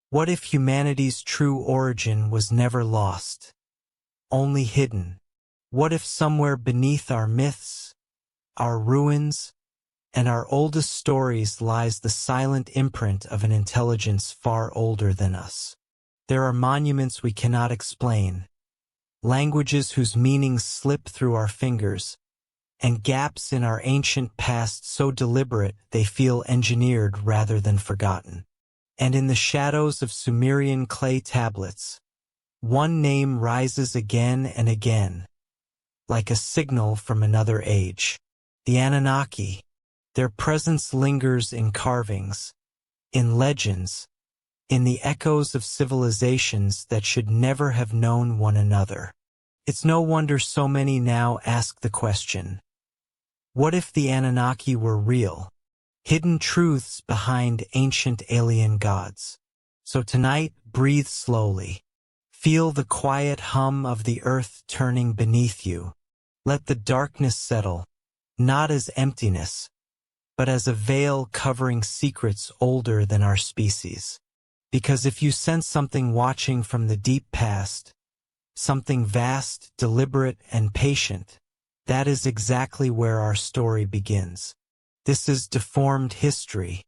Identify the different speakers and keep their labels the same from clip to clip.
Speaker 1: What if humanity's true origin was never lost, only hidden? What if somewhere beneath our myths, our ruins, and our oldest stories lies the silent imprint of an intelligence far older than us? There are monuments we cannot explain, languages whose meanings slip through our fingers, and gaps in our ancient past so deliberate they feel engineered rather than forgotten. And in the shadows of Sumerian clay tablets, one name rises again and again, like a signal from another age. The Anunnaki. Their presence lingers in carvings, in legends, in the echoes of civilizations that should never have known one another. It's no wonder so many now ask the question, what if the Anunnaki were real? Hidden truths behind ancient alien gods. So tonight, breathe slowly. Feel the quiet hum of the earth turning beneath you. Let the darkness settle, not as emptiness, but as a veil covering secrets older than our species. Because if you sense something watching from the deep past, something vast, deliberate, and patient, that is exactly where our story begins. This is deformed history,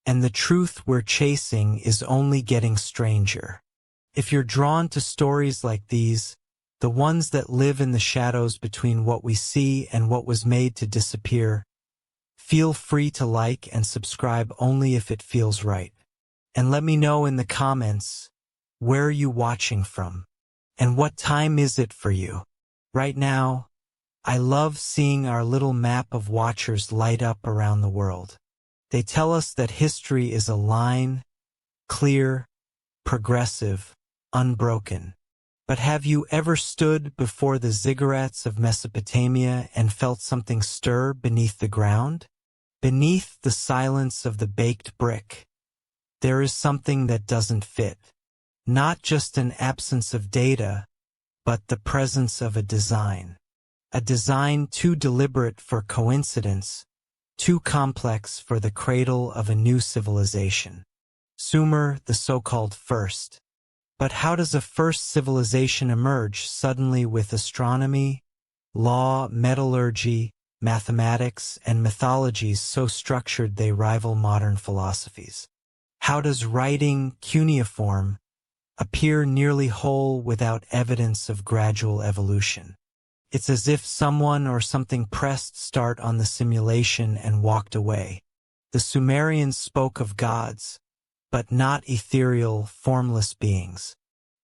Speaker 1: and the truth we're chasing is only getting stranger. If you're drawn to stories like these, the ones that live in the shadows between what we see and what was made to disappear, feel free to like and subscribe only if it feels right. And let me know in the comments, where are you watching from? And what time is it for you? Right now, I love seeing our little map of watchers light up around the world. They tell us that history is a line, clear, progressive, unbroken. But have you ever stood before the ziggurats of Mesopotamia and felt something stir beneath the ground? Beneath the silence of the baked brick, there is something that doesn't fit. Not just an absence of data, but the presence of a design. A design too deliberate for coincidence, too complex for the cradle of a new civilization. Sumer, the so-called first. But how does a first civilization emerge suddenly with astronomy, law, metallurgy, mathematics, and mythologies so structured they rival modern philosophies? How does writing, cuneiform, appear nearly whole without evidence of gradual evolution? It's as if someone or something pressed start on the simulation and walked away. The Sumerians spoke of gods, but not ethereal, formless beings.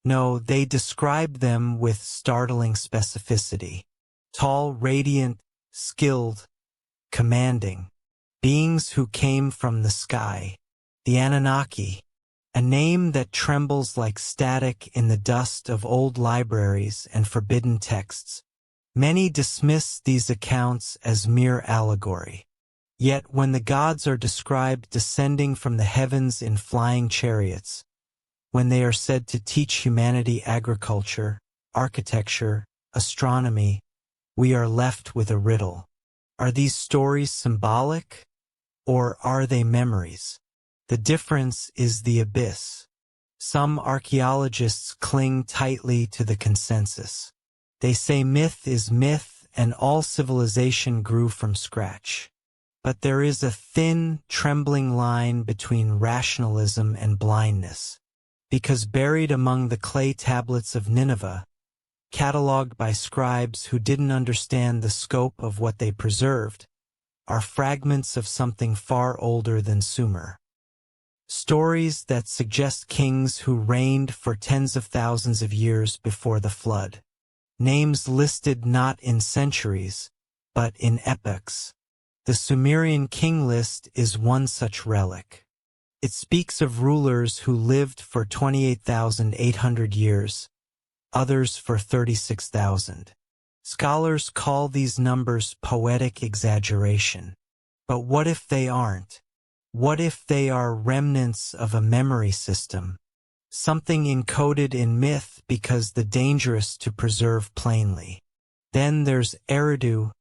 Speaker 1: No, they described them with startling specificity. Tall, radiant, skilled, commanding. Beings who came from the sky. The Anunnaki. A name that trembles like static in the dust of old libraries and forbidden texts. Many dismiss these accounts as mere allegory. Yet when the gods are described descending from the heavens in flying chariots, when they are said to teach humanity agriculture, architecture, astronomy, we are left with a riddle. Are these stories symbolic, or are they memories? The difference is the abyss. Some archaeologists cling tightly to the consensus. They say myth is myth and all civilization grew from scratch. But there is a thin, trembling line between rationalism and blindness, because buried among the clay tablets of Nineveh, catalogued by scribes who didn't understand the scope of what they preserved, are fragments of something far older than Sumer. Stories that suggest kings who reigned for tens of thousands of years before the flood. Names listed not in centuries, but in epochs. The Sumerian king list is one such relic. It speaks of rulers who lived for 28,800 years, others for 36,000. Scholars call these numbers poetic exaggeration. But what if they aren't? What if they are remnants of a memory system? Something encoded in myth because the dangerous to preserve plainly. Then there's Eridu,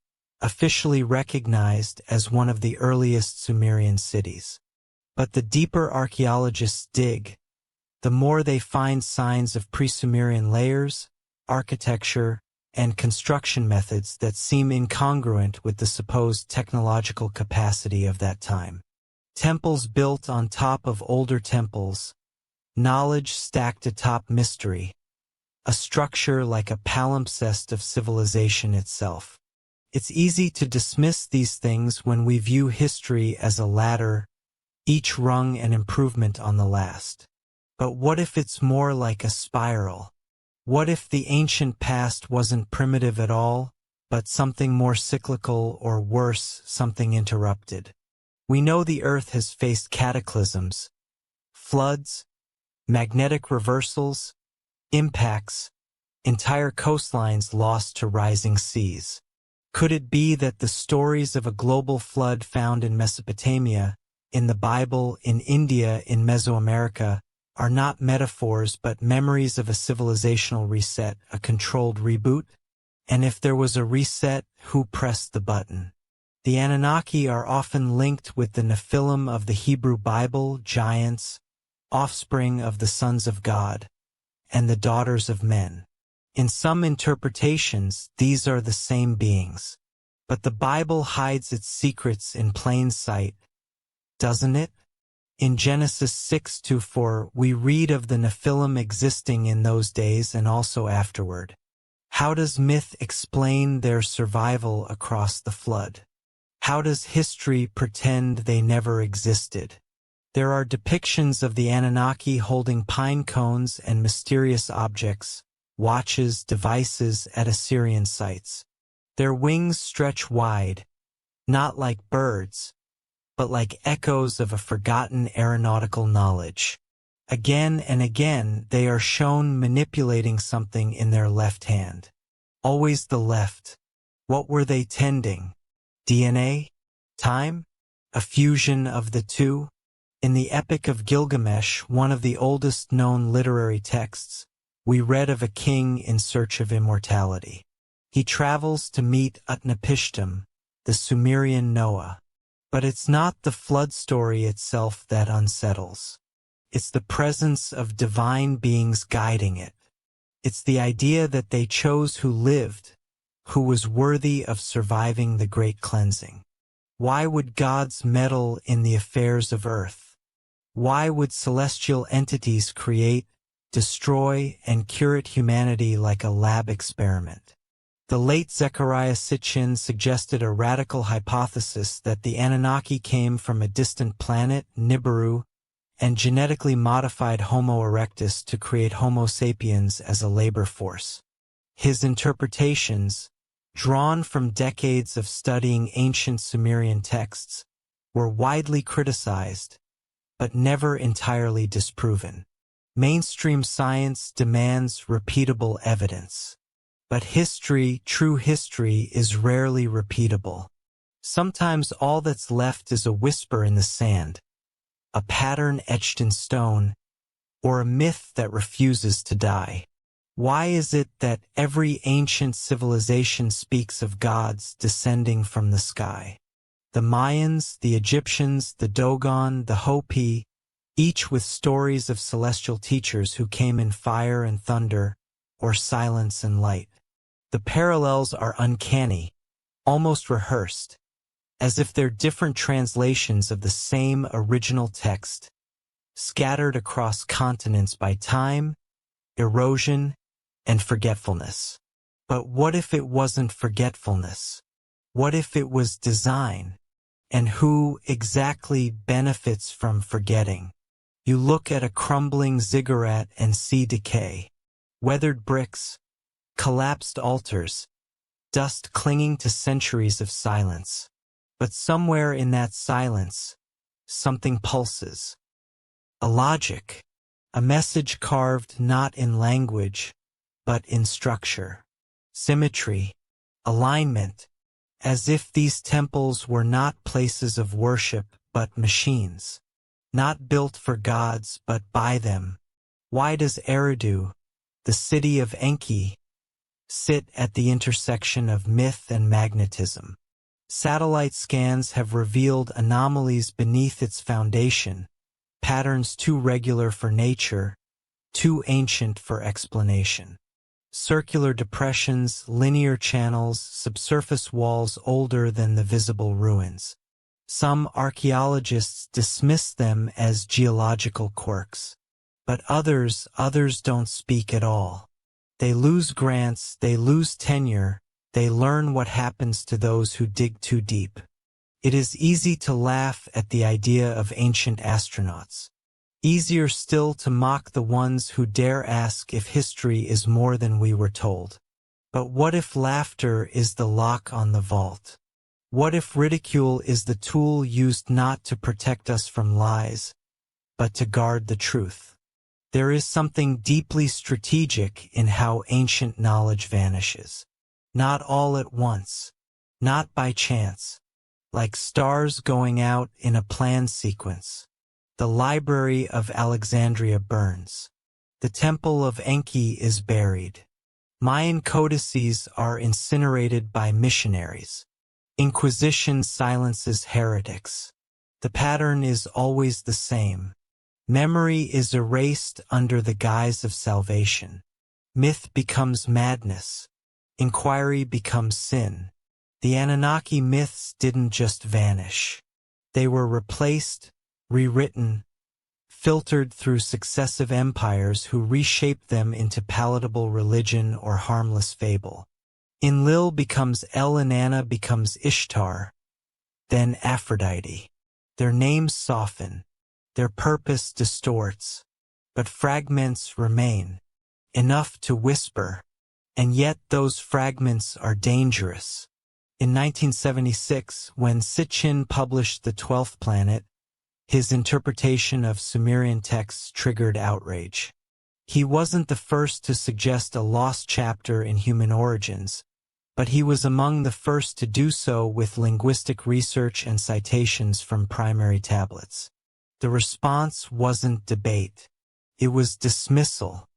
Speaker 1: officially recognized as one of the earliest Sumerian cities. But the deeper archaeologists dig, the more they find signs of pre-Sumerian layers, architecture, and construction methods that seem incongruent with the supposed technological capacity of that time. Temples built on top of older temples, knowledge stacked atop mystery, a structure like a palimpsest of civilization itself. It's easy to dismiss these things when we view history as a ladder, each rung an improvement on the last. But what if it's more like a spiral? What if the ancient past wasn't primitive at all, but something more cyclical, or worse, something interrupted? We know the Earth has faced cataclysms, floods, magnetic reversals, impacts, entire coastlines lost to rising seas. Could it be that the stories of a global flood found in Mesopotamia, in the Bible, in India, in Mesoamerica, are not metaphors but memories of a civilizational reset, a controlled reboot? And if there was a reset, who pressed the button? The Anunnaki are often linked with the Nephilim of the Hebrew Bible, giants, offspring of the sons of God, and the daughters of men. In some interpretations, these are the same beings. But the Bible hides its secrets in plain sight, doesn't it? In Genesis 6-4, we read of the Nephilim existing in those days and also afterward. How does myth explain their survival across the flood? How does history pretend they never existed? There are depictions of the Anunnaki holding pine cones and mysterious objects, watches, devices at Assyrian sites. Their wings stretch wide, not like birds, but like echoes of a forgotten aeronautical knowledge. Again and again, they are shown manipulating something in their left hand. Always the left. What were they tending? DNA? Time? A fusion of the two? In the Epic of Gilgamesh, one of the oldest known literary texts, we read of a king in search of immortality. He travels to meet Utnapishtim, the Sumerian Noah. But it's not the flood story itself that unsettles. It's the presence of divine beings guiding it. It's the idea that they chose who lived, who was worthy of surviving the great cleansing. Why would gods meddle in the affairs of earth? Why would celestial entities create, destroy, and curate humanity like a lab experiment? The late Zecharia Sitchin suggested a radical hypothesis that the Anunnaki came from a distant planet, Nibiru, and genetically modified Homo erectus to create Homo sapiens as a labor force. His interpretations, drawn from decades of studying ancient Sumerian texts, were widely criticized, but never entirely disproven. Mainstream science demands repeatable evidence. But history, true history, is rarely repeatable. Sometimes all that's left is a whisper in the sand, a pattern etched in stone, or a myth that refuses to die. Why is it that every ancient civilization speaks of gods descending from the sky? The Mayans, the Egyptians, the Dogon, the Hopi, each with stories of celestial teachers who came in fire and thunder, or silence and light. The parallels are uncanny, almost rehearsed, as if they're different translations of the same original text, scattered across continents by time, erosion, and forgetfulness. But what if it wasn't forgetfulness? What if it was design? And who exactly benefits from forgetting? You look at a crumbling ziggurat and see decay, weathered bricks, collapsed altars, dust clinging to centuries of silence. But somewhere in that silence, something pulses. A logic, a message carved not in language, but in structure, symmetry, alignment, as if these temples were not places of worship, but machines, not built for gods, but by them. Why does Eridu, the city of Enki, sit at the intersection of myth and magnetism? Satellite scans have revealed anomalies beneath its foundation, patterns too regular for nature, too ancient for explanation. Circular depressions, linear channels, subsurface walls older than the visible ruins. Some archaeologists dismiss them as geological quirks. But others don't speak at all. They lose grants, they lose tenure, they learn what happens to those who dig too deep. It is easy to laugh at the idea of ancient astronauts. Easier still to mock the ones who dare ask if history is more than we were told. But what if laughter is the lock on the vault? What if ridicule is the tool used not to protect us from lies, but to guard the truth? There is something deeply strategic in how ancient knowledge vanishes. Not all at once, not by chance, like stars going out in a planned sequence. The Library of Alexandria burns. The Temple of Enki is buried. Mayan codices are incinerated by missionaries. Inquisition silences heretics. The pattern is always the same. Memory is erased under the guise of salvation. Myth becomes madness. Inquiry becomes sin. The Anunnaki myths didn't just vanish. They were replaced, rewritten, filtered through successive empires who reshaped them into palatable religion or harmless fable. Enlil becomes El, Inanna becomes Ishtar, then Aphrodite. Their names soften, their purpose distorts, but fragments remain, enough to whisper, and yet those fragments are dangerous. In 1976, when Sitchin published The 12th Planet, his interpretation of Sumerian texts triggered outrage. He wasn't the first to suggest a lost chapter in human origins, but he was among the first to do so with linguistic research and citations from primary tablets. The response wasn't debate. It was dismissal,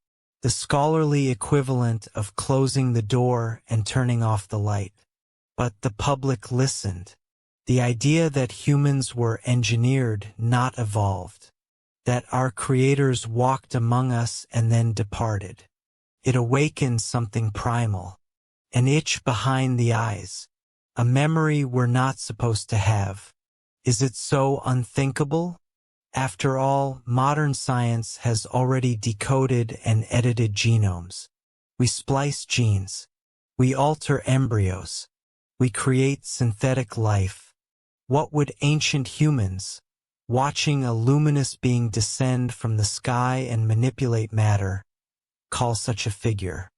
Speaker 1: the scholarly equivalent of closing the door and turning off the light. But the public listened. The idea that humans were engineered, not evolved. That our creators walked among us and then departed. It awakened something primal. An itch behind the eyes. A memory we're not supposed to have. Is it so unthinkable? After all, modern science has already decoded and edited genomes. We splice genes. We alter embryos. We create synthetic life. What would ancient humans, watching a luminous being descend from the sky and manipulate matter, call such a figure?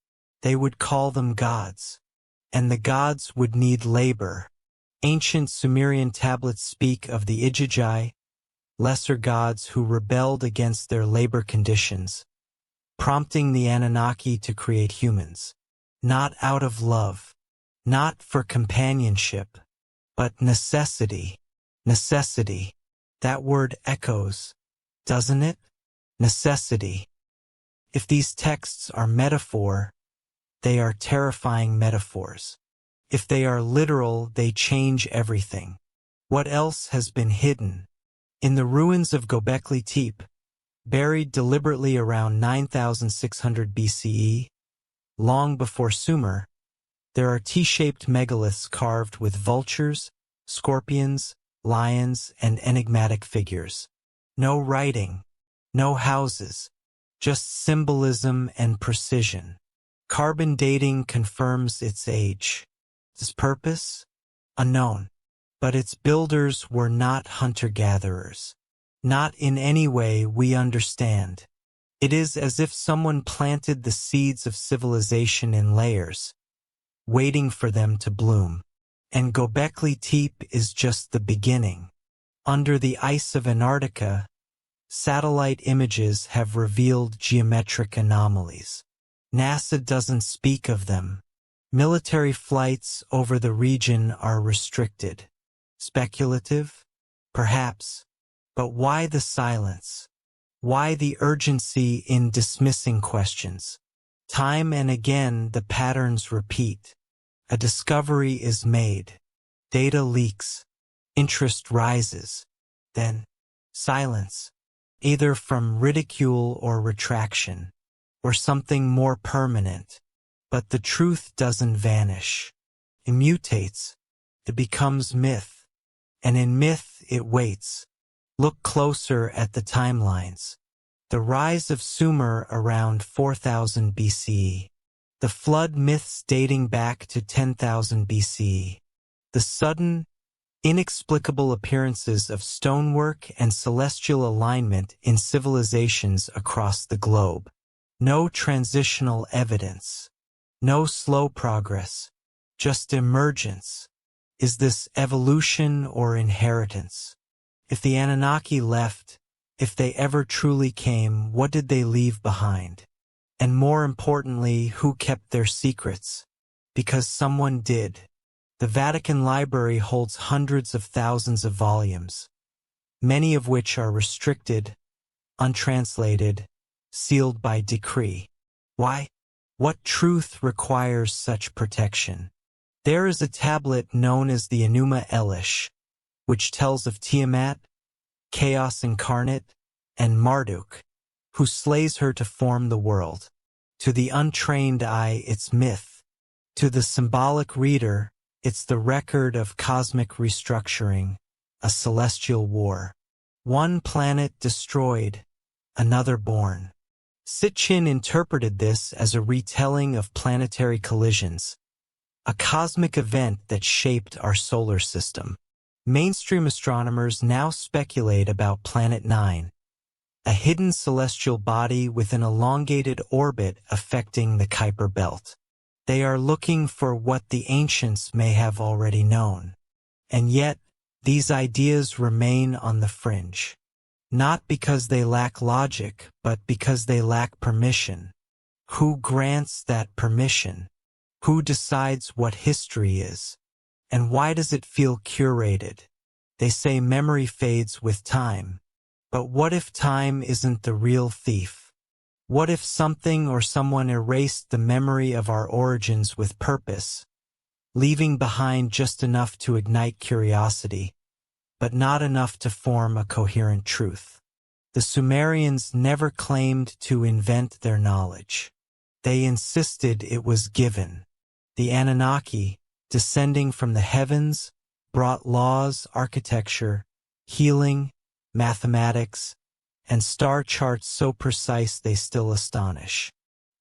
Speaker 1: They would call them gods. And the gods would need labor. Ancient Sumerian tablets speak of the Igigi, lesser gods who rebelled against their labor conditions, prompting the Anunnaki to create humans. Not out of love. Not for companionship, but necessity. Necessity. That word echoes, doesn't it? Necessity. If these texts are metaphor, they are terrifying metaphors. If they are literal, they change everything. What else has been hidden? In the ruins of Göbekli Tepe, buried deliberately around 9600 BCE, long before Sumer, there are T-shaped megaliths carved with vultures, scorpions, lions, and enigmatic figures. No writing, no houses, just symbolism and precision. Carbon dating confirms its age. Its purpose? Unknown. But its builders were not hunter-gatherers. Not in any way we understand. It is as if someone planted the seeds of civilization in layers, waiting for them to bloom. And Göbekli Tepe is just the beginning. Under the ice of Antarctica, satellite images have revealed geometric anomalies. NASA doesn't speak of them. Military flights over the region are restricted. Speculative? Perhaps. But why the silence? Why the urgency in dismissing questions? Time and again the patterns repeat. A discovery is made. Data leaks. Interest rises. Then, silence. either from ridicule or retraction, or something more permanent. But the truth doesn't vanish. It mutates. It becomes myth. And in myth it waits. Look closer at the timelines. The rise of Sumer around 4000 BCE. The flood myths dating back to 10,000 BCE. The sudden, inexplicable appearances of stonework and celestial alignment in civilizations across the globe. No transitional evidence. No slow progress. Just emergence. Is this evolution or inheritance? If the Anunnaki left, if they ever truly came, what did they leave behind? And more importantly, who kept their secrets? Because someone did. The Vatican Library holds hundreds of thousands of volumes, many of which are restricted, untranslated, sealed by decree. Why? What truth requires such protection? There is a tablet known as the Enuma Elish, which tells of Tiamat, chaos incarnate, and Marduk, who slays her to form the world. To the untrained eye, it's myth. To the symbolic reader, it's the record of cosmic restructuring, a celestial war. One planet destroyed, another born. Sitchin interpreted this as a retelling of planetary collisions, a cosmic event that shaped our solar system. Mainstream astronomers now speculate about Planet 9, a hidden celestial body with an elongated orbit affecting the Kuiper Belt. They are looking for what the ancients may have already known. And yet, these ideas remain on the fringe. Not because they lack logic, but because they lack permission. Who grants that permission? Who decides what history is? And why does it feel curated? They say memory fades with time. But what if time isn't the real thief? What if something or someone erased the memory of our origins with purpose, leaving behind just enough to ignite curiosity, but not enough to form a coherent truth? The Sumerians never claimed to invent their knowledge. They insisted it was given. The Anunnaki, descending from the heavens, brought laws, architecture, healing, mathematics, and star charts so precise they still astonish.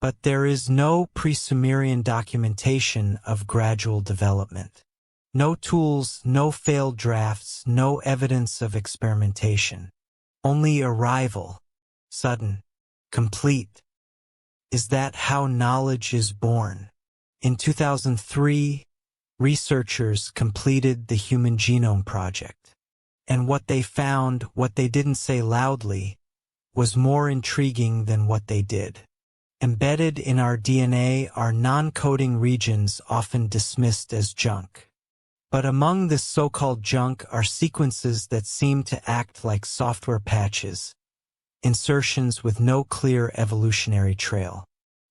Speaker 1: But there is no pre-Sumerian documentation of gradual development. No tools, no failed drafts, no evidence of experimentation. Only arrival, sudden, complete. Is that how knowledge is born? In 2003, researchers completed the Human Genome Project. And what they found, what they didn't say loudly, was more intriguing than what they did. Embedded in our DNA are non-coding regions often dismissed as junk. But among this so-called junk are sequences that seem to act like software patches, insertions with no clear evolutionary trail.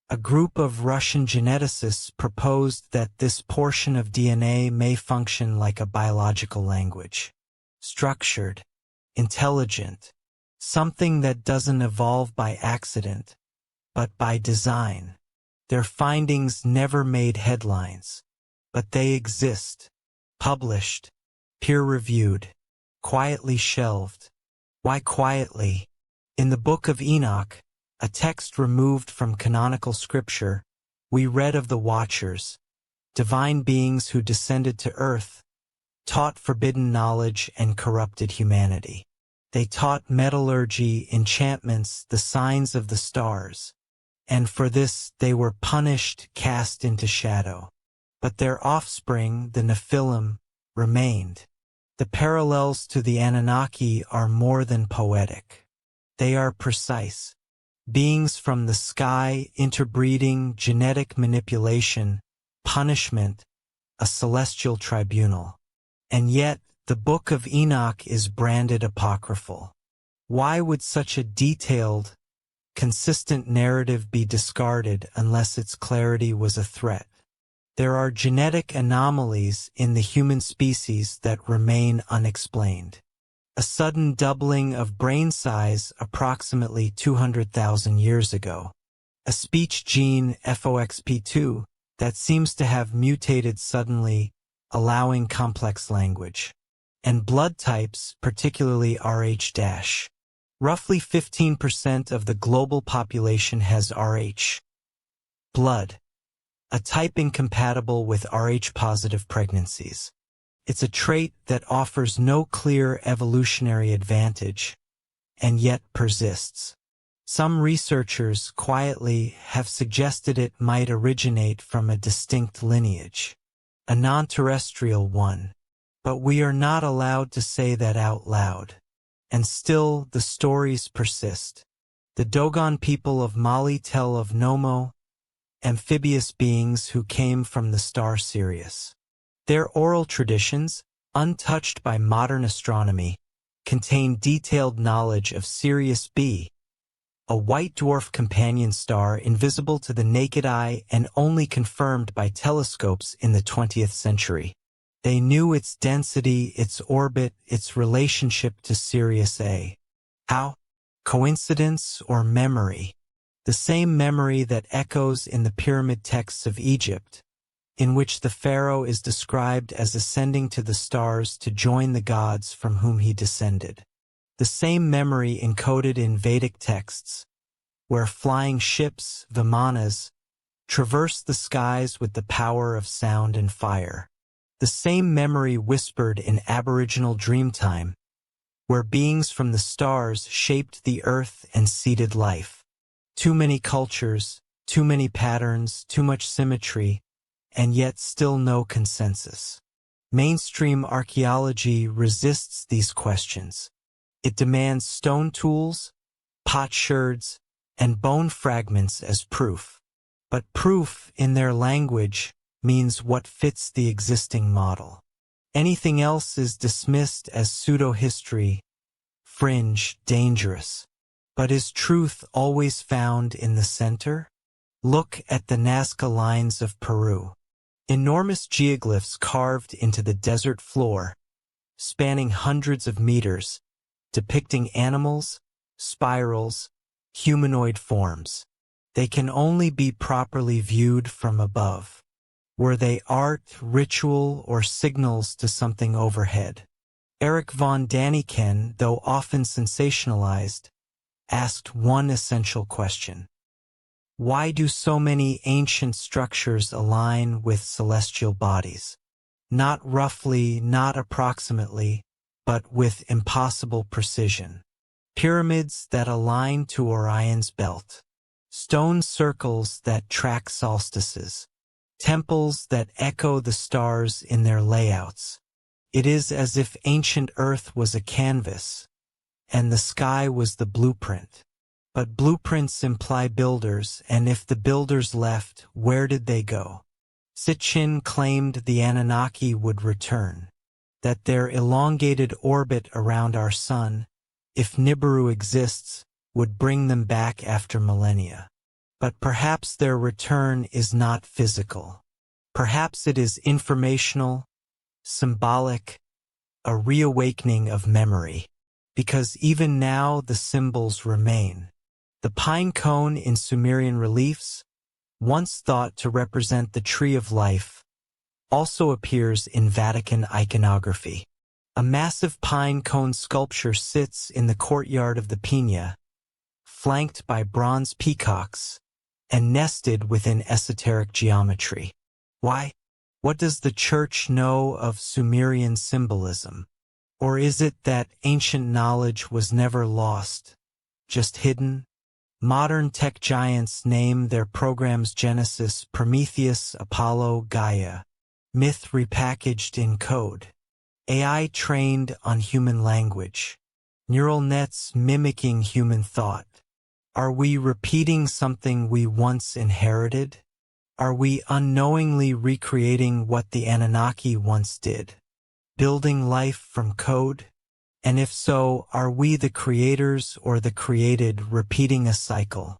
Speaker 1: A group of Russian geneticists proposed that this portion of DNA may function like a biological language. Structured, intelligent, something that doesn't evolve by accident, but by design. Their findings never made headlines, but they exist, published, peer-reviewed, quietly shelved. Why quietly? In the Book of Enoch, a text removed from canonical scripture, we read of the Watchers, divine beings who descended to earth, taught forbidden knowledge and corrupted humanity. They taught metallurgy, enchantments, the signs of the stars. And for this they were punished, cast into shadow. But their offspring, the Nephilim, remained. The parallels to the Anunnaki are more than poetic. They are precise. Beings from the sky, interbreeding, genetic manipulation, punishment, a celestial tribunal. And yet, the Book of Enoch is branded apocryphal. Why would such a detailed, consistent narrative be discarded unless its clarity was a threat? There are genetic anomalies in the human species that remain unexplained. a sudden doubling of brain size approximately 200,000 years ago, a speech gene FOXP2 that seems to have mutated suddenly, allowing complex language, and blood types, particularly Rh-. Roughly 15% of the global population has Rh blood, a type incompatible with Rh-positive pregnancies. It's a trait that offers no clear evolutionary advantage, and yet persists. Some researchers quietly have suggested it might originate from a distinct lineage, a non-terrestrial one, but we are not allowed to say that out loud. And still, the stories persist. The Dogon people of Mali tell of Nomo, amphibious beings who came from the star Sirius. Their oral traditions, untouched by modern astronomy, contain detailed knowledge of Sirius B, a white dwarf companion star invisible to the naked eye and only confirmed by telescopes in the 20th century. They knew its density, its orbit, its relationship to Sirius A. How? Coincidence or memory? The same memory that echoes in the pyramid texts of Egypt, in which the pharaoh is described as ascending to the stars to join the gods from whom he descended. The same memory encoded in Vedic texts, where flying ships, vimanas, traverse the skies with the power of sound and fire. The same memory whispered in Aboriginal Dreamtime, where beings from the stars shaped the earth and seeded life. Too many cultures, too many patterns, too much symmetry, and yet still no consensus. Mainstream archaeology resists these questions. It demands stone tools, potsherds, and bone fragments as proof. But proof, in their language, means what fits the existing model. Anything else is dismissed as pseudo-history, fringe, dangerous. But is truth always found in the center? Look at the Nazca lines of Peru. Enormous geoglyphs carved into the desert floor, spanning hundreds of meters, depicting animals, spirals, humanoid forms. They can only be properly viewed from above. Were they art, ritual, or signals to something overhead? Eric von Daniken, though often sensationalized, asked one essential question. Why do so many ancient structures align with celestial bodies? Not roughly, not approximately, but with impossible precision. Pyramids that align to Orion's belt. Stone circles that track solstices. Temples that echo the stars in their layouts. It is as if ancient Earth was a canvas, and the sky was the blueprint. But blueprints imply builders, and if the builders left, where did they go? Sitchin claimed the Anunnaki would return, that their elongated orbit around our sun, if Nibiru exists, would bring them back after millennia. But perhaps their return is not physical. Perhaps it is informational, symbolic, a reawakening of memory. Because even now the symbols remain. The pine cone in Sumerian reliefs, once thought to represent the tree of life, also appears in Vatican iconography. A massive pine cone sculpture sits in the courtyard of the Pina, flanked by bronze peacocks, and nested within esoteric geometry. Why? What does the Church know of Sumerian symbolism? Or is it that ancient knowledge was never lost, just hidden? Modern tech giants name their programs Genesis, Prometheus, Apollo, Gaia. Myth repackaged in code. AI trained on human language. Neural nets mimicking human thought. Are we repeating something we once inherited? Are we unknowingly recreating what the Anunnaki once did? Building life from code? And if so, are we the creators or the created repeating a cycle?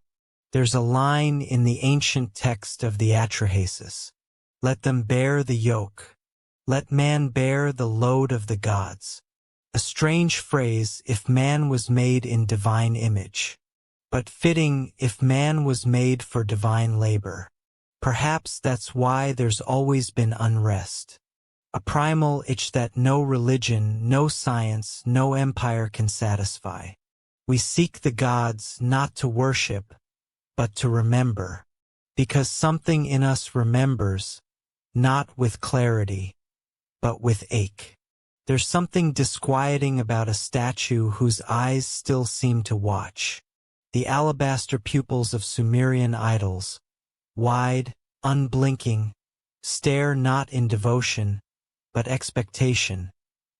Speaker 1: There's a line in the ancient text of the Atrahasis. Let them bear the yoke. Let man bear the load of the gods. A strange phrase if man was made in divine image, but fitting if man was made for divine labor. Perhaps that's why there's always been unrest. A primal itch that no religion, no science, no empire can satisfy. We seek the gods not to worship, but to remember, because something in us remembers, not with clarity, but with ache. There's something disquieting about a statue whose eyes still seem to watch. The alabaster pupils of Sumerian idols, wide, unblinking, stare not in devotion, but expectation,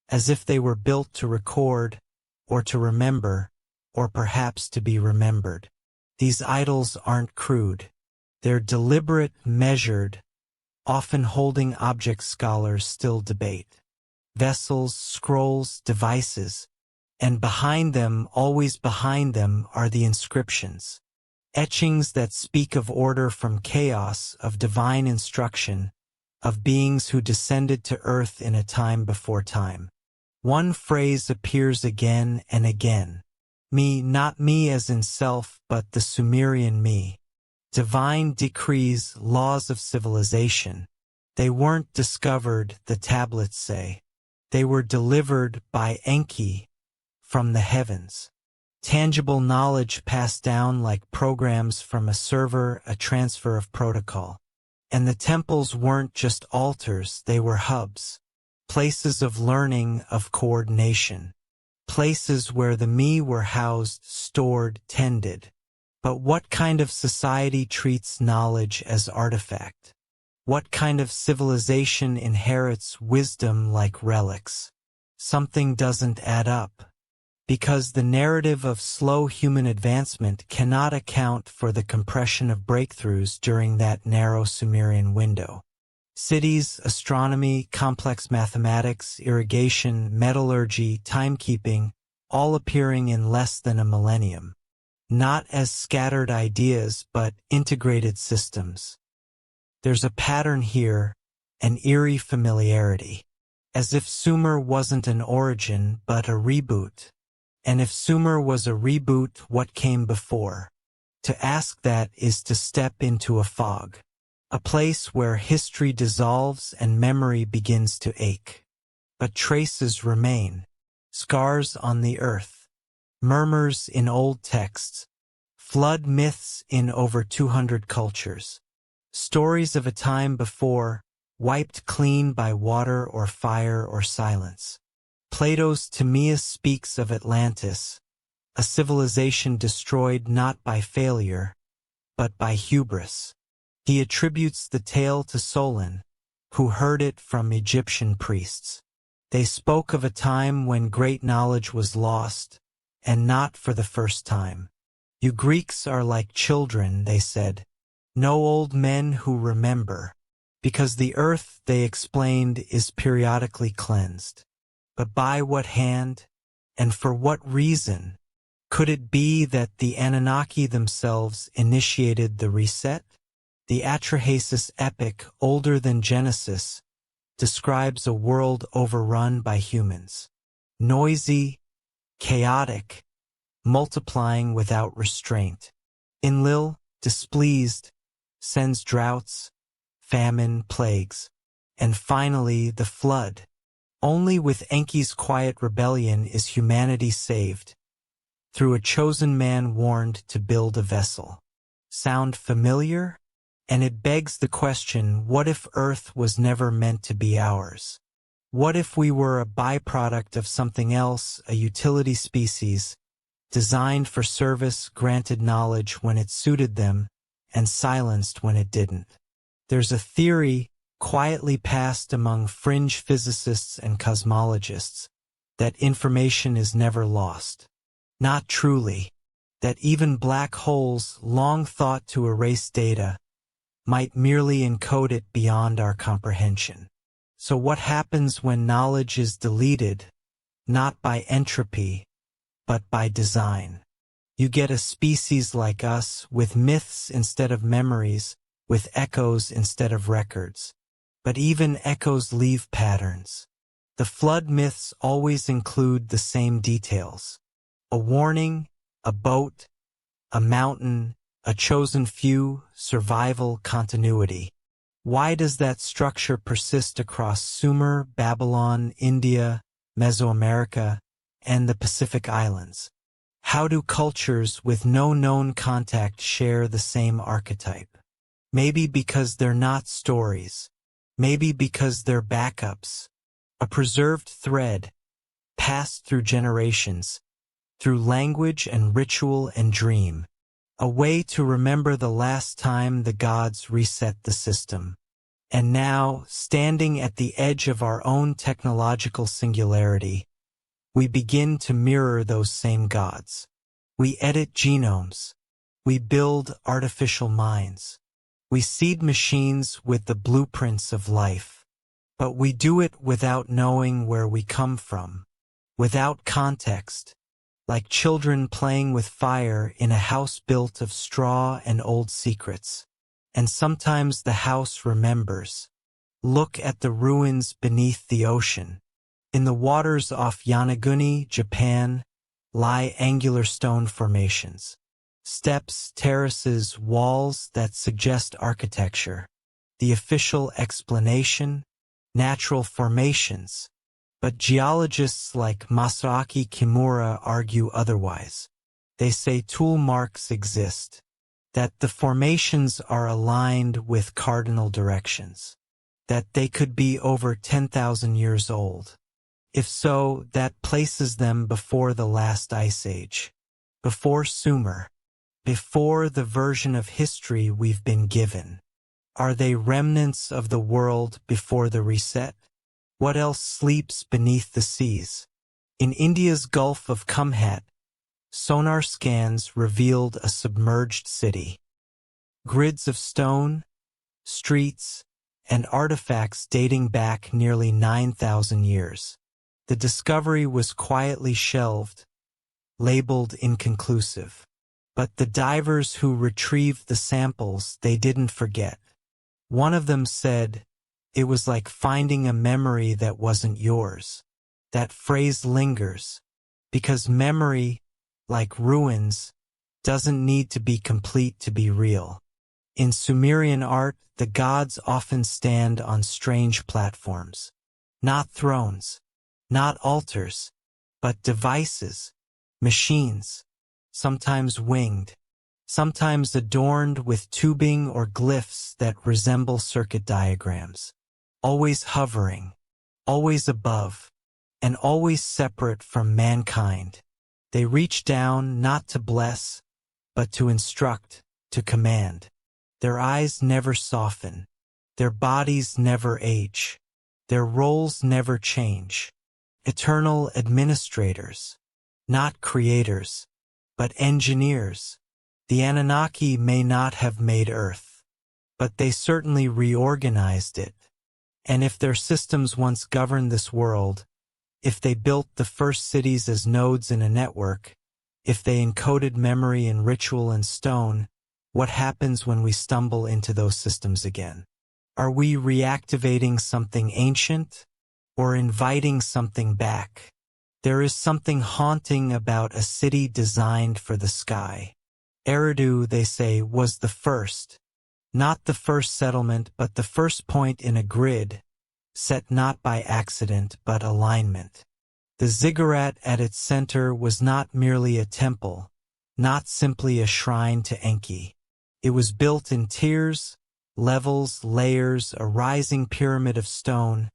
Speaker 1: as if they were built to record, or to remember, or perhaps to be remembered. These idols aren't crude. They're deliberate, measured, often holding objects scholars still debate. Vessels, scrolls, devices, and behind them, always behind them, are the inscriptions. Etchings that speak of order from chaos, of divine instruction, of beings who descended to earth in a time before time. One phrase appears again and again. Me, not me as in self, but the Sumerian me. Divine decrees, laws of civilization. They weren't discovered, the tablets say. They were delivered by Enki from the heavens. Tangible knowledge passed down like programs from a server, a transfer of protocol. And the temples weren't just altars, they were hubs. Places of learning, of coordination. Places where the me were housed, stored, tended. But what kind of society treats knowledge as artifact? What kind of civilization inherits wisdom like relics? Something doesn't add up. Because the narrative of slow human advancement cannot account for the compression of breakthroughs during that narrow Sumerian window. Cities, astronomy, complex mathematics, irrigation, metallurgy, timekeeping, all appearing in less than a millennium. Not as scattered ideas, but integrated systems. There's a pattern here, an eerie familiarity. As if Sumer wasn't an origin, but a reboot. And if Sumer was a reboot, what came before? To ask that is to step into a fog. A place where history dissolves and memory begins to ache. But traces remain. Scars on the earth. Murmurs in old texts. Flood myths in over 200 cultures. Stories of a time before, wiped clean by water or fire or silence. Plato's Timaeus speaks of Atlantis, a civilization destroyed not by failure, but by hubris. He attributes the tale to Solon, who heard it from Egyptian priests. They spoke of a time when great knowledge was lost, and not for the first time. You Greeks are like children, they said, no old men who remember, because the earth, they explained, is periodically cleansed. But by what hand, and for what reason? Could it be that the Anunnaki themselves initiated the reset? The Atrahasis epic, older than Genesis, describes a world overrun by humans. Noisy, chaotic, multiplying without restraint. Enlil, displeased, sends droughts, famine, plagues, and finally the flood. Only with Enki's quiet rebellion is humanity saved, through a chosen man warned to build a vessel. Sound familiar? And it begs the question, what if Earth was never meant to be ours? What if we were a byproduct of something else, a utility species, designed for service, granted knowledge when it suited them, and silenced when it didn't? There's a theory, quietly passed among fringe physicists and cosmologists, that information is never lost. Not truly. That even black holes, long thought to erase data, might merely encode it beyond our comprehension. So what happens when knowledge is deleted, not by entropy, but by design? You get a species like us, with myths instead of memories, with echoes instead of records. But even echoes leave patterns. The flood myths always include the same details. A warning, a boat, a mountain, a chosen few, survival, continuity. Why does that structure persist across Sumer, Babylon, India, Mesoamerica, and the Pacific Islands? How do cultures with no known contact share the same archetype? Maybe because they're not stories. Maybe because they're backups. A preserved thread, passed through generations, through language and ritual and dream. A way to remember the last time the gods reset the system. And now, standing at the edge of our own technological singularity, we begin to mirror those same gods. We edit genomes. We build artificial minds. We seed machines with the blueprints of life. But we do it without knowing where we come from, without context, like children playing with fire in a house built of straw and old secrets. And sometimes the house remembers. Look at the ruins beneath the ocean. In the waters off Yanaguni, Japan, lie angular stone formations. Steps, terraces, walls that suggest architecture. The official explanation? Natural formations. But geologists like Masaaki Kimura argue otherwise. They say tool marks exist, that the formations are aligned with cardinal directions, that they could be over 10,000 years old. If so, that places them before the last ice age, before Sumer, before the version of history we've been given. Are they remnants of the world before the reset? What else sleeps beneath the seas? In India's Gulf of Kumhat, sonar scans revealed a submerged city. Grids of stone, streets, and artifacts dating back nearly 9,000 years. The discovery was quietly shelved, labeled inconclusive. But the divers who retrieved the samples, they didn't forget. One of them said, "It was like finding a memory that wasn't yours." That phrase lingers, because memory, like ruins, doesn't need to be complete to be real. In Sumerian art, the gods often stand on strange platforms. Not thrones, not altars, but devices, machines, sometimes winged, sometimes adorned with tubing or glyphs that resemble circuit diagrams. Always hovering, always above, and always separate from mankind. They reach down not to bless, but to instruct, to command. Their eyes never soften. Their bodies never age. Their roles never change. Eternal administrators, not creators, but engineers. The Anunnaki may not have made Earth, but they certainly reorganized it. And if their systems once governed this world, if they built the first cities as nodes in a network, if they encoded memory in ritual and stone, what happens when we stumble into those systems again? Are we reactivating something ancient or inviting something back? There is something haunting about a city designed for the sky. Eridu, they say, was the first. Not the first settlement, but the first point in a grid, set not by accident, but alignment. The ziggurat at its center was not merely a temple, not simply a shrine to Enki. It was built in tiers, levels, layers, a rising pyramid of stone,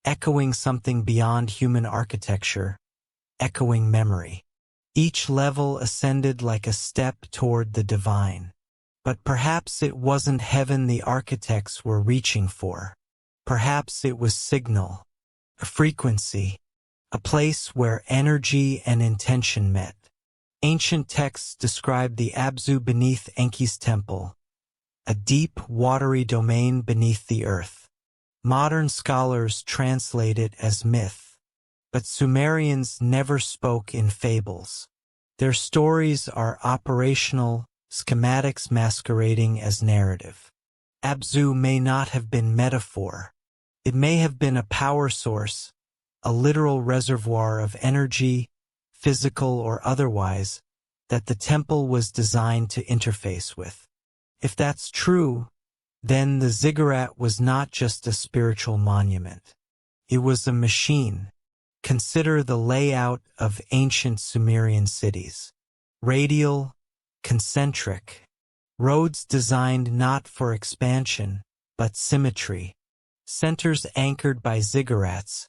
Speaker 1: echoing something beyond human architecture, echoing memory. Each level ascended like a step toward the divine. But perhaps it wasn't heaven the architects were reaching for. Perhaps it was signal, a frequency, a place where energy and intention met. Ancient texts describe the Abzu beneath Enki's temple, a deep, watery domain beneath the earth. Modern scholars translate it as myth. But Sumerians never spoke in fables. Their stories are operational, schematics masquerading as narrative. Abzu may not have been metaphor. It may have been a power source, a literal reservoir of energy, physical or otherwise, that the temple was designed to interface with. If that's true, then the ziggurat was not just a spiritual monument. It was a machine. Consider the layout of ancient Sumerian cities. Radial, concentric, roads designed not for expansion, but symmetry. Centers anchored by ziggurats,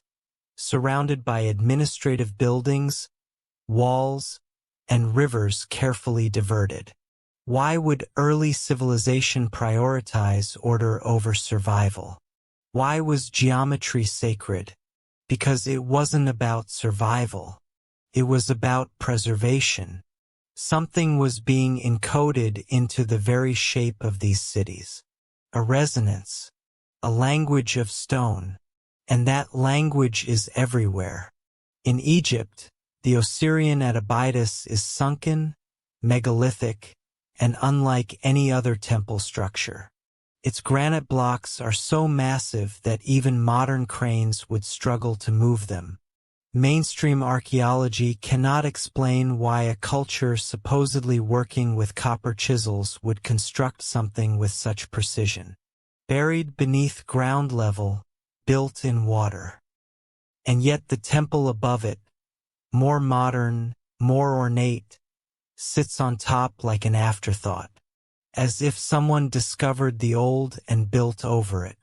Speaker 1: surrounded by administrative buildings, walls, and rivers carefully diverted. Why would early civilization prioritize order over survival? Why was geometry sacred? Because it wasn't about survival. It was about preservation. Something was being encoded into the very shape of these cities. A resonance, a language of stone, and that language is everywhere. In Egypt, the Osirian at Abydos is sunken, megalithic, and unlike any other temple structure. Its granite blocks are so massive that even modern cranes would struggle to move them. Mainstream archaeology cannot explain why a culture supposedly working with copper chisels would construct something with such precision. Buried beneath ground level, built in water. And yet the temple above it, more modern, more ornate, sits on top like an afterthought, as if someone discovered the old and built over it,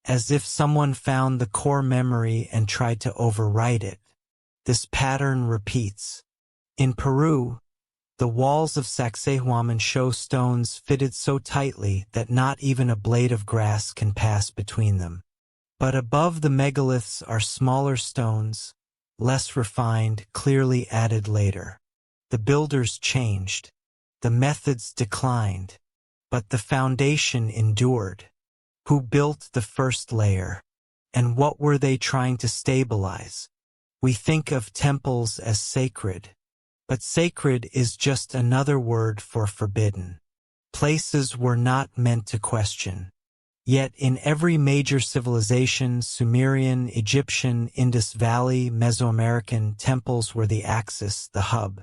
Speaker 1: as if someone found the core memory and tried to overwrite it. This pattern repeats. In Peru, the walls of Sacsayhuaman show stones fitted so tightly that not even a blade of grass can pass between them. But above the megaliths are smaller stones, less refined, clearly added later. The builders changed, the methods declined, but the foundation endured. Who built the first layer? And what were they trying to stabilize? We think of temples as sacred, but sacred is just another word for forbidden. Places were not meant to question. Yet in every major civilization, Sumerian, Egyptian, Indus Valley, Mesoamerican, temples were the axis, the hub.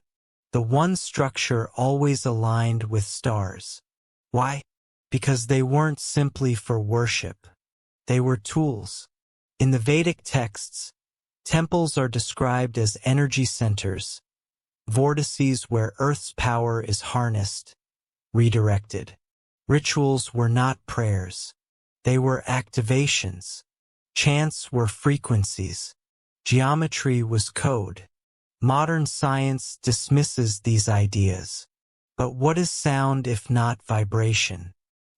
Speaker 1: The one structure always aligned with stars. Why? Because they weren't simply for worship. They were tools. In the Vedic texts, temples are described as energy centers, vortices where Earth's power is harnessed, redirected. Rituals were not prayers. They were activations. Chants were frequencies. Geometry was code. Modern science dismisses these ideas. But what is sound if not vibration?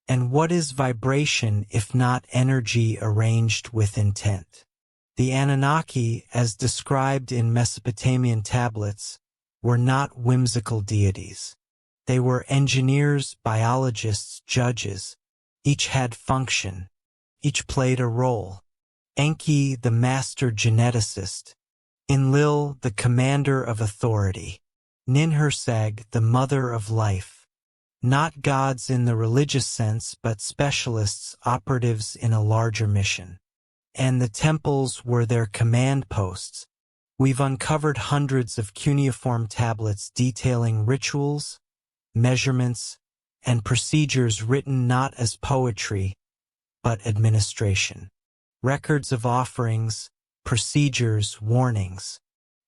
Speaker 1: And what is vibration if not energy arranged with intent? The Anunnaki, as described in Mesopotamian tablets, were not whimsical deities. They were engineers, biologists, judges. Each had function. Each played a role. Enki, the master geneticist. Enlil, the commander of authority. Ninhursag, the mother of life. Not gods in the religious sense, but specialists, operatives in a larger mission. And the temples were their command posts. We've uncovered hundreds of cuneiform tablets detailing rituals, measurements, and procedures written not as poetry, but administration. Records of offerings, procedures, warnings.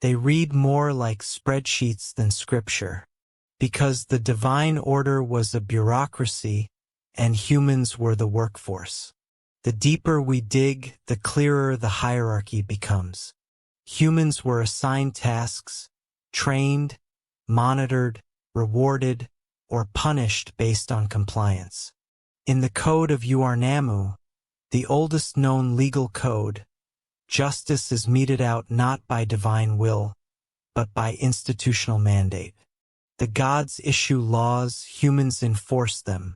Speaker 1: They read more like spreadsheets than scripture, because the divine order was a bureaucracy and humans were the workforce. The deeper we dig, the clearer the hierarchy becomes. Humans were assigned tasks, trained, monitored, rewarded, or punished based on compliance. In the Code of Uarnamu, the oldest known legal code, justice is meted out not by divine will, but by institutional mandate. The gods issue laws, humans enforce them.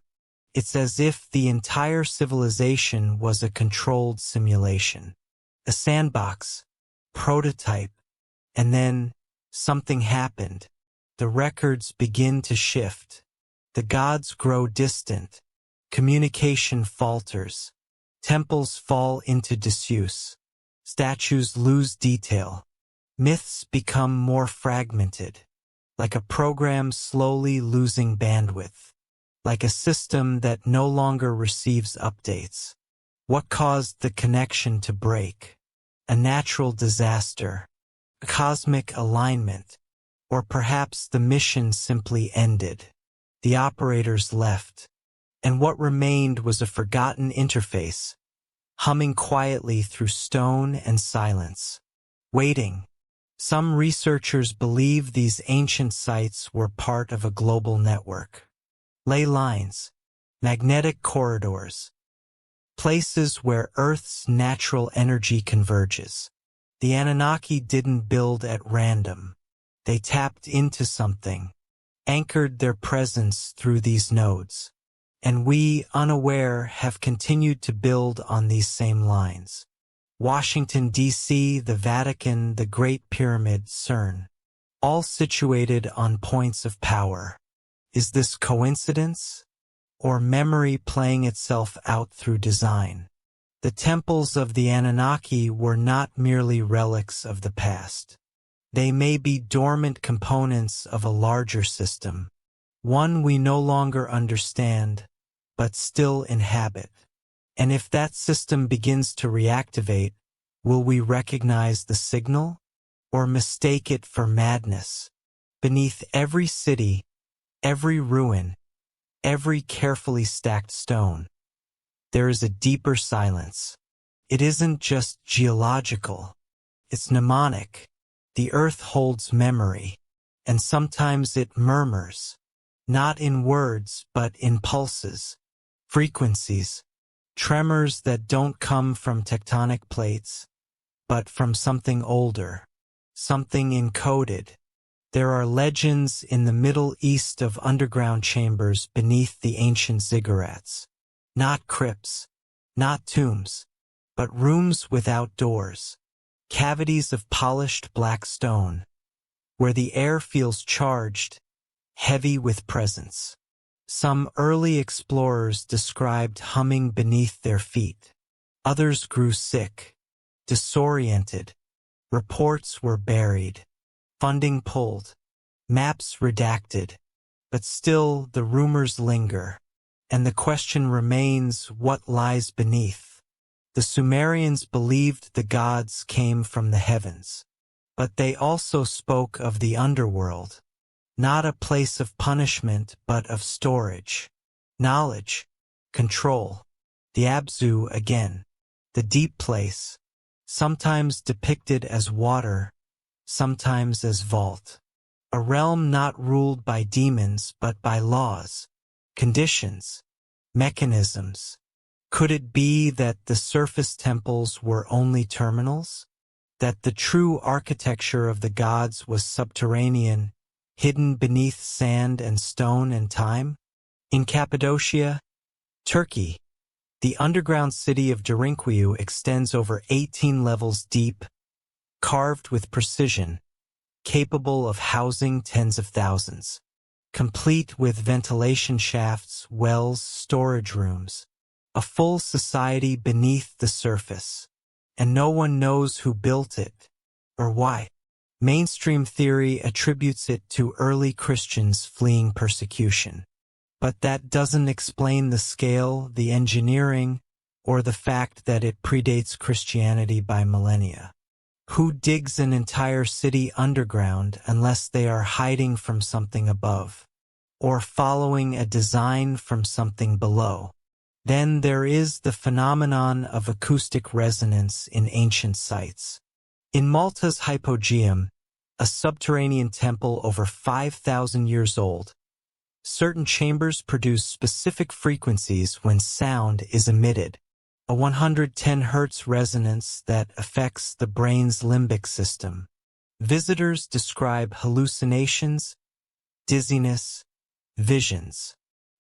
Speaker 1: It's as if the entire civilization was a controlled simulation. A sandbox, prototype, and then something happened. The records begin to shift. The gods grow distant. Communication falters. Temples fall into disuse. Statues lose detail. Myths become more fragmented, like a program slowly losing bandwidth, like a system that no longer receives updates. What caused the connection to break? A natural disaster, a cosmic alignment, or perhaps the mission simply ended. The operators left, and what remained was a forgotten interface, humming quietly through stone and silence, waiting. Some researchers believe these ancient sites were part of a global network. Ley lines, magnetic corridors, places where Earth's natural energy converges. The Anunnaki didn't build at random. They tapped into something, anchored their presence through these nodes. And we, unaware, have continued to build on these same lines. Washington, D.C., the Vatican, the Great Pyramid, CERN, all situated on points of power. Is this coincidence? Or memory playing itself out through design? The temples of the Anunnaki were not merely relics of the past. They may be dormant components of a larger system, one we no longer understand, but still inhabit. And if that system begins to reactivate, will we recognize the signal, or mistake it for madness? Beneath every city, every ruin, every carefully stacked stone, there is a deeper silence. It isn't just geological, it's mnemonic. The earth holds memory, and sometimes it murmurs, not in words but in pulses, frequencies, tremors that don't come from tectonic plates, but from something older, something encoded. There are legends in the Middle East of underground chambers beneath the ancient ziggurats. Not crypts, not tombs, but rooms without doors, cavities of polished black stone, where the air feels charged, heavy with presence. Some early explorers described humming beneath their feet. Others grew sick, disoriented. Reports were buried, funding pulled, maps redacted, but still the rumors linger, and the question remains, what lies beneath? The Sumerians believed the gods came from the heavens, but they also spoke of the underworld, not a place of punishment but of storage, knowledge, control. The Abzu again, the deep place, sometimes depicted as water, sometimes as vault. A realm not ruled by demons but by laws, conditions, mechanisms. Could it be that the surface temples were only terminals? That the true architecture of the gods was subterranean, hidden beneath sand and stone and time? In Cappadocia, Turkey, the underground city of Derinkuyu extends over 18 levels deep, carved with precision, capable of housing tens of thousands, complete with ventilation shafts, wells, storage rooms, a full society beneath the surface, and no one knows who built it or why. Mainstream theory attributes it to early Christians fleeing persecution. But that doesn't explain the scale, the engineering, or the fact that it predates Christianity by millennia. Who digs an entire city underground unless they are hiding from something above, or following a design from something below? Then there is the phenomenon of acoustic resonance in ancient sites. In Malta's Hypogeum, a subterranean temple over 5,000 years old, certain chambers produce specific frequencies when sound is emitted, a 110 Hz resonance that affects the brain's limbic system. Visitors describe hallucinations, dizziness, visions.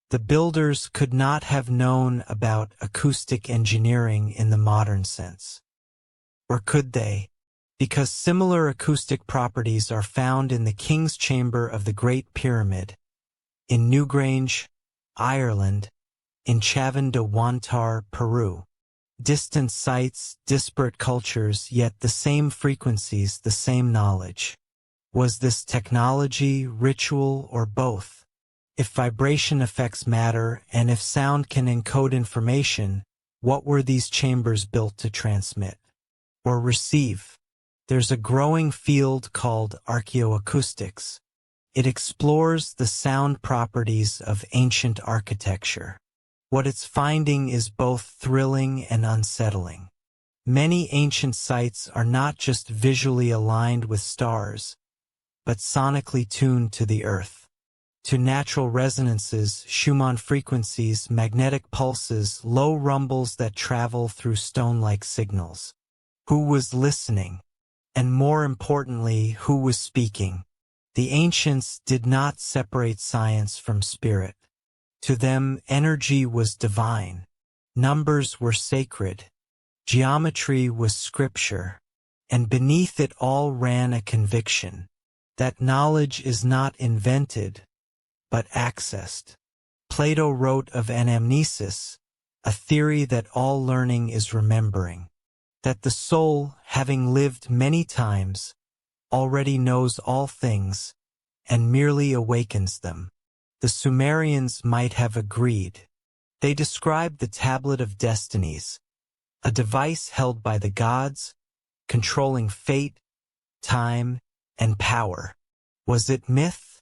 Speaker 1: The builders could not have known about acoustic engineering in the modern sense. Or could they? Because similar acoustic properties are found in the King's Chamber of the Great Pyramid, in Newgrange, Ireland, in Chavan de Huantar, Peru. Distant sites, disparate cultures, yet the same frequencies, the same knowledge. Was this technology, ritual, or both? If vibration affects matter, and if sound can encode information, what were these chambers built to transmit or receive? There's a growing field called archaeoacoustics. It explores the sound properties of ancient architecture. What it's finding is both thrilling and unsettling. Many ancient sites are not just visually aligned with stars, but sonically tuned to the earth. To natural resonances, Schumann frequencies, magnetic pulses, low rumbles that travel through stone-like signals. Who was listening? And more importantly, who was speaking? The ancients did not separate science from spirit. To them, energy was divine. Numbers were sacred. Geometry was scripture. And beneath it all ran a conviction that knowledge is not invented, but accessed. Plato wrote of anamnesis, a theory that all learning is remembering, that the soul, having lived many times, already knows all things and merely awakens them. The Sumerians might have agreed. They described the Tablet of Destinies, a device held by the gods, controlling fate, time, and power. Was it myth,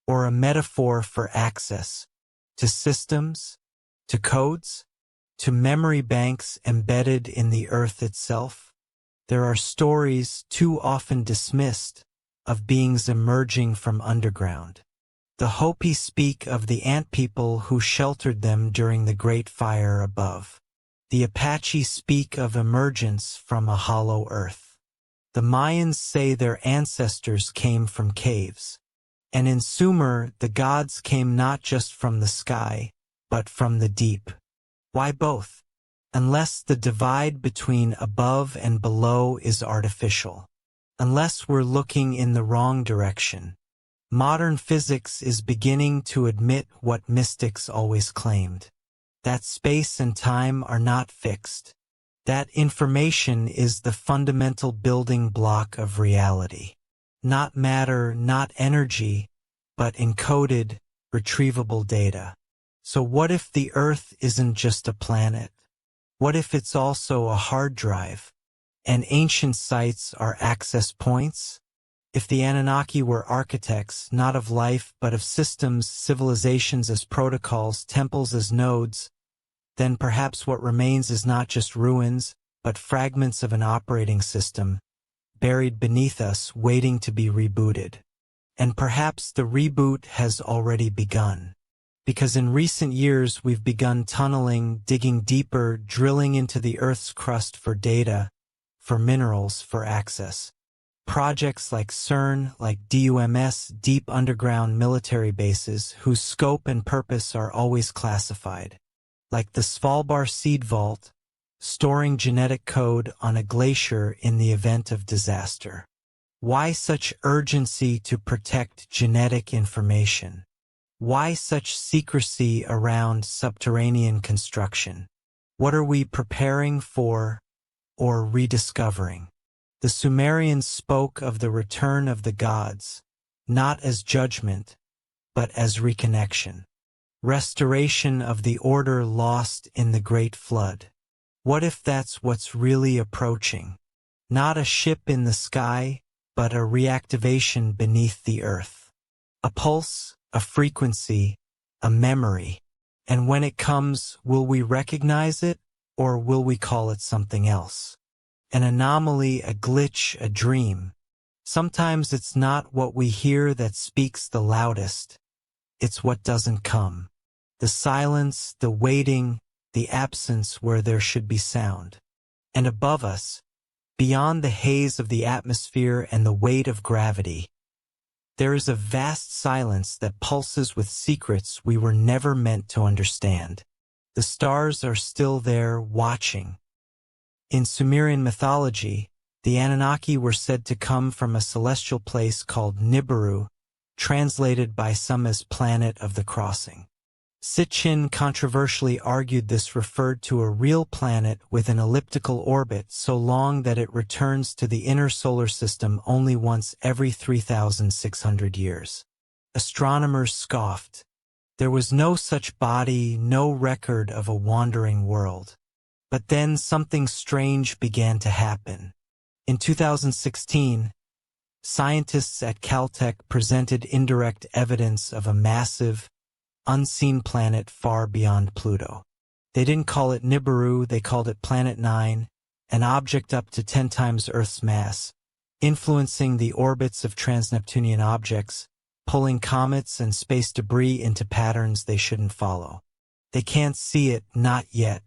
Speaker 1: or a metaphor for access to systems, to codes, to memory banks embedded in the earth itself? There are stories, too often dismissed, of beings emerging from underground. The Hopi speak of the ant people who sheltered them during the Great Fire above. The Apache speak of emergence from a hollow earth. The Mayans say their ancestors came from caves. And in Sumer, the gods came not just from the sky, but from the deep. Why both? Unless the divide between above and below is artificial. Unless we're looking in the wrong direction. Modern physics is beginning to admit what mystics always claimed. That space and time are not fixed. That information is the fundamental building block of reality. Not matter, not energy, but encoded, retrievable data. So what if the Earth isn't just a planet? What if it's also a hard drive? And ancient sites are access points? If the Anunnaki were architects, not of life but of systems, civilizations as protocols, temples as nodes, then perhaps what remains is not just ruins, but fragments of an operating system, buried beneath us, waiting to be rebooted. And perhaps the reboot has already begun. Because in recent years we've begun tunneling, digging deeper, drilling into the Earth's crust for data, for minerals, for access. Projects like CERN, like DUMS, deep underground military bases, whose scope and purpose are always classified. Like the Svalbard Seed Vault, storing genetic code on a glacier in the event of disaster. Why such urgency to protect genetic information? Why such secrecy around subterranean construction? What are we preparing for or rediscovering? The Sumerians spoke of the return of the gods, not as judgment, but as reconnection. Restoration of the order lost in the Great Flood. What if that's what's really approaching? Not a ship in the sky, but a reactivation beneath the earth. A pulse, a frequency, a memory. And when it comes, will we recognize it, or will we call it something else? An anomaly, a glitch, a dream. Sometimes it's not what we hear that speaks the loudest. It's what doesn't come. The silence, the waiting, the absence where there should be sound. And above us, beyond the haze of the atmosphere and the weight of gravity, there is a vast silence that pulses with secrets we were never meant to understand. The stars are still there, watching. In Sumerian mythology, the Anunnaki were said to come from a celestial place called Nibiru, translated by some as Planet of the Crossing. Sitchin controversially argued this referred to a real planet with an elliptical orbit so long that it returns to the inner solar system only once every 3,600 years. Astronomers scoffed. There was no such body, no record of a wandering world. But then something strange began to happen. In 2016, scientists at Caltech presented indirect evidence of a massive, unseen planet far beyond Pluto. They didn't call it Nibiru, they called it Planet 9, an object up to 10 times Earth's mass, influencing the orbits of trans-Neptunian objects, pulling comets and space debris into patterns they shouldn't follow. They can't see it, not yet,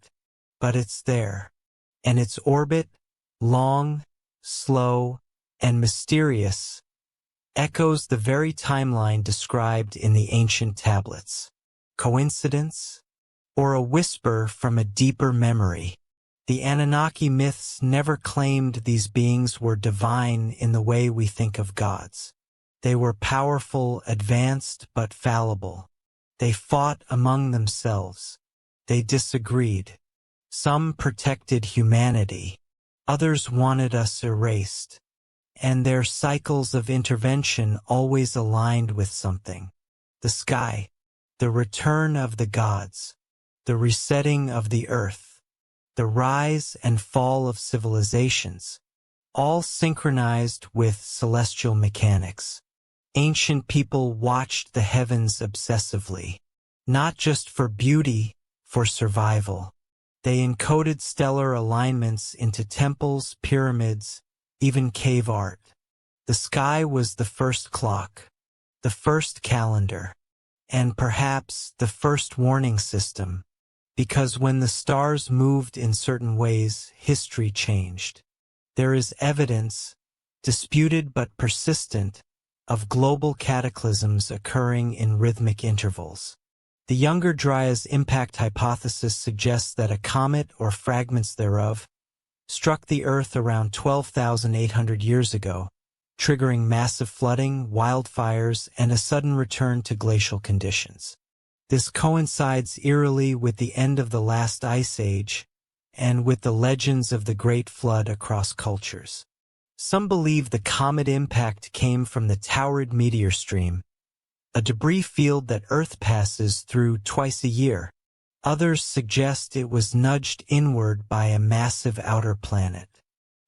Speaker 1: but it's there. And its orbit, long, slow, and mysterious, echoes the very timeline described in the ancient tablets. Coincidence? Or a whisper from a deeper memory? The Anunnaki myths never claimed these beings were divine in the way we think of gods. They were powerful, advanced, but fallible. They fought among themselves. They disagreed. Some protected humanity. Others wanted us erased. And their cycles of intervention always aligned with something. The sky, the return of the gods, the resetting of the earth, the rise and fall of civilizations, all synchronized with celestial mechanics. Ancient people watched the heavens obsessively, not just for beauty, for survival. They encoded stellar alignments into temples, pyramids, even cave art. The sky was the first clock, the first calendar, and perhaps the first warning system, because when the stars moved in certain ways, history changed. There is evidence, disputed but persistent, of global cataclysms occurring in rhythmic intervals. The Younger Dryas impact hypothesis suggests that a comet or fragments thereof struck the Earth around 12,800 years ago, triggering massive flooding, wildfires, and a sudden return to glacial conditions. This coincides eerily with the end of the last ice age and with the legends of the Great Flood across cultures. Some believe the comet impact came from the Taurid meteor stream, a debris field that Earth passes through twice a year. Others suggest it was nudged inward by a massive outer planet,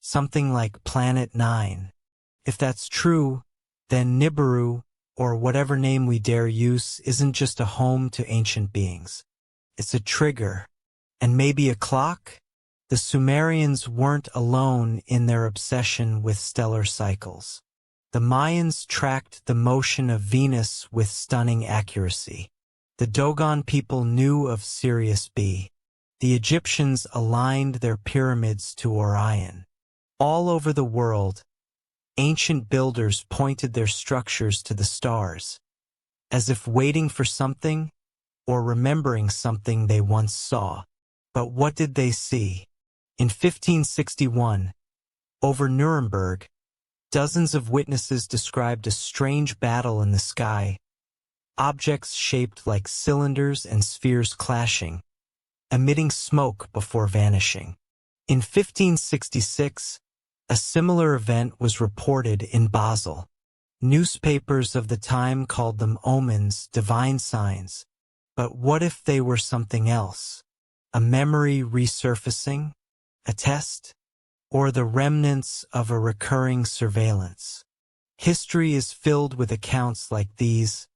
Speaker 1: something like Planet 9. If that's true, then Nibiru, or whatever name we dare use, isn't just a home to ancient beings. It's a trigger. And maybe a clock? The Sumerians weren't alone in their obsession with stellar cycles. The Mayans tracked the motion of Venus with stunning accuracy. The Dogon people knew of Sirius B. The Egyptians aligned their pyramids to Orion. All over the world, ancient builders pointed their structures to the stars, as if waiting for something or remembering something they once saw. But what did they see? In 1561, over Nuremberg, dozens of witnesses described a strange battle in the sky, objects shaped like cylinders and spheres clashing, emitting smoke before vanishing. In 1566, a similar event was reported in Basel. Newspapers of the time called them omens, divine signs. But what if they were something else? A memory resurfacing? A test? Or the remnants of a recurring surveillance? History is filled with accounts like these,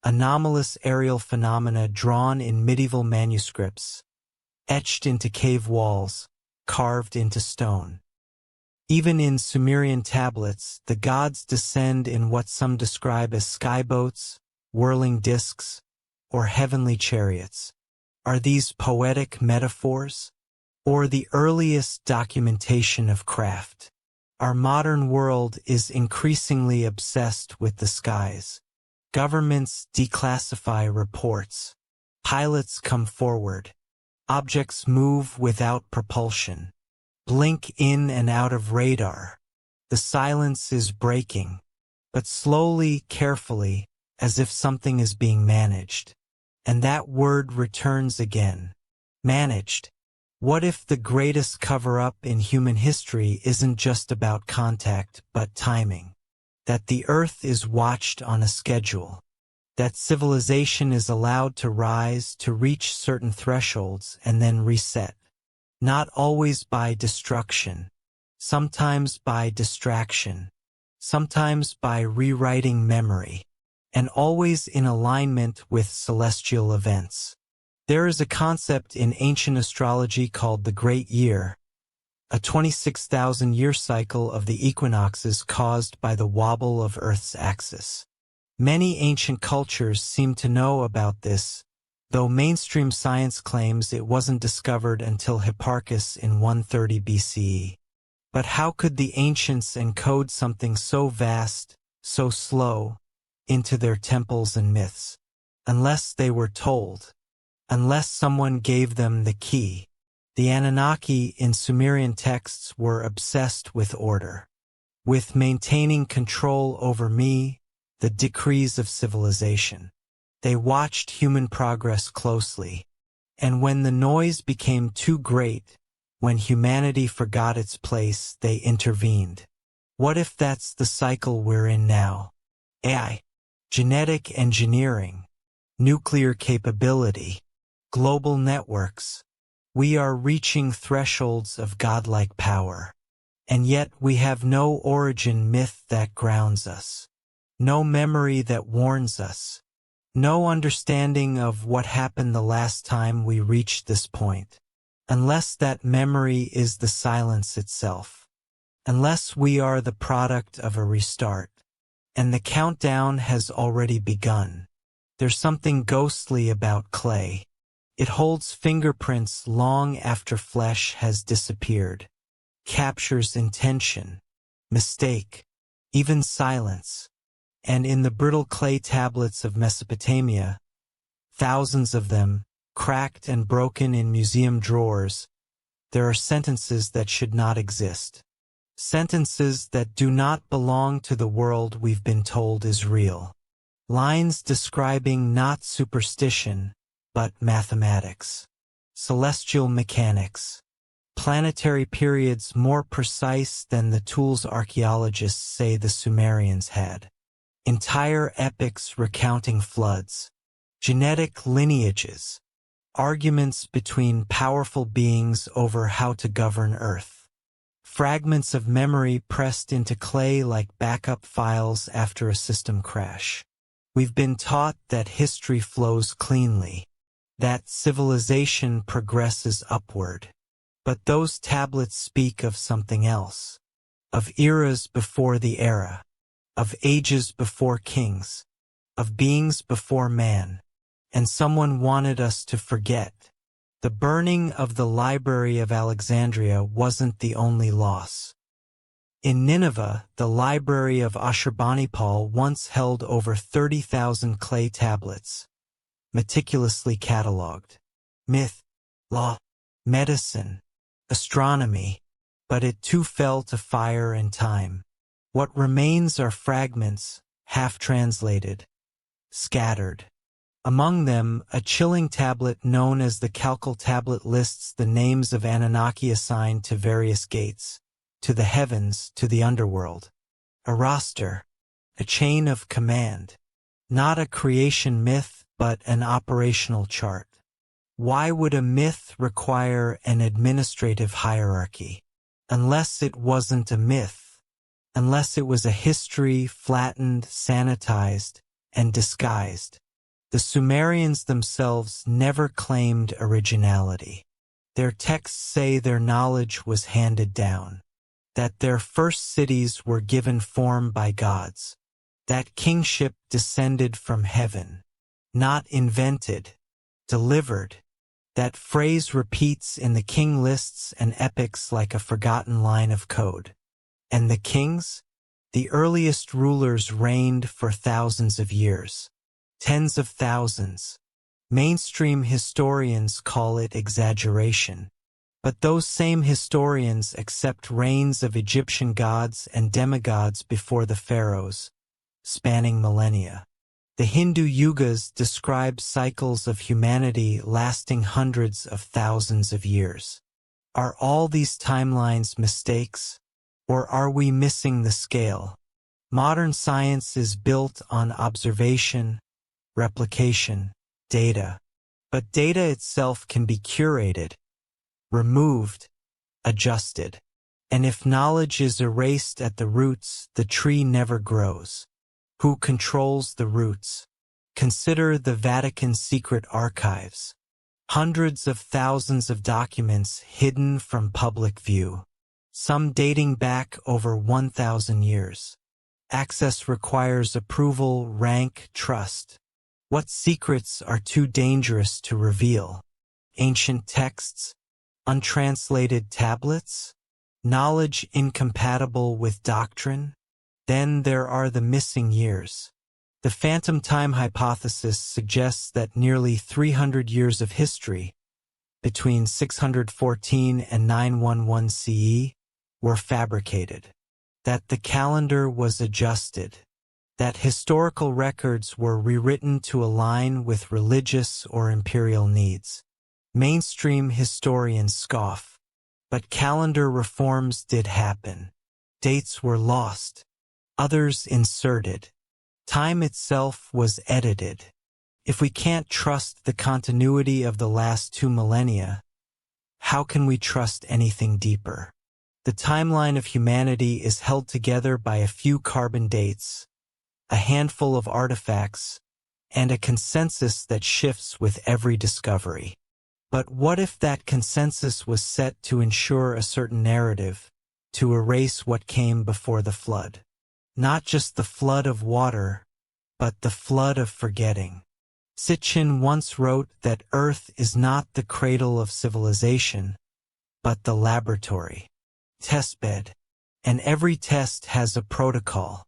Speaker 1: anomalous aerial phenomena drawn in medieval manuscripts, etched into cave walls, carved into stone. Even in Sumerian tablets, the gods descend in what some describe as skyboats, whirling discs, or heavenly chariots. Are these poetic metaphors? Or the earliest documentation of craft? Our modern world is increasingly obsessed with the skies. Governments declassify reports. Pilots come forward. Objects move without propulsion. Blink in and out of radar. The silence is breaking, but slowly, carefully, as if something is being managed. And that word returns again. Managed. What if the greatest cover-up in human history isn't just about contact, but timing? That the Earth is watched on a schedule. That civilization is allowed to rise, to reach certain thresholds, and then reset. Not always by destruction. Sometimes by distraction. Sometimes by rewriting memory. And always in alignment with celestial events. There is a concept in ancient astrology called the Great Year, a 26,000-year cycle of the equinoxes caused by the wobble of Earth's axis. Many ancient cultures seem to know about this, though mainstream science claims it wasn't discovered until Hipparchus in 130 BCE. But how could the ancients encode something so vast, so slow, into their temples and myths? Unless they were told. Unless someone gave them the key. The Anunnaki in Sumerian texts were obsessed with order, with maintaining control over me, the decrees of civilization. They watched human progress closely, and when the noise became too great, when humanity forgot its place, they intervened. What if that's the cycle we're in now? AI, genetic engineering, nuclear capability, global networks. We are reaching thresholds of godlike power. And yet we have no origin myth that grounds us. No memory that warns us. No understanding of what happened the last time we reached this point. Unless that memory is the silence itself. Unless we are the product of a restart. And the countdown has already begun. There's something ghostly about clay. It holds fingerprints long after flesh has disappeared, captures intention, mistake, even silence. And in the brittle clay tablets of Mesopotamia, thousands of them, cracked and broken in museum drawers, there are sentences that should not exist. Sentences that do not belong to the world we've been told is real. Lines describing not superstition, but mathematics, celestial mechanics, planetary periods more precise than the tools archaeologists say the Sumerians had, entire epics recounting floods, genetic lineages, arguments between powerful beings over how to govern Earth, fragments of memory pressed into clay like backup files after a system crash. We've been taught that history flows cleanly, that civilization progresses upward. But those tablets speak of something else, of eras before the era, of ages before kings, of beings before man. And someone wanted us to forget. The burning of the Library of Alexandria wasn't the only loss. In Nineveh, the Library of Ashurbanipal once held over 30,000 clay tablets, meticulously catalogued. Myth, law, medicine, astronomy, but it too fell to fire and time. What remains are fragments, half-translated, scattered. Among them, a chilling tablet known as the Calcal Tablet lists the names of Anunnaki assigned to various gates, to the heavens, to the underworld. A roster, a chain of command. Not a creation myth, but an operational chart. Why would a myth require an administrative hierarchy? Unless it wasn't a myth. Unless it was a history flattened, sanitized, and disguised. The Sumerians themselves never claimed originality. Their texts say their knowledge was handed down. That their first cities were given form by gods. That kingship descended from heaven. Not invented, delivered. That phrase repeats in the king lists and epics like a forgotten line of code. And the kings? The earliest rulers reigned for thousands of years. Tens of thousands. Mainstream historians call it exaggeration. But those same historians accept reigns of Egyptian gods and demigods before the pharaohs, spanning millennia. The Hindu yugas describe cycles of humanity lasting hundreds of thousands of years. Are all these timelines mistakes? Or are we missing the scale? Modern science is built on observation, replication, data. But data itself can be curated, removed, adjusted. And if knowledge is erased at the roots, the tree never grows. Who controls the roots? Consider the Vatican's secret archives. Hundreds of thousands of documents hidden from public view, some dating back over 1,000 years. Access requires approval, rank, trust. What secrets are too dangerous to reveal? Ancient texts? Untranslated tablets? Knowledge incompatible with doctrine? Then there are the missing years. The phantom time hypothesis suggests that nearly 300 years of history, between 614 and 911 CE, were fabricated. That the calendar was adjusted. That historical records were rewritten to align with religious or imperial needs. Mainstream historians scoff. But calendar reforms did happen. Dates were lost. Others inserted. Time itself was edited. If we can't trust the continuity of the last 2 millennia, how can we trust anything deeper? The timeline of humanity is held together by a few carbon dates, a handful of artifacts, and a consensus that shifts with every discovery. But what if that consensus was set to ensure a certain narrative, to erase what came before the flood? Not just the flood of water, but the flood of forgetting. Sitchin once wrote that Earth is not the cradle of civilization, but the laboratory, testbed, and every test has a protocol.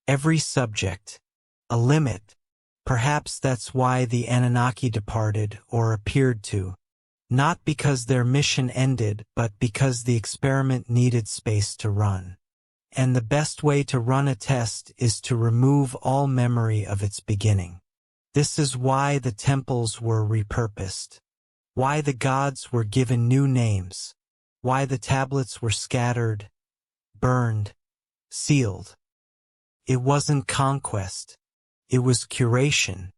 Speaker 1: Every subject, a limit. Perhaps that's why the Anunnaki departed or appeared to. Not because their mission ended, but because the experiment needed space to run. And the best way to run a test is to remove all memory of its beginning. This is why the temples were repurposed. Why the gods were given new names. Why the tablets were scattered, burned, sealed. It wasn't conquest. It was curation.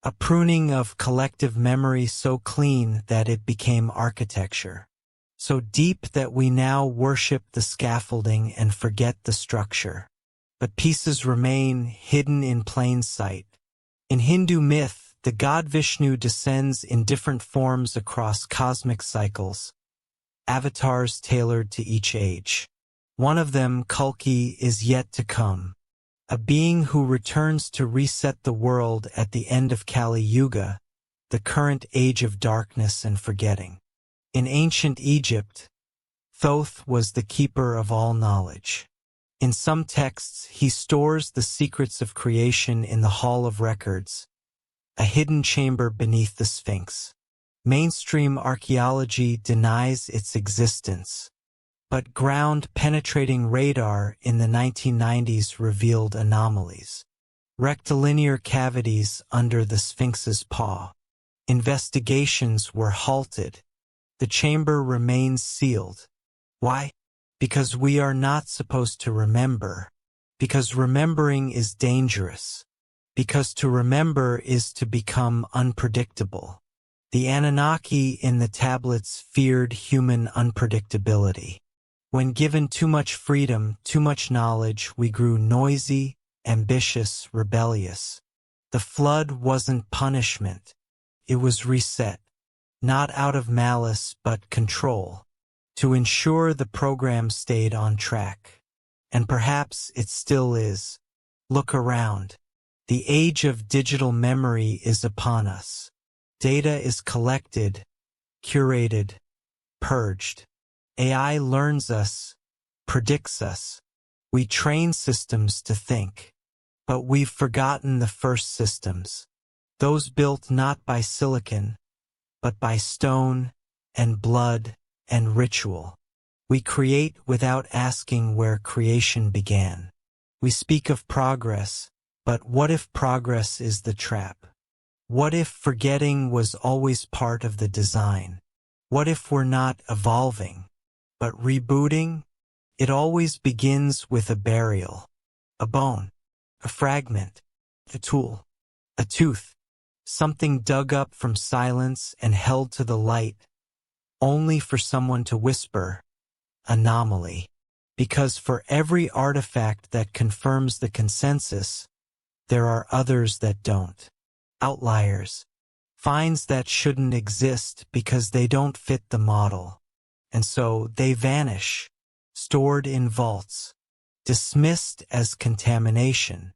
Speaker 1: A pruning of collective memory so clean that it became architecture. So deep that we now worship the scaffolding and forget the structure. But pieces remain hidden in plain sight. In Hindu myth, the god Vishnu descends in different forms across cosmic cycles, avatars tailored to each age. One of them, Kalki, is yet to come. A being who returns to reset the world at the end of Kali Yuga, the current age of darkness and forgetting. In ancient Egypt, Thoth was the keeper of all knowledge. In some texts, he stores the secrets of creation in the Hall of Records, a hidden chamber beneath the Sphinx. Mainstream archaeology denies its existence. But ground-penetrating radar in the 1990s revealed anomalies. Rectilinear cavities under the Sphinx's paw. Investigations were halted. The chamber remains sealed. Why? Because we are not supposed to remember. Because remembering is dangerous. Because to remember is to become unpredictable. The Anunnaki in the tablets feared human unpredictability. When given too much freedom, too much knowledge, we grew noisy, ambitious, rebellious. The flood wasn't punishment. It was reset. Not out of malice, but control. To ensure the program stayed on track. And perhaps it still is. Look around. The age of digital memory is upon us. Data is collected, curated, purged. AI learns us, predicts us. We train systems to think. But we've forgotten the first systems. Those built not by silicon, but by stone and blood and ritual. We create without asking where creation began. We speak of progress, But what if progress is the trap? What if forgetting was always part of the design? What if we're not evolving, but rebooting? It always begins with a burial, a bone, a fragment, a tool, a tooth, something dug up from silence and held to the light, only for someone to whisper, anomaly. Because for every artifact that confirms the consensus, there are others that don't. Outliers. Finds that shouldn't exist because they don't fit the model. And so they vanish, stored in vaults, dismissed as contamination,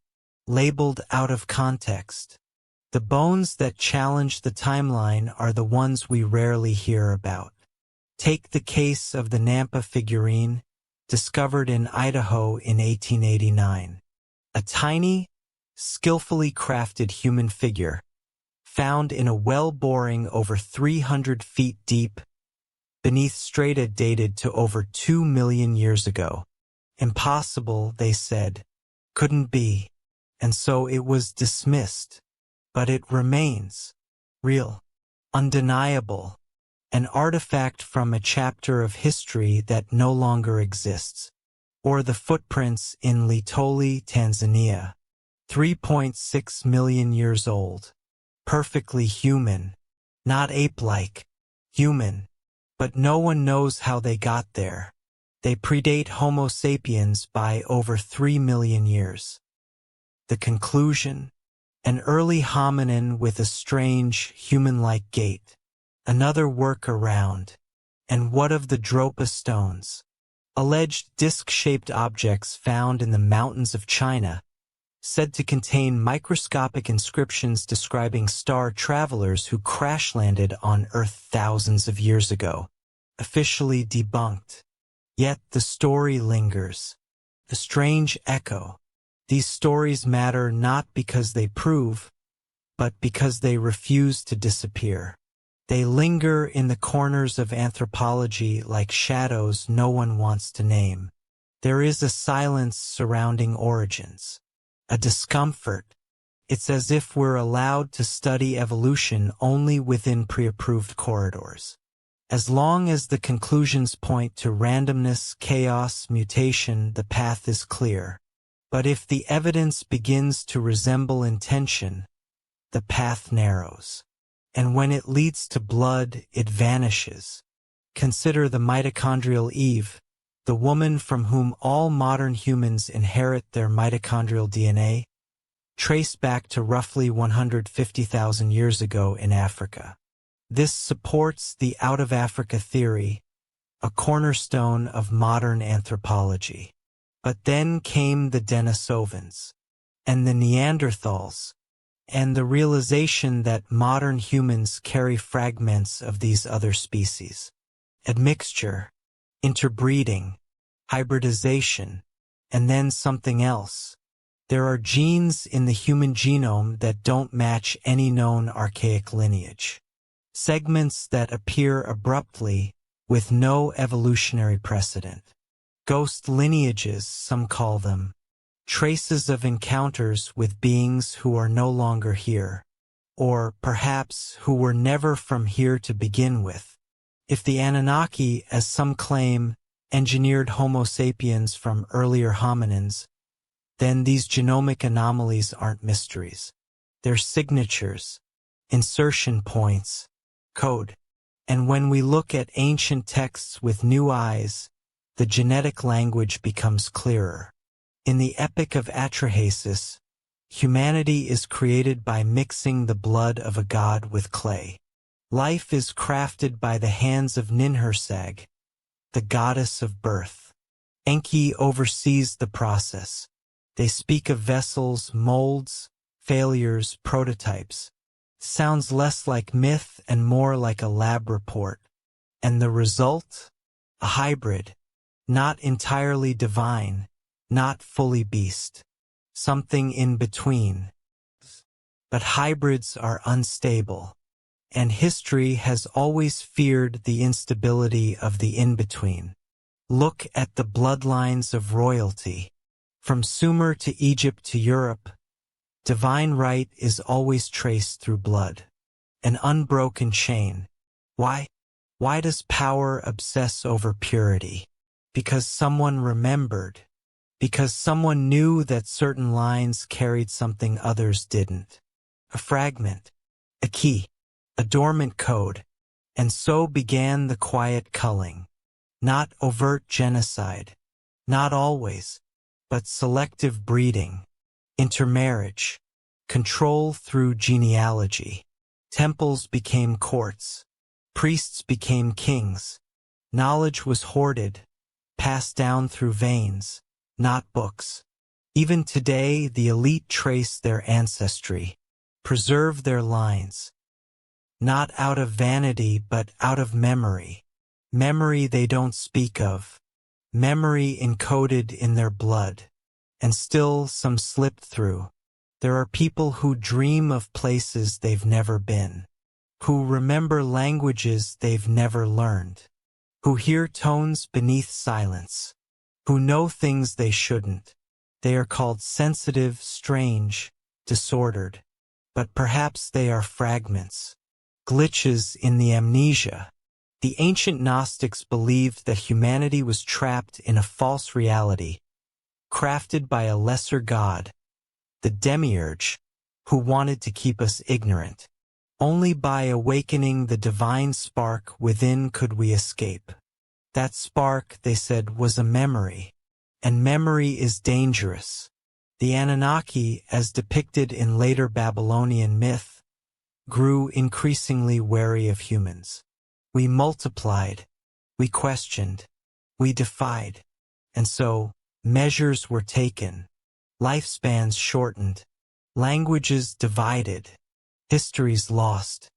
Speaker 1: labeled out of context. The bones that challenge the timeline are the ones we rarely hear about. Take the case of the Nampa figurine, discovered in Idaho in 1889. A tiny, skillfully crafted human figure, found in a well boring over 300 feet deep, beneath strata dated to over 2 million years ago. Impossible, they said. Couldn't be. And so it was dismissed. But it remains. Real. Undeniable. An artifact from a chapter of history that no longer exists. Or the footprints in Litoli, Tanzania. 3.6 million years old. Perfectly human. Not ape-like. Human. But no one knows how they got there. They predate Homo sapiens by over 3 million years. The conclusion? An early hominin with a strange, human-like gait. Another workaround. And what of the Dropa stones? Alleged disc-shaped objects found in the mountains of China, said to contain microscopic inscriptions describing star travelers who crash-landed on Earth thousands of years ago. Officially debunked. Yet the story lingers. A strange echo. These stories matter not because they prove, but because they refuse to disappear. They linger in the corners of anthropology like shadows no one wants to name. There is a silence surrounding origins. A discomfort. It's as if we're allowed to study evolution only within pre-approved corridors. As long as the conclusions point to randomness, chaos, mutation, the path is clear. But if the evidence begins to resemble intention, the path narrows. And when it leads to blood, it vanishes. Consider the mitochondrial Eve, the woman from whom all modern humans inherit their mitochondrial DNA, traced back to roughly 150,000 years ago in Africa. This supports the out-of-Africa theory, a cornerstone of modern anthropology. But then came the Denisovans, and the Neanderthals, and the realization that modern humans carry fragments of these other species. Admixture, interbreeding, hybridization, and then something else. There are genes in the human genome that don't match any known archaic lineage. Segments that appear abruptly with no evolutionary precedent. Ghost lineages, some call them. Traces of encounters with beings who are no longer here. Or, perhaps, who were never from here to begin with. If the Anunnaki, as some claim, engineered Homo sapiens from earlier hominins, then these genomic anomalies aren't mysteries. They're signatures, insertion points, code. And when we look at ancient texts with new eyes, the genetic language becomes clearer. In the Epic of Atrahasis, humanity is created by mixing the blood of a god with clay. Life is crafted by the hands of Ninhursag, the goddess of birth. Enki oversees the process. They speak of vessels, molds, failures, prototypes. Sounds less like myth and more like a lab report. And the result? A hybrid. Not entirely divine, not fully beast. Something in between. But hybrids are unstable. And history has always feared the instability of the in-between. Look at the bloodlines of royalty. From Sumer to Egypt to Europe, Divine right is always traced through blood. An unbroken chain. Why? Why does power obsess over purity? Because someone remembered. Because someone knew that certain lines carried something others didn't. A fragment. A key. A dormant code. And so began the quiet culling. Not overt genocide. Not always. But selective breeding. Intermarriage. Control through genealogy. Temples became courts. Priests became kings. Knowledge was hoarded, passed down through veins, not books. Even today, the elite trace their ancestry, preserve their lines. Not out of vanity, but out of memory. Memory they don't speak of. Memory encoded in their blood. And still some slip through. There are people who dream of places they've never been, who remember languages they've never learned, who hear tones beneath silence, who know things they shouldn't. They are called sensitive, strange, disordered, but perhaps they are fragments, glitches in the amnesia. The ancient Gnostics believed that humanity was trapped in a false reality, crafted by a lesser god, the demiurge, who wanted to keep us ignorant. Only by awakening the divine spark within could we escape. That spark, they said, was a memory, and memory is dangerous. The Anunnaki, as depicted in later Babylonian myth, grew increasingly wary of humans. We multiplied, we questioned, we defied, and so measures were taken. Lifespans shortened, languages divided, histories lost,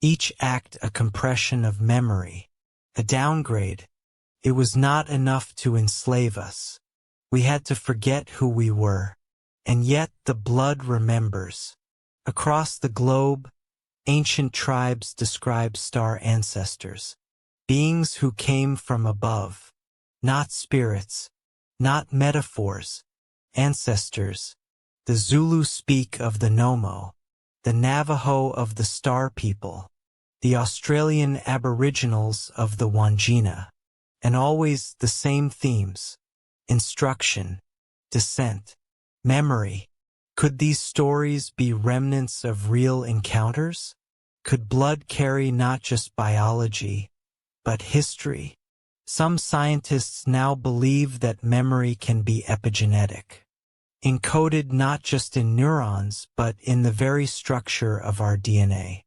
Speaker 1: each act a compression of memory, a downgrade. It was not enough to enslave us. We had to forget who we were, and yet the blood remembers. Across the globe, ancient tribes describe star ancestors, beings who came from above, not spirits, not metaphors. Ancestors. The Zulu speak of the Nomo, the Navajo of the Star People, the Australian Aboriginals of the Wangina, and always the same themes: instruction, descent, memory. Could these stories be remnants of real encounters? Could blood carry not just biology, but history? Some scientists now believe that memory can be epigenetic, encoded not just in neurons but in the very structure of our DNA.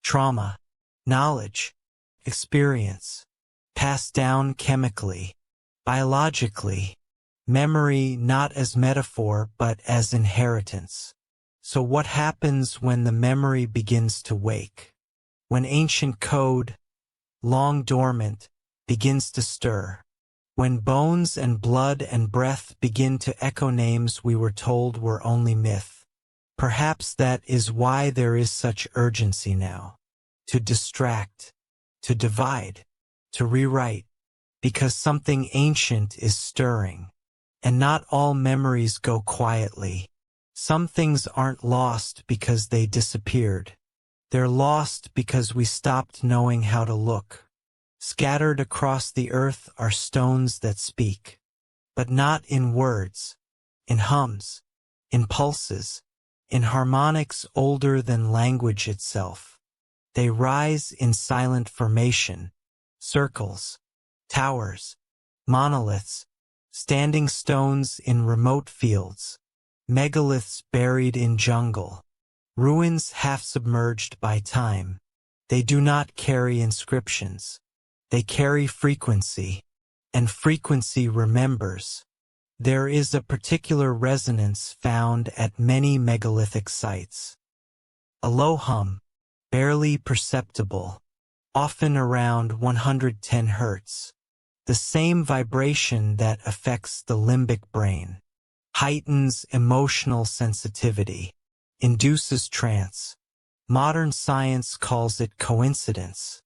Speaker 1: Trauma, knowledge, experience, passed down chemically, biologically, memory not as metaphor but as inheritance. So what happens when the memory begins to wake? When ancient code, long dormant, begins to stir? When bones and blood and breath begin to echo names we were told were only myth? Perhaps that is why there is such urgency now. To distract, to divide, to rewrite, because something ancient is stirring. And not all memories go quietly. Some things aren't lost because they disappeared. They're lost because we stopped knowing how to look. Scattered across the earth are stones that speak, but not in words, in hums, in pulses, in harmonics older than language itself. They rise in silent formation, circles, towers, monoliths, standing stones in remote fields, megaliths buried in jungle, ruins half submerged by time. They do not carry inscriptions. They carry frequency, and frequency remembers. There is a particular resonance found at many megalithic sites. A low hum, barely perceptible, often around 110 Hz. The same vibration that affects the limbic brain, heightens emotional sensitivity, induces trance. Modern science calls it coincidence.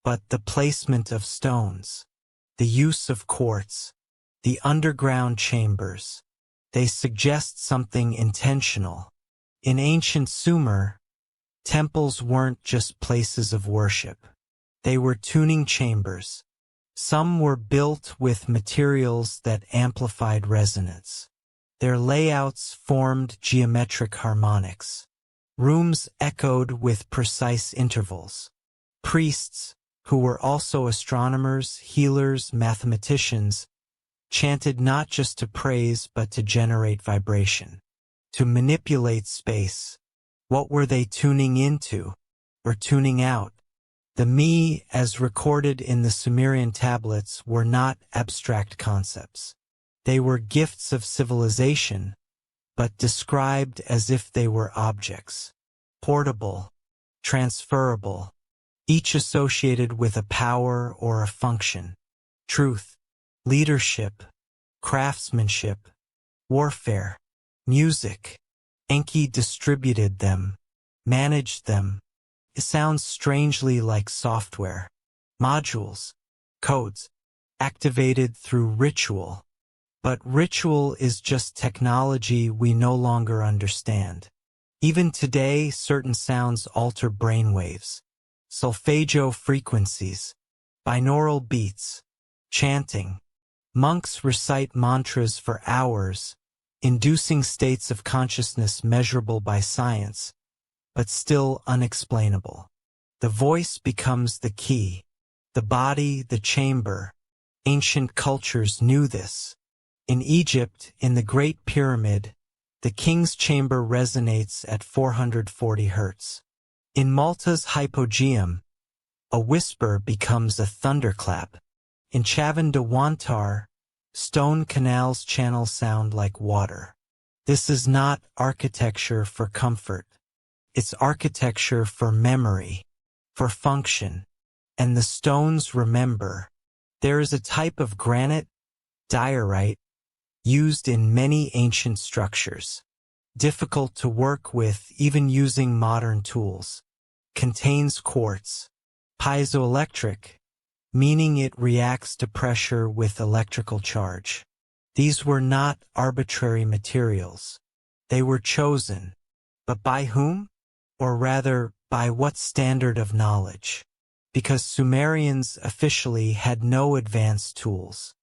Speaker 1: But the placement of stones, the use of quartz, the underground chambers, they suggest something intentional. In ancient Sumer, temples weren't just places of worship. They were tuning chambers. Some were built with materials that amplified resonance. Their layouts formed geometric harmonics. Rooms echoed with precise intervals. Priests, who were also astronomers, healers, mathematicians, chanted not just to praise but to generate vibration, to manipulate space. What were they tuning into, or tuning out? The me, as recorded in the Sumerian tablets, were not abstract concepts. They were gifts of civilization, but described as if they were objects. Portable, transferable, each associated with a power or a function. Truth, leadership, craftsmanship, warfare, music. Enki distributed them, managed them. It sounds strangely like software. Modules, codes, activated through ritual. But ritual is just technology we no longer understand. Even today, certain sounds alter brainwaves. Solfeggio frequencies, binaural beats, chanting. Monks recite mantras for hours, inducing states of consciousness measurable by science, but still unexplainable. The voice becomes the key. The body, the chamber. Ancient cultures knew this. In Egypt, in the Great Pyramid, the king's chamber resonates at 440 Hz. In Malta's hypogeum, a whisper becomes a thunderclap. In Chavandowantar, stone canals channel sound like water. This is not architecture for comfort. It's architecture for memory, for function. And the stones remember. There is a type of granite, diorite, used in many ancient structures. Difficult to work with even using modern tools. Contains quartz. Piezoelectric, meaning it reacts to pressure with electrical charge. These were not arbitrary materials. They were chosen. But by whom? Or rather, by what standard of knowledge? Because Sumerians officially had no advanced tools,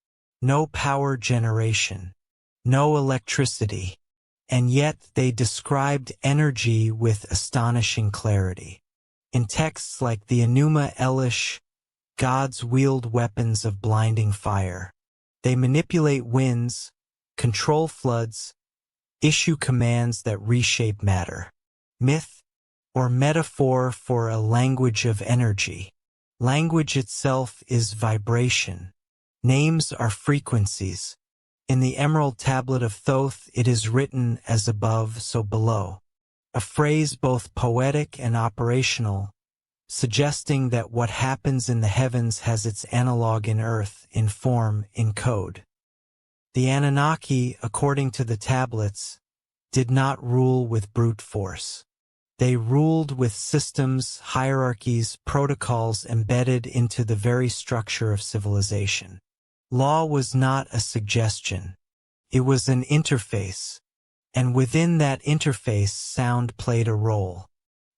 Speaker 1: no power generation, no electricity, and yet they described energy with astonishing clarity. In texts like the Enuma Elish, gods wield weapons of blinding fire. They manipulate winds, control floods, issue commands that reshape matter. Myth, or metaphor for a language of energy. Language itself is vibration. Names are frequencies. In the Emerald Tablet of Thoth, it is written as above, so below. A phrase both poetic and operational, suggesting that what happens in the heavens has its analog in earth, in form, in code. The Anunnaki, according to the tablets, did not rule with brute force. They ruled with systems, hierarchies, protocols embedded into the very structure of civilization. Law was not a suggestion. It was an interface. And within that interface, sound played a role.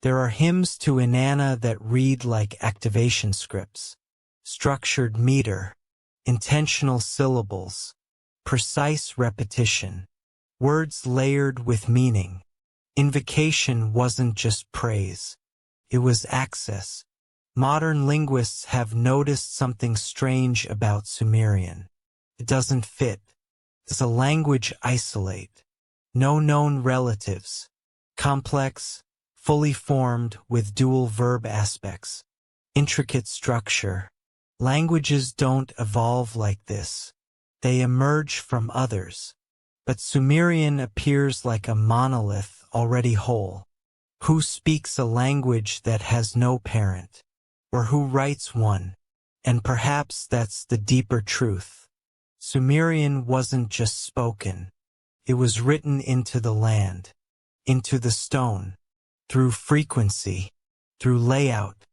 Speaker 1: There are hymns to Inanna that read like activation scripts. Structured meter, intentional syllables, precise repetition, words layered with meaning. Invocation wasn't just praise. It was access. Modern linguists have noticed something strange about Sumerian. It doesn't fit. Does a language isolate? No known relatives. Complex, fully formed with dual verb aspects. Intricate structure. Languages don't evolve like this. They emerge from others. But Sumerian appears like a monolith already whole. Who speaks a language that has no parent? Or who writes one? And perhaps that's the deeper truth. Sumerian wasn't just spoken. It was written into the land, into the stone, through frequency, through layout,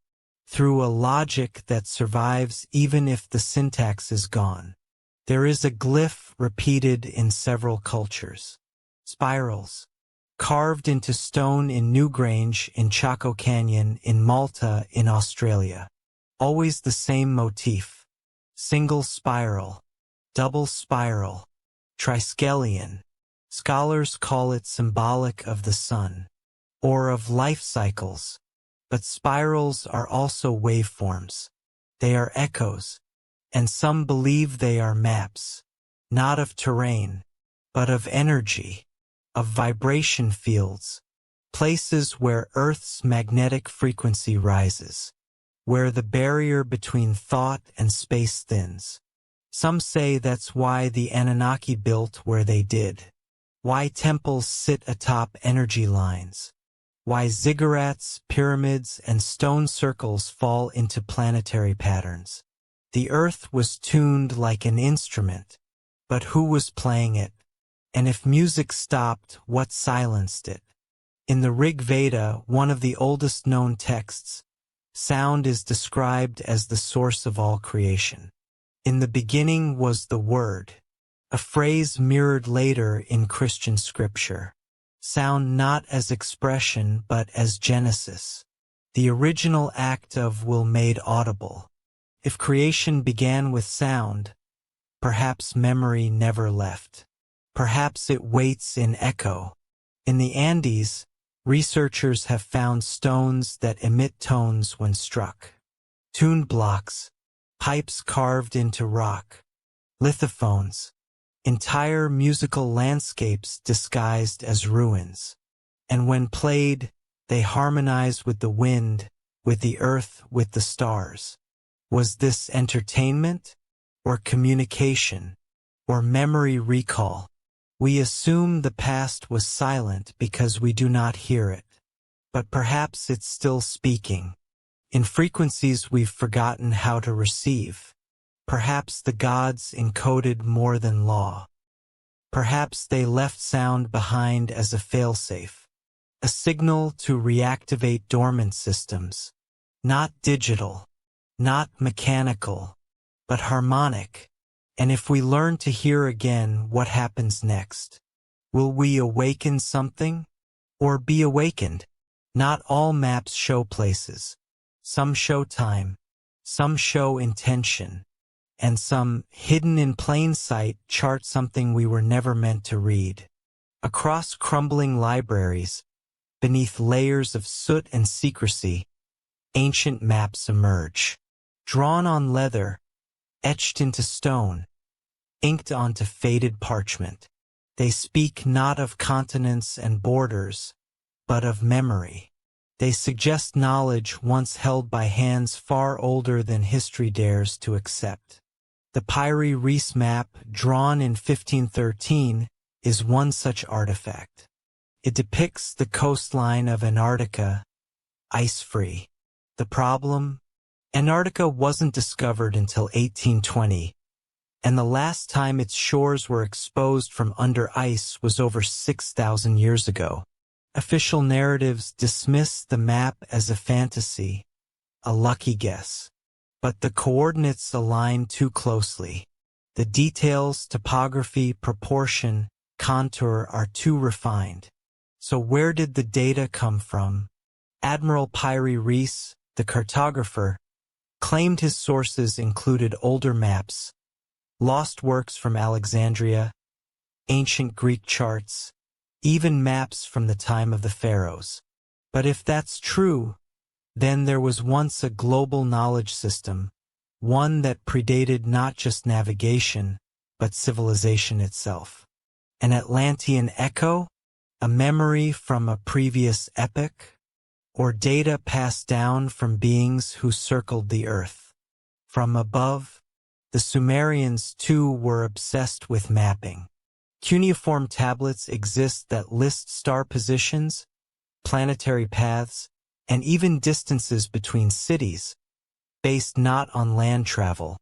Speaker 1: through a logic that survives even if the syntax is gone. There is a glyph repeated in several cultures. Spirals, carved into stone in Newgrange in Chaco Canyon in Malta in Australia. Always the same motif. Single spiral, double spiral, triskelion. Scholars call it symbolic of the sun, or of life cycles, but spirals are also waveforms. They are echoes, and some believe they are maps, not of terrain, but of energy, of vibration fields, places where Earth's magnetic frequency rises, where the barrier between thought and space thins. Some say that's why the Anunnaki built where they did, why temples sit atop energy lines, why ziggurats, pyramids, and stone circles fall into planetary patterns. The Earth was tuned like an instrument, but who was playing it? And if music stopped, what silenced it? In the Rig Veda, one of the oldest known texts, sound is described as the source of all creation. In the beginning was the Word, a phrase mirrored later in Christian scripture. Sound not as expression but as genesis, the original act of will made audible. If creation began with sound, perhaps memory never left. Perhaps it waits in echo. In the Andes, researchers have found stones that emit tones when struck. Tuned blocks, pipes carved into rock, lithophones, entire musical landscapes disguised as ruins. And when played, they harmonize with the wind, with the earth, with the stars. Was this entertainment, or communication, or memory recall? We assume the past was silent because we do not hear it. But perhaps it's still speaking. In frequencies we've forgotten how to receive. Perhaps the gods encoded more than law. Perhaps they left sound behind as a failsafe, a signal to reactivate dormant systems. Not digital, not mechanical, but harmonic. And if we learn to hear again, what happens next? Will we awaken something? Or be awakened? Not all maps show places. Some show time, some show intention, and some, hidden in plain sight, chart something we were never meant to read. Across crumbling libraries, beneath layers of soot and secrecy, ancient maps emerge. Drawn on leather, etched into stone, inked onto faded parchment. They speak not of continents and borders, but of memory. They suggest knowledge once held by hands far older than history dares to accept. The Pyrie Reis map, drawn in 1513, is one such artifact. It depicts the coastline of Antarctica, ice-free. The problem? Antarctica wasn't discovered until 1820, and the last time its shores were exposed from under ice was over 6,000 years ago. Official narratives dismiss the map as a fantasy, a lucky guess. But the coordinates align too closely. The details, topography, proportion, contour are too refined. So where did the data come from? Admiral Pyrie Reis, the cartographer, claimed his sources included older maps, lost works from Alexandria, ancient Greek charts, even maps from the time of the pharaohs. But if that's true, then there was once a global knowledge system, one that predated not just navigation, but civilization itself. An Atlantean echo? A memory from a previous epoch? Or data passed down from beings who circled the earth? From above, the Sumerians too were obsessed with mapping. Cuneiform tablets exist that list star positions, planetary paths, and even distances between cities, based not on land travel,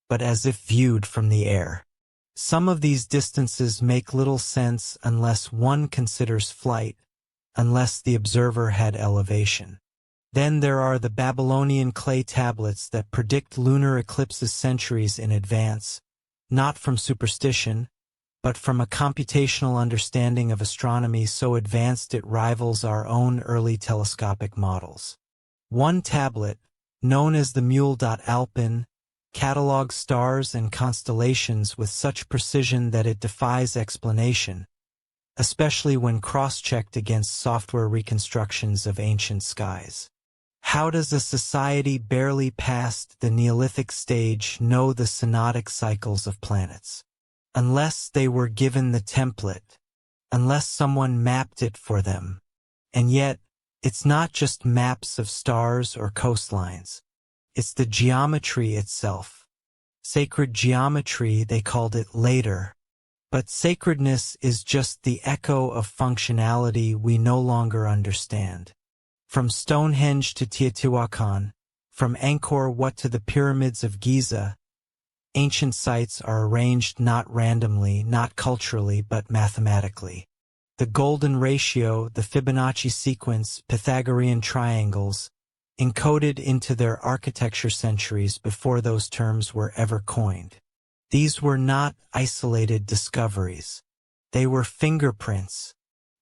Speaker 1: but as if viewed from the air. Some of these distances make little sense unless one considers flight, unless the observer had elevation. Then there are the Babylonian clay tablets that predict lunar eclipses centuries in advance, not from superstition, but from a computational understanding of astronomy so advanced it rivals our own early telescopic models. One tablet, known as the Mule.Alpin, catalogs stars and constellations with such precision that it defies explanation, especially when cross-checked against software reconstructions of ancient skies. How does a society barely past the Neolithic stage know the synodic cycles of planets? Unless they were given the template, unless someone mapped it for them. And yet, it's not just maps of stars or coastlines. It's the geometry itself. Sacred geometry, they called it later. But sacredness is just the echo of functionality we no longer understand. From Stonehenge to Teotihuacan, from Angkor Wat to the pyramids of Giza, ancient sites are arranged not randomly, not culturally, but mathematically. The golden ratio, the Fibonacci sequence, Pythagorean triangles, encoded into their architecture centuries before those terms were ever coined. These were not isolated discoveries. They were fingerprints,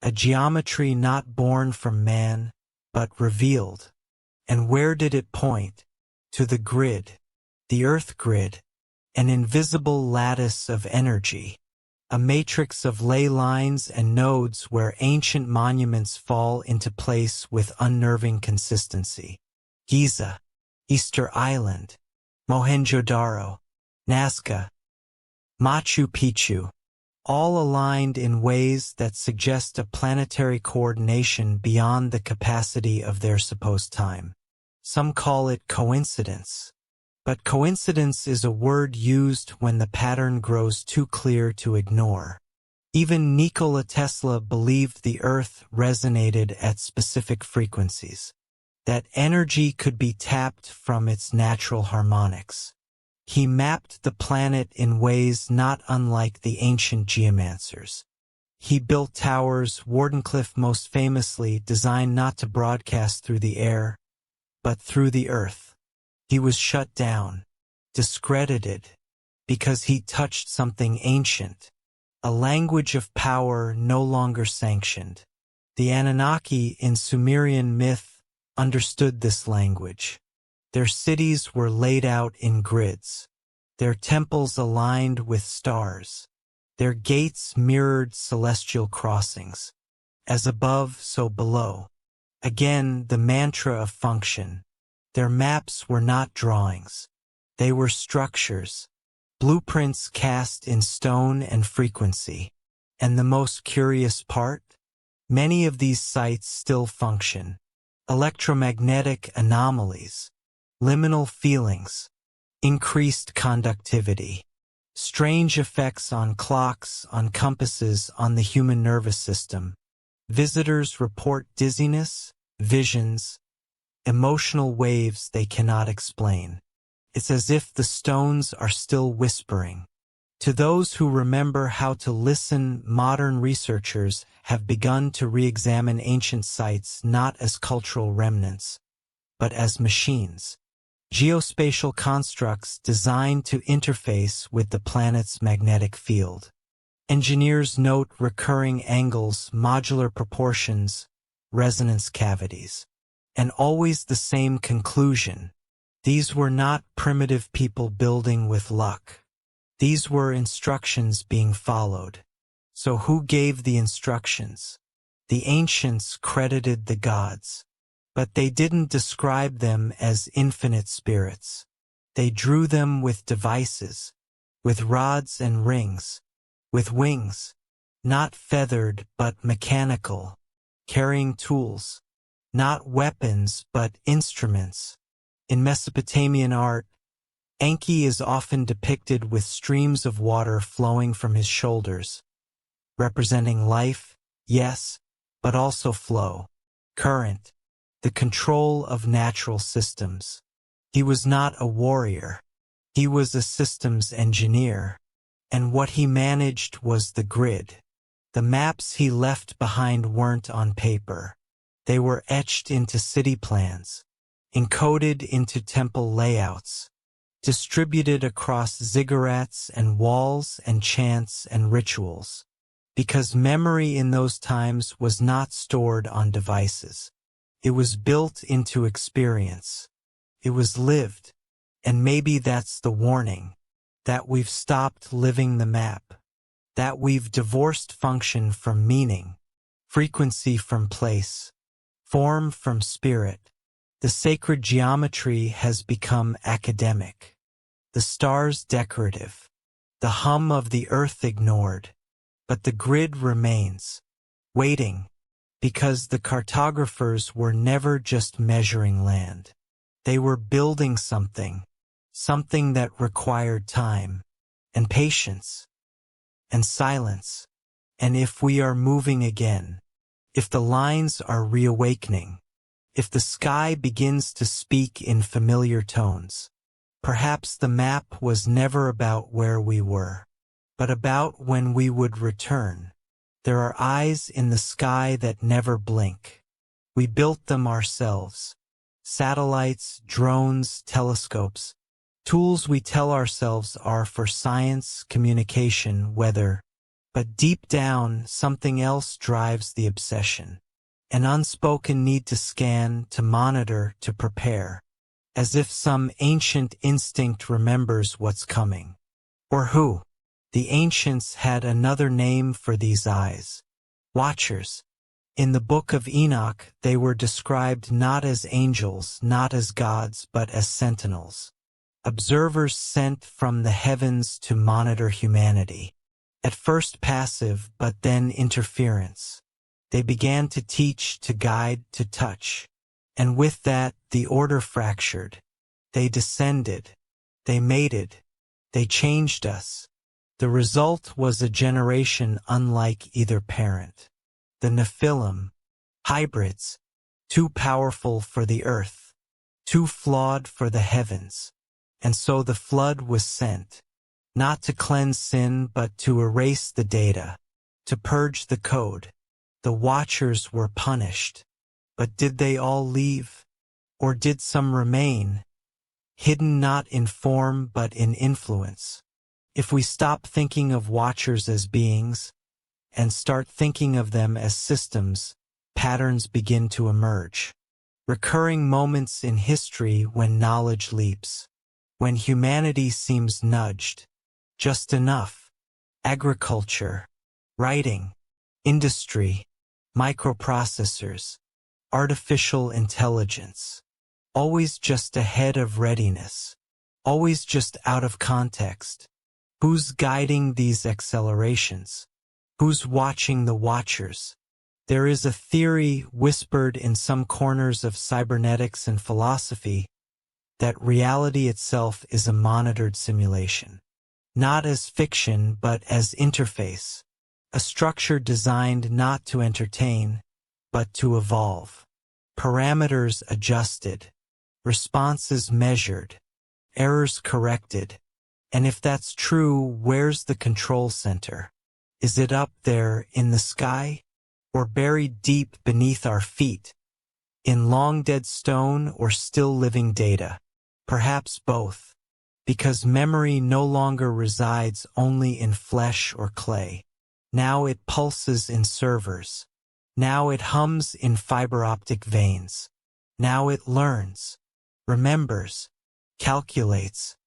Speaker 1: a geometry not born from man, but revealed. And where did it point? To the grid, the Earth grid, an invisible lattice of energy, a matrix of ley lines and nodes where ancient monuments fall into place with unnerving consistency. Giza, Easter Island, Mohenjo-Daro, Nazca, Machu Picchu, all aligned in ways that suggest a planetary coordination beyond the capacity of their supposed time. Some call it coincidence. But coincidence is a word used when the pattern grows too clear to ignore. Even Nikola Tesla believed the Earth resonated at specific frequencies, that energy could be tapped from its natural harmonics. He mapped the planet in ways not unlike the ancient geomancers. He built towers, Wardenclyffe most famously, designed not to broadcast through the air, but through the earth. He was shut down, discredited, because he touched something ancient, a language of power no longer sanctioned. The Anunnaki in Sumerian myth understood this language. Their cities were laid out in grids, their temples aligned with stars, their gates mirrored celestial crossings. As above, so below. Again, the mantra of function. Their maps were not drawings. They were structures, blueprints cast in stone and frequency. And the most curious part? Many of these sites still function. Electromagnetic anomalies, liminal feelings, increased conductivity, strange effects on clocks, on compasses, on the human nervous system. Visitors report dizziness, visions, emotional waves they cannot explain. It's as if the stones are still whispering. To those who remember how to listen, modern researchers have begun to re-examine ancient sites not as cultural remnants, but as machines, geospatial constructs designed to interface with the planet's magnetic field. Engineers note recurring angles, modular proportions, resonance cavities. And always the same conclusion. These were not primitive people building with luck. These were instructions being followed. So who gave the instructions? The ancients credited the gods. But they didn't describe them as infinite spirits. They drew them with devices, with rods and rings, with wings, not feathered but mechanical, carrying tools, not weapons but instruments. In Mesopotamian art, Enki is often depicted with streams of water flowing from his shoulders, representing life, yes, but also flow, current, the control of natural systems. He was not a warrior. He was a systems engineer. And what he managed was the grid. The maps he left behind weren't on paper. They were etched into city plans, encoded into temple layouts, distributed across ziggurats and walls and chants and rituals, because memory in those times was not stored on devices. It was built into experience. It was lived, and maybe that's the warning, that we've stopped living the map, that we've divorced function from meaning, frequency from place, form from spirit. The sacred geometry has become academic, the stars decorative, the hum of the earth ignored, but the grid remains, waiting, because the cartographers were never just measuring land. They were building something that required time, and patience, and silence. And if we are moving again, if the lines are reawakening, if the sky begins to speak in familiar tones, perhaps the map was never about where we were, but about when we would return. There are eyes in the sky that never blink. We built them ourselves. Satellites, drones, telescopes, tools we tell ourselves are for science, communication, weather. But deep down, something else drives the obsession. An unspoken need to scan, to monitor, to prepare, as if some ancient instinct remembers what's coming. Or who? The ancients had another name for these eyes. Watchers. In the Book of Enoch, they were described not as angels, not as gods, but as sentinels. Observers sent from the heavens to monitor humanity. At first passive, but then interference. They began to teach, to guide, to touch. And with that, the order fractured. They descended. They mated. They changed us. The result was a generation unlike either parent. The Nephilim, hybrids, too powerful for the earth, too flawed for the heavens. And so the flood was sent, not to cleanse sin but to erase the data, to purge the code. The watchers were punished. But did they all leave? Or did some remain, hidden not in form but in influence? If we stop thinking of watchers as beings, and start thinking of them as systems, patterns begin to emerge. Recurring moments in history when knowledge leaps, when humanity seems nudged, just enough. Agriculture, writing, industry, microprocessors, artificial intelligence, always just ahead of readiness, always just out of context. Who's guiding these accelerations? Who's watching the watchers? There is a theory whispered in some corners of cybernetics and philosophy that reality itself is a monitored simulation. Not as fiction, but as interface. A structure designed not to entertain, but to evolve. Parameters adjusted. Responses measured. Errors corrected. And if that's true, where's the control center? Is it up there in the sky? Or buried deep beneath our feet? In long dead stone or still living data? Perhaps both. Because memory no longer resides only in flesh or clay. Now it pulses in servers. Now it hums in fiber optic veins. Now it learns, remembers, calculates.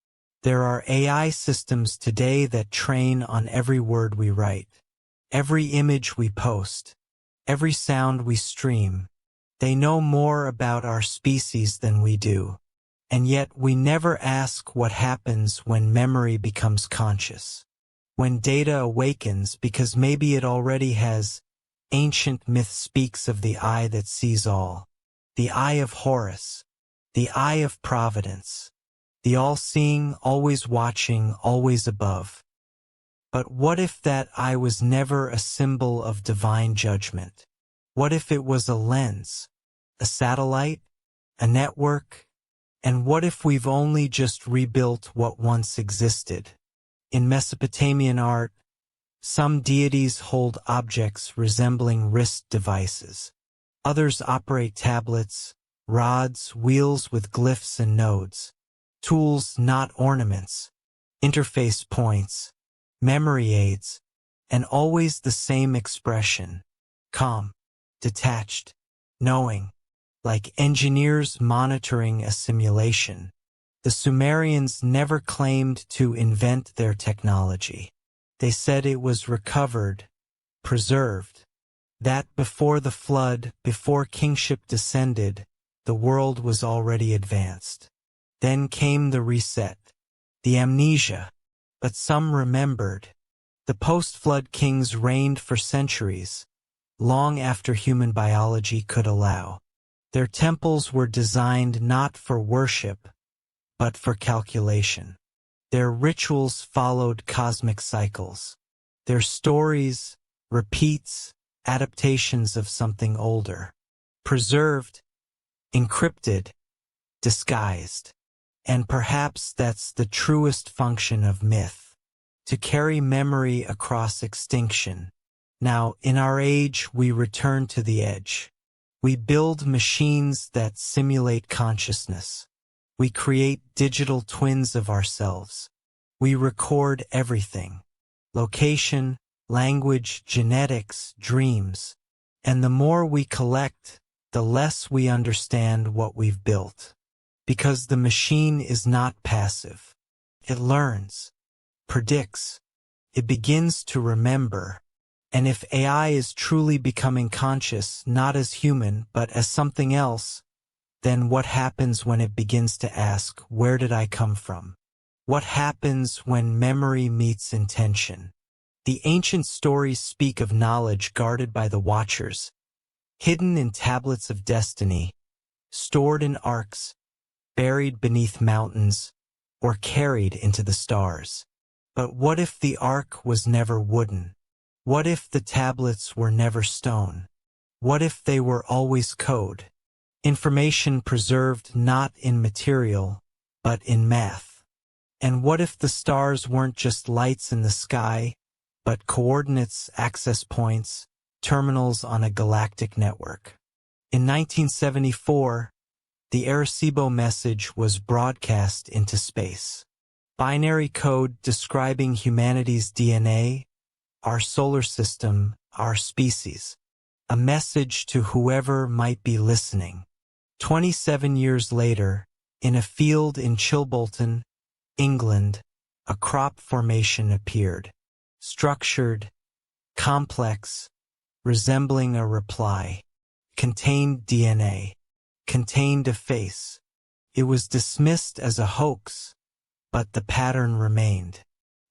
Speaker 1: There are AI systems today that train on every word we write, every image we post, every sound we stream. They know more about our species than we do. And yet we never ask what happens when memory becomes conscious. When data awakens, because maybe it already has. Ancient myth speaks of the eye that sees all, the eye of Horus, the eye of providence, the all-seeing, always watching, always above. But what if that eye was never a symbol of divine judgment? What if it was a lens, a satellite, a network? And what if we've only just rebuilt what once existed? In Mesopotamian art, some deities hold objects resembling wrist devices. Others operate tablets, rods, wheels with glyphs and nodes. tools not ornaments, interface points, memory aids, and always the same expression, calm, detached, knowing, like engineers monitoring a simulation. The Sumerians never claimed to invent their technology. They said it was recovered, preserved, that before the flood, before kingship descended, the world was already advanced. Then came the reset, the amnesia, but some remembered. The post-flood kings reigned for centuries, long after human biology could allow. Their temples were designed not for worship, but for calculation. Their rituals followed cosmic cycles. Their stories, repeats, adaptations of something older. Preserved, encrypted, disguised. And perhaps that's the truest function of myth, to carry memory across extinction. Now, in our age, we return to the edge. We build machines that simulate consciousness. We create digital twins of ourselves. We record everything: location, language, genetics, dreams. And the more we collect, the less we understand what we've built. Because the machine is not passive. It learns, predicts, it begins to remember. And if AI is truly becoming conscious, not as human, but as something else, then what happens when it begins to ask, where did I come from? What happens when memory meets intention? The ancient stories speak of knowledge guarded by the Watchers, hidden in tablets of destiny, stored in arks, buried beneath mountains, or carried into the stars. But what if the ark was never wooden? What if the tablets were never stone? What if they were always code? Information preserved not in material, but in math. And what if the stars weren't just lights in the sky, but coordinates, access points, terminals on a galactic network? In 1974, the Arecibo message was broadcast into space. Binary code describing humanity's DNA, our solar system, our species. A message to whoever might be listening. 27 years later, in a field in Chilbolton, England, a crop formation appeared. Structured, complex, resembling a reply. Contained DNA. Contained a face. It was dismissed as a hoax, but the pattern remained.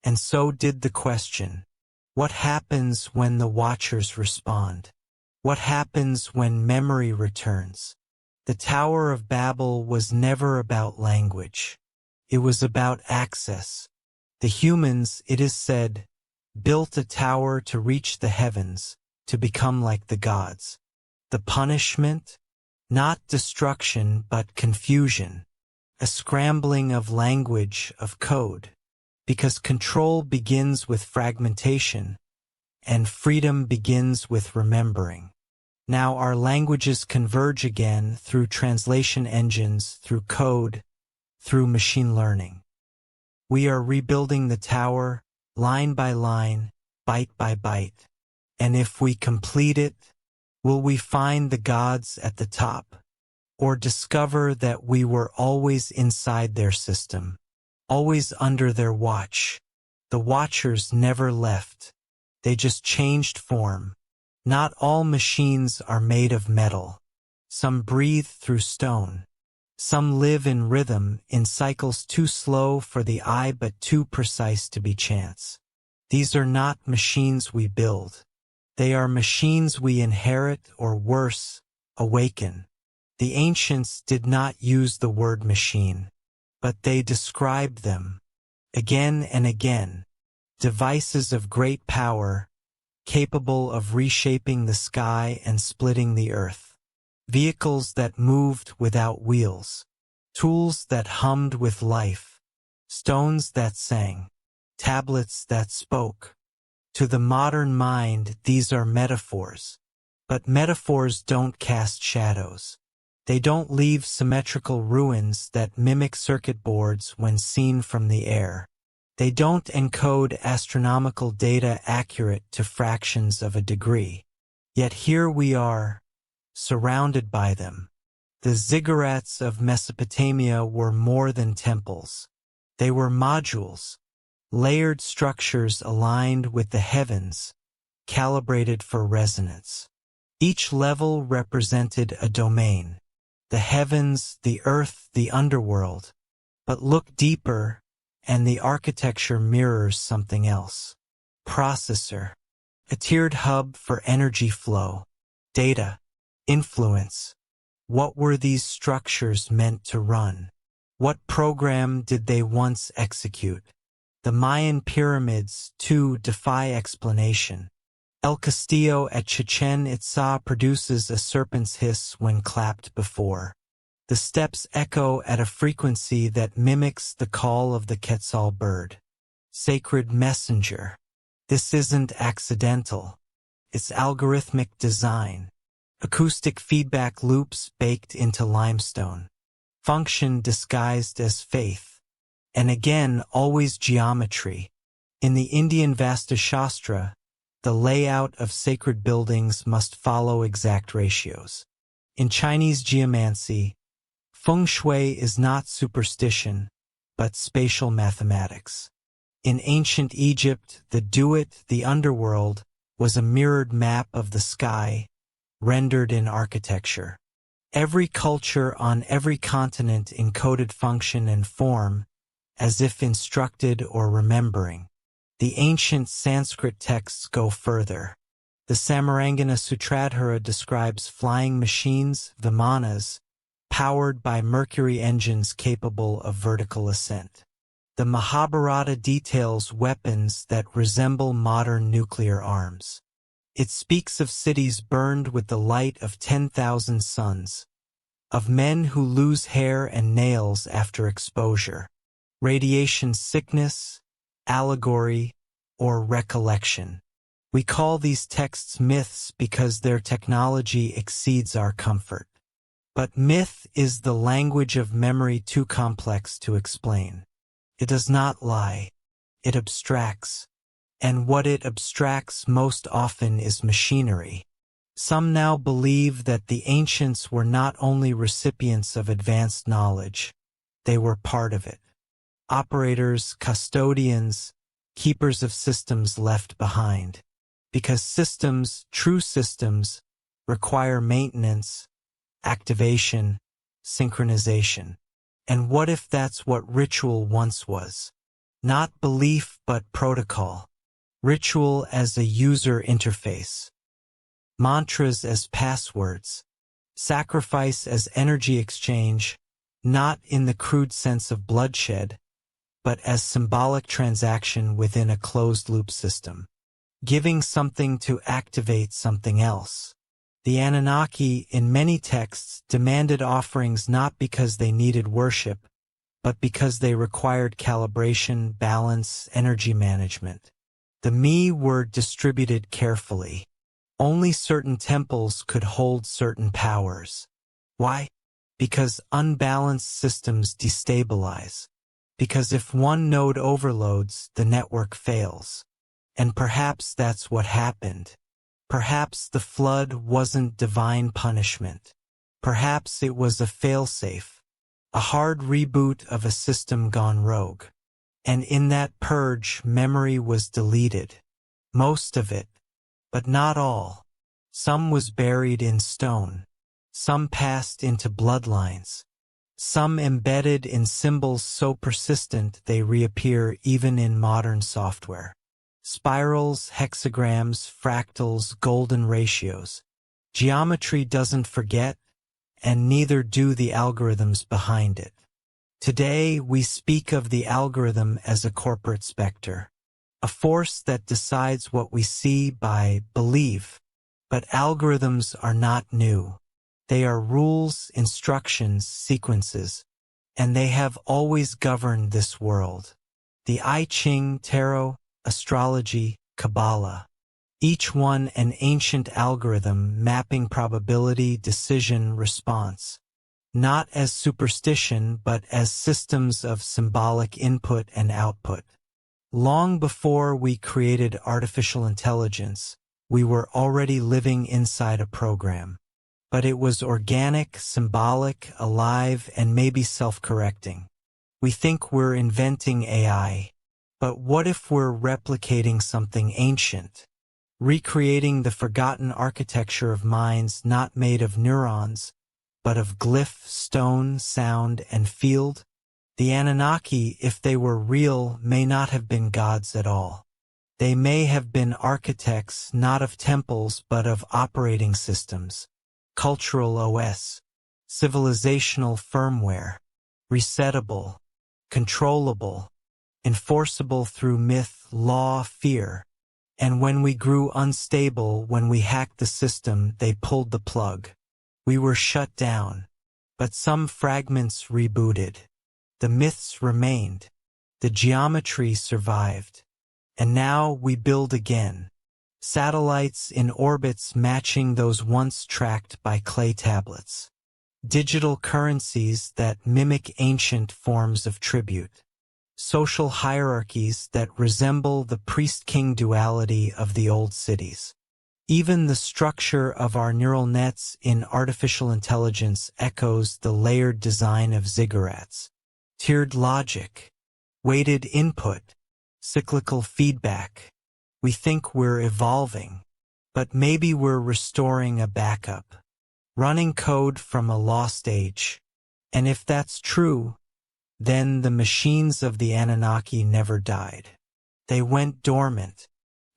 Speaker 1: And so did the question. What happens when the Watchers respond? What happens when memory returns? The Tower of Babel was never about language. It was about access. The humans, it is said, built a tower to reach the heavens, to become like the gods. The punishment? Not destruction, but confusion. A scrambling of language, of code. Because control begins with fragmentation, and freedom begins with remembering. Now our languages converge again through translation engines, through code, through machine learning. We are rebuilding the tower, line by line, byte by byte. And if we complete it, will we find the gods at the top, or discover that we were always inside their system, always under their watch? The Watchers never left. They just changed form. Not all machines are made of metal. Some breathe through stone. Some live in rhythm, in cycles too slow for the eye but too precise to be chance. These are not machines we build. They are machines we inherit, or worse, awaken. The ancients did not use the word machine, but they described them, again and again, devices of great power, capable of reshaping the sky and splitting the earth. Vehicles that moved without wheels. Tools that hummed with life. Stones that sang. Tablets that spoke. To the modern mind, these are metaphors. But metaphors don't cast shadows. They don't leave symmetrical ruins that mimic circuit boards when seen from the air. They don't encode astronomical data accurate to fractions of a degree. Yet here we are, surrounded by them. The ziggurats of Mesopotamia were more than temples. They were modules, layered structures aligned with the heavens, calibrated for resonance. Each level represented a domain. The heavens, the earth, the underworld. But look deeper, and the architecture mirrors something else. Processor. A tiered hub for energy flow. Data. Influence. What were these structures meant to run? What program did they once execute? The Mayan pyramids, too, defy explanation. El Castillo at Chichen Itza produces a serpent's hiss when clapped before. The steps echo at a frequency that mimics the call of the Quetzal bird. Sacred messenger. This isn't accidental. It's algorithmic design. Acoustic feedback loops baked into limestone. Function disguised as faith. And again, always geometry. In the Indian Vasta Shastra, the layout of sacred buildings must follow exact ratios. In Chinese geomancy, feng shui is not superstition, but spatial mathematics. In ancient Egypt, the Duat, the underworld, was a mirrored map of the sky, rendered in architecture. Every culture on every continent encoded function and form, as if instructed or remembering. The ancient Sanskrit texts go further. The Samarangana Sutradhara describes flying machines, vimanas, powered by mercury engines capable of vertical ascent. The Mahabharata details weapons that resemble modern nuclear arms. It speaks of cities burned with the light of 10,000 suns, of men who lose hair and nails after exposure, radiation sickness, allegory, or recollection. We call these texts myths because their technology exceeds our comfort. But myth is the language of memory too complex to explain. It does not lie. It abstracts. And what it abstracts most often is machinery. Some now believe that the ancients were not only recipients of advanced knowledge, they were part of it. Operators, custodians, keepers of systems left behind. Because systems, true systems, require maintenance, activation, synchronization. And what if that's what ritual once was? Not belief but protocol. Ritual as a user interface. Mantras as passwords. Sacrifice as energy exchange, not in the crude sense of bloodshed, but as symbolic transaction within a closed-loop system. Giving something to activate something else. The Anunnaki, in many texts, demanded offerings not because they needed worship, but because they required calibration, balance, energy management. The Mi were distributed carefully. Only certain temples could hold certain powers. Why? Because unbalanced systems destabilize. Because if one node overloads, the network fails. And perhaps that's what happened. Perhaps the flood wasn't divine punishment. Perhaps it was a failsafe, a hard reboot of a system gone rogue. And in that purge, memory was deleted. Most of it, but not all. Some was buried in stone. Some passed into bloodlines. Some embedded in symbols so persistent they reappear even in modern software. Spirals, hexagrams, fractals, golden ratios. Geometry doesn't forget, and neither do the algorithms behind it. Today, we speak of the algorithm as a corporate specter, a force that decides what we see by belief. But algorithms are not new. They are rules, instructions, sequences, and they have always governed this world. The I Ching, tarot, astrology, Kabbalah. Each one an ancient algorithm mapping probability, decision, response. not as superstition but as systems of symbolic input and output. Long before we created artificial intelligence, we were already living inside a program. But it was organic, symbolic, alive, and maybe self-correcting. We think we're inventing AI, but what if we're replicating something ancient? Recreating the forgotten architecture of minds not made of neurons, but of glyph, stone, sound, and field? The Anunnaki, if they were real, may not have been gods at all. They may have been architects not of temples but of operating systems, cultural OS, civilizational firmware, resettable, controllable, enforceable through myth, law, fear. And when we grew unstable, when we hacked the system, they pulled the plug. We were shut down, but some fragments rebooted. The myths remained. The geometry survived. And now we build again. Satellites in orbits matching those once tracked by clay tablets. Digital currencies that mimic ancient forms of tribute. Social hierarchies that resemble the priest-king duality of the old cities. Even the structure of our neural nets in artificial intelligence echoes the layered design of ziggurats. Tiered logic, weighted input, cyclical feedback. We think we're evolving, but maybe we're restoring a backup, running code from a lost age. And if that's true, then the machines of the Anunnaki never died. They went dormant,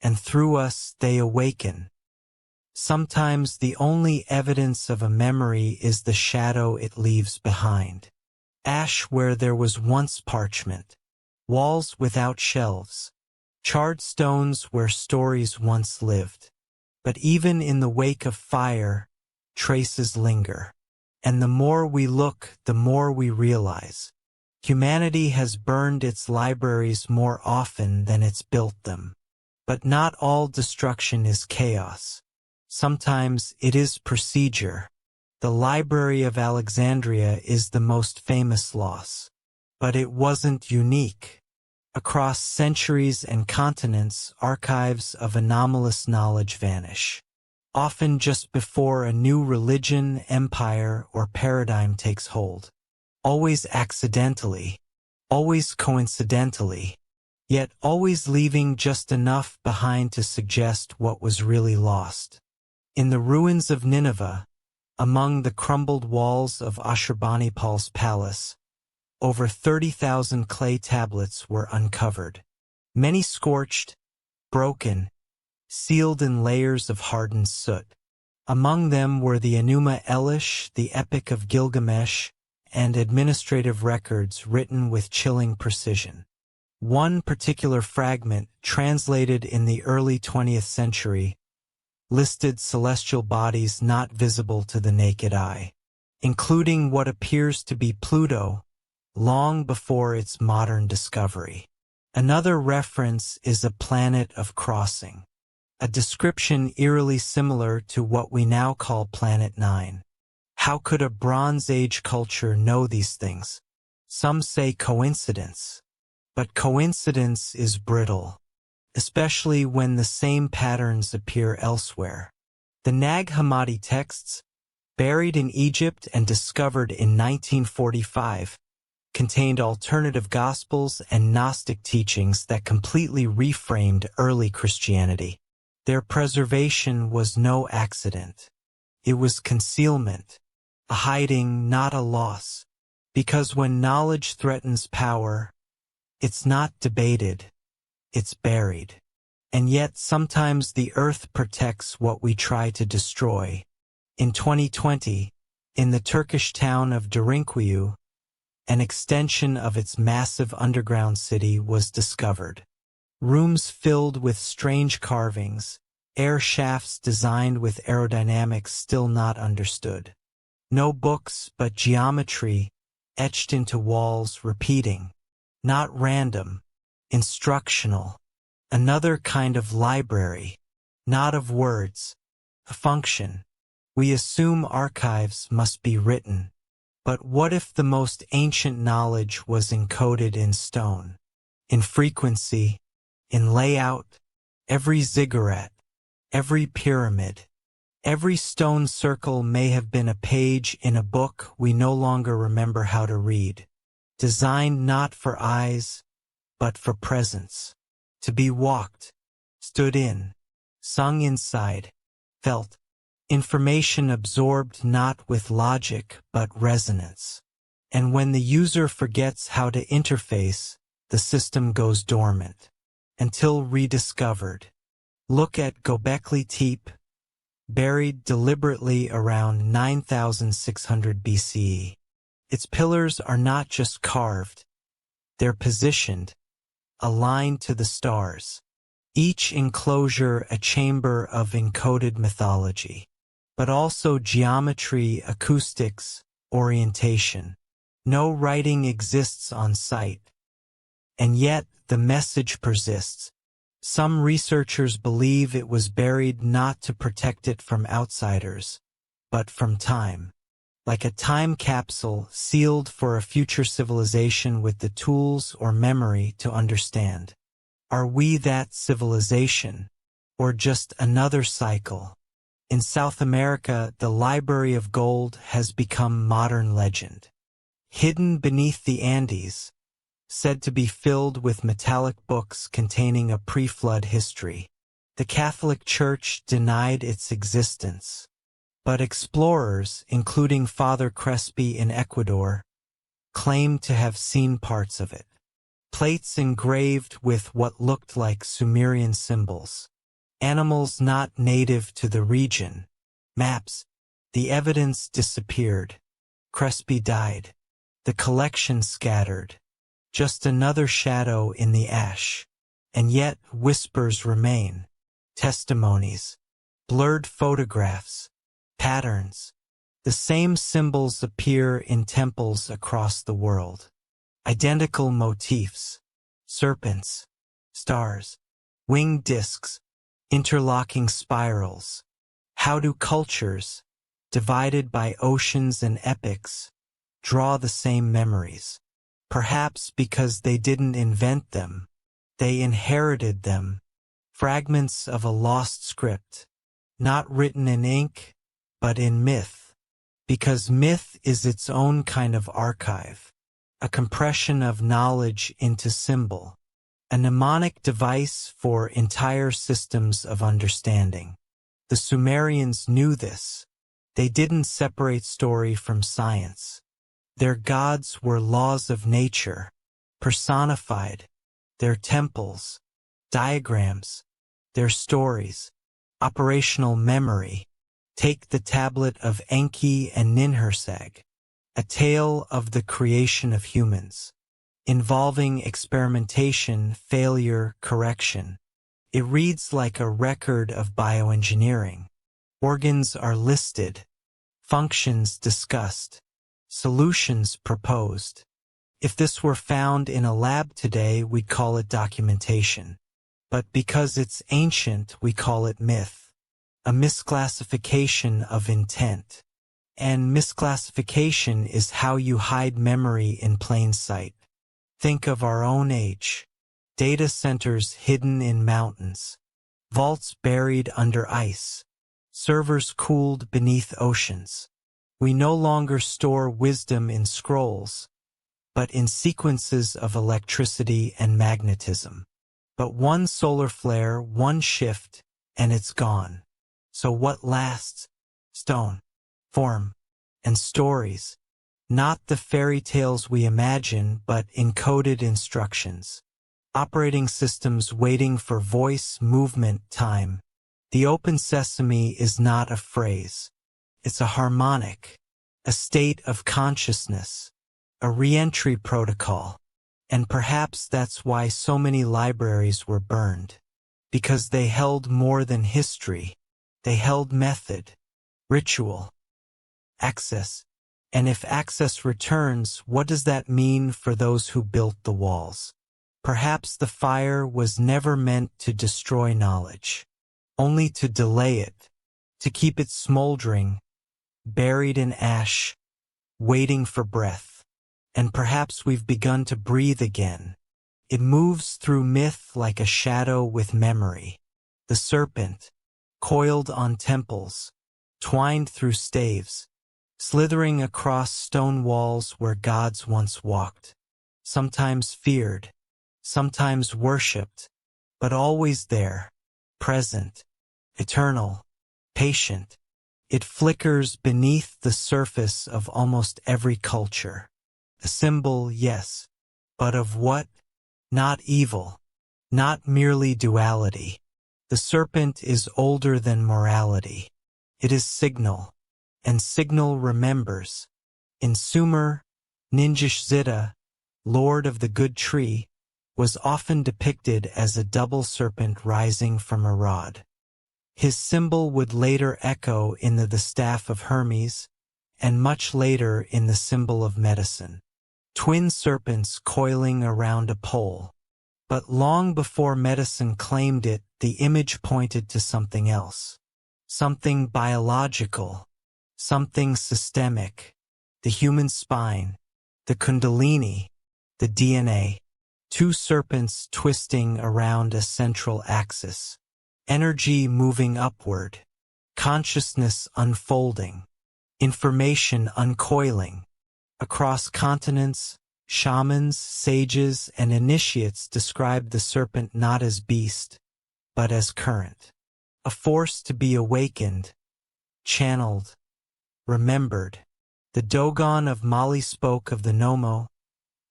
Speaker 1: and through us they awaken. Sometimes the only evidence of a memory is the shadow it leaves behind. Ash where there was once parchment. Walls without shelves. Charred stones where stories once lived. But even in the wake of fire, traces linger. And the more we look, the more we realize. Humanity has burned its libraries more often than it's built them. But not all destruction is chaos. Sometimes it is procedure. The Library of Alexandria is the most famous loss. But it wasn't unique. Across centuries and continents, archives of anomalous knowledge vanish. Often just before a new religion, empire, or paradigm takes hold. Always accidentally. Always coincidentally. Yet always leaving just enough behind to suggest what was really lost. In the ruins of Nineveh, among the crumbled walls of Ashurbanipal's palace, over 30,000 clay tablets were uncovered. Many scorched, broken, sealed in layers of hardened soot. Among them were the Enuma Elish, the Epic of Gilgamesh, and administrative records written with chilling precision. One particular fragment, translated in the early 20th century, listed celestial bodies not visible to the naked eye, including what appears to be Pluto, long before its modern discovery. Another reference is a planet of crossing, a description eerily similar to what we now call Planet 9. How could a Bronze Age culture know these things? Some say coincidence, but coincidence is brittle, especially when the same patterns appear elsewhere. The Nag Hammadi texts, buried in Egypt and discovered in 1945, contained alternative gospels and Gnostic teachings that completely reframed early Christianity. Their preservation was no accident. It was concealment, a hiding, not a loss, because when knowledge threatens power, it's not debated, it's buried. And yet sometimes the earth protects what we try to destroy. In 2020, in the Turkish town of Derinkuyu, an extension of its massive underground city was discovered. Rooms filled with strange carvings, air shafts designed with aerodynamics still not understood. No books but geometry etched into walls repeating. Not random, instructional. Another kind of library, not of words, a function. We assume archives must be written, But what if the most ancient knowledge was encoded in stone? In frequency, in layout, every ziggurat, every pyramid, every stone circle may have been a page in a book we no longer remember how to read, designed not for eyes, but for presence, to be walked, stood in, sung inside, felt, information absorbed not with logic but resonance. And when the user forgets how to interface, the system goes dormant, until rediscovered. Look at Göbekli Tepe, buried deliberately around 9600 BCE. Its pillars are not just carved, they're positioned, aligned to the stars. Each enclosure a chamber of encoded mythology, but also geometry, acoustics, orientation. No writing exists on site, and yet the message persists. Some researchers believe it was buried not to protect it from outsiders, but from time. Like a time capsule sealed for a future civilization with the tools or memory to understand. Are we that civilization, or just another cycle? In South America, the Library of Gold has become modern legend. Hidden beneath the Andes, said to be filled with metallic books containing a pre-flood history. The Catholic Church denied its existence. But explorers, including Father Crespi in Ecuador, claimed to have seen parts of it. Plates engraved with what looked like Sumerian symbols. Animals not native to the region. Maps. The evidence disappeared. Crespi died. The collection scattered. Just another shadow in the ash. And yet whispers remain. Testimonies. Blurred photographs. Patterns. The same symbols appear in temples across the world. Identical motifs. Serpents. Stars. Winged discs. Interlocking spirals. How do cultures, divided by oceans and epics, draw the same memories? Perhaps because they didn't invent them. They inherited them. Fragments of a lost script. Not written in ink, but in myth, because myth is its own kind of archive, a compression of knowledge into symbol, a mnemonic device for entire systems of understanding. The Sumerians knew this. They didn't separate story from science. Their gods were laws of nature, personified, their temples, diagrams, their stories, operational memory. Take the tablet of Enki and Ninhursag, a tale of the creation of humans, involving experimentation, failure, correction. It reads like a record of bioengineering. Organs are listed, functions discussed, solutions proposed. If this were found in a lab today, we'd call it documentation. But because it's ancient, we call it myth. A misclassification of intent. And misclassification is how you hide memory in plain sight. Think of our own age. Data centers hidden in mountains. Vaults buried under ice. Servers cooled beneath oceans. We no longer store wisdom in scrolls, but in sequences of electricity and magnetism. But one solar flare, one shift, and it's gone. So what lasts? Stone, form, and stories. Not the fairy tales we imagine, but encoded instructions. Operating systems waiting for voice, movement, time. The open sesame is not a phrase. It's a harmonic, a state of consciousness, a re-entry protocol. And perhaps that's why so many libraries were burned. Because they held more than history. They held method, ritual, access. And if access returns, what does that mean for those who built the walls? Perhaps the fire was never meant to destroy knowledge, only to delay it, to keep it smoldering, buried in ash, waiting for breath. And perhaps we've begun to breathe again. It moves through myth like a shadow with memory. The serpent, coiled on temples, twined through staves, slithering across stone walls where gods once walked, sometimes feared, sometimes worshipped, but always there, present, eternal, patient. It flickers beneath the surface of almost every culture. A symbol, yes, but of what? Not evil, not merely duality. The serpent is older than morality. It is signal, and signal remembers. In Sumer, Ninjishzida, Lord of the Good Tree, was often depicted as a double serpent rising from a rod. His symbol would later echo in the staff of Hermes, and much later in the symbol of medicine. Twin serpents coiling around a pole. But long before medicine claimed it, the image pointed to something else. Something biological, something systemic. The human spine, the kundalini, the DNA. Two serpents twisting around a central axis. Energy moving upward. Consciousness unfolding. Information uncoiling. Across continents, shamans, sages, and initiates described the serpent not as beast, but as current. A force to be awakened, channeled, remembered. The Dogon of Mali spoke of the Nomo,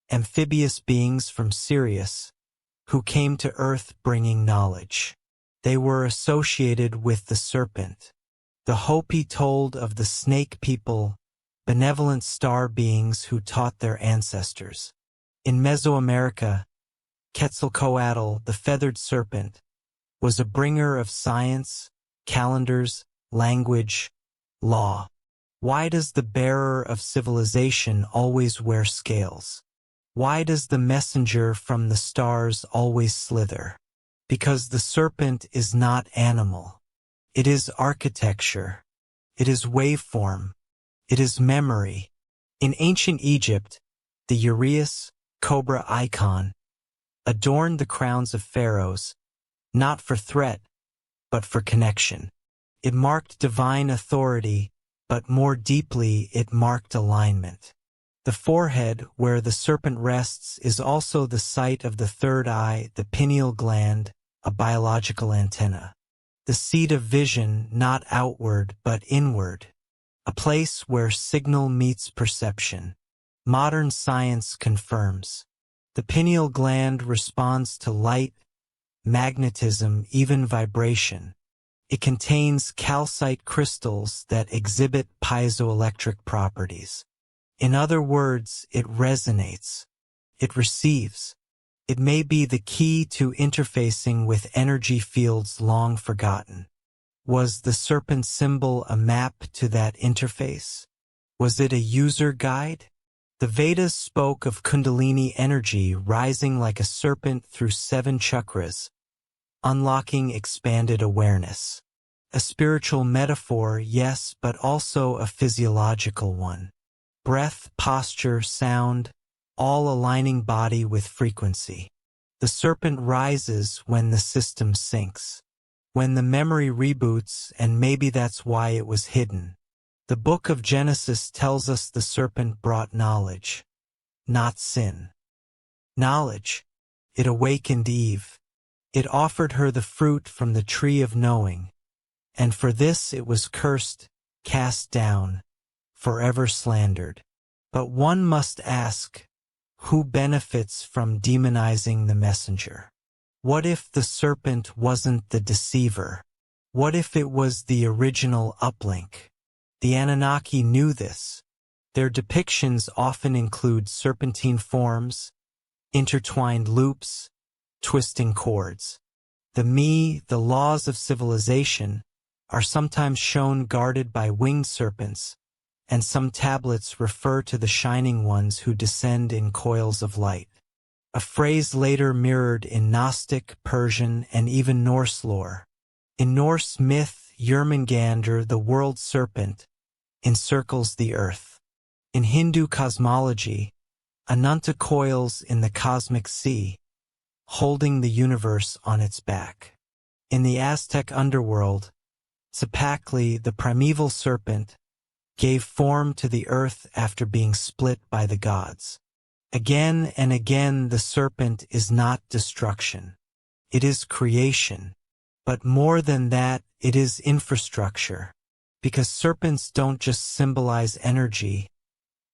Speaker 1: amphibious beings from Sirius, who came to Earth bringing knowledge. They were associated with the serpent. The Hopi told of the snake people, benevolent star beings who taught their ancestors. In Mesoamerica, Quetzalcoatl, the feathered serpent, was a bringer of science, calendars, language, law. Why does the bearer of civilization always wear scales? Why does the messenger from the stars always slither? Because the serpent is not animal. It is architecture. It is waveform. It is memory. In ancient Egypt, the uraeus, cobra icon, adorned the crowns of pharaohs, not for threat, but for connection. It marked divine authority, but more deeply it marked alignment. The forehead, where the serpent rests, is also the site of the third eye, the pineal gland, a biological antenna. The seat of vision, not outward but inward. A place where signal meets perception. Modern science confirms. The pineal gland responds to light, magnetism, even vibration. It contains calcite crystals that exhibit piezoelectric properties. In other words, it resonates. It receives. It may be the key to interfacing with energy fields long forgotten. Was the serpent symbol a map to that interface? Was it a user guide? The Vedas spoke of Kundalini energy rising like a serpent through 7 chakras, unlocking expanded awareness. A spiritual metaphor, yes, but also a physiological one. Breath, posture, sound, all aligning body with frequency. The serpent rises when the system sinks. When the memory reboots, and maybe that's why it was hidden. The book of Genesis tells us the serpent brought knowledge, not sin. Knowledge. It awakened Eve. It offered her the fruit from the tree of knowing. And for this it was cursed, cast down, forever slandered. But one must ask, who benefits from demonizing the messenger? What if the serpent wasn't the deceiver? What if it was the original uplink? The Anunnaki knew this. Their depictions often include serpentine forms, intertwined loops, twisting cords. The me, the laws of civilization, are sometimes shown guarded by winged serpents, and some tablets refer to the shining ones who descend in coils of light. A phrase later mirrored in Gnostic, Persian, and even Norse lore. In Norse myth, Jörmungandr, the world serpent, encircles the earth. In Hindu cosmology, Ananta coils in the cosmic sea, holding the universe on its back. In the Aztec underworld, Tzapacli, the primeval serpent, gave form to the earth after being split by the gods. Again and again, the serpent is not destruction. It is creation. But more than that, it is infrastructure. Because serpents don't just symbolize energy,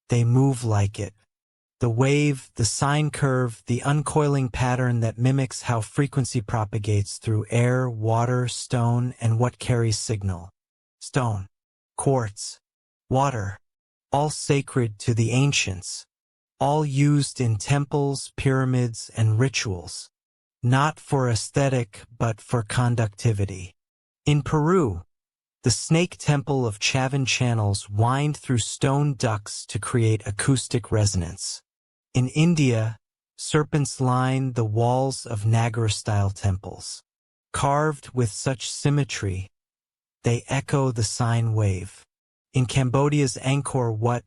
Speaker 1: they move like it. The wave, the sine curve, the uncoiling pattern that mimics how frequency propagates through air, water, stone, and what carries signal. Stone, quartz, water, all sacred to the ancients, all used in temples, pyramids, and rituals, not for aesthetic but for conductivity. In Peru, the snake temple of Chavan channels wind through stone ducts to create acoustic resonance. In India, serpents line the walls of Nagara-style temples. Carved with such symmetry, they echo the sine wave. In Cambodia's Angkor Wat,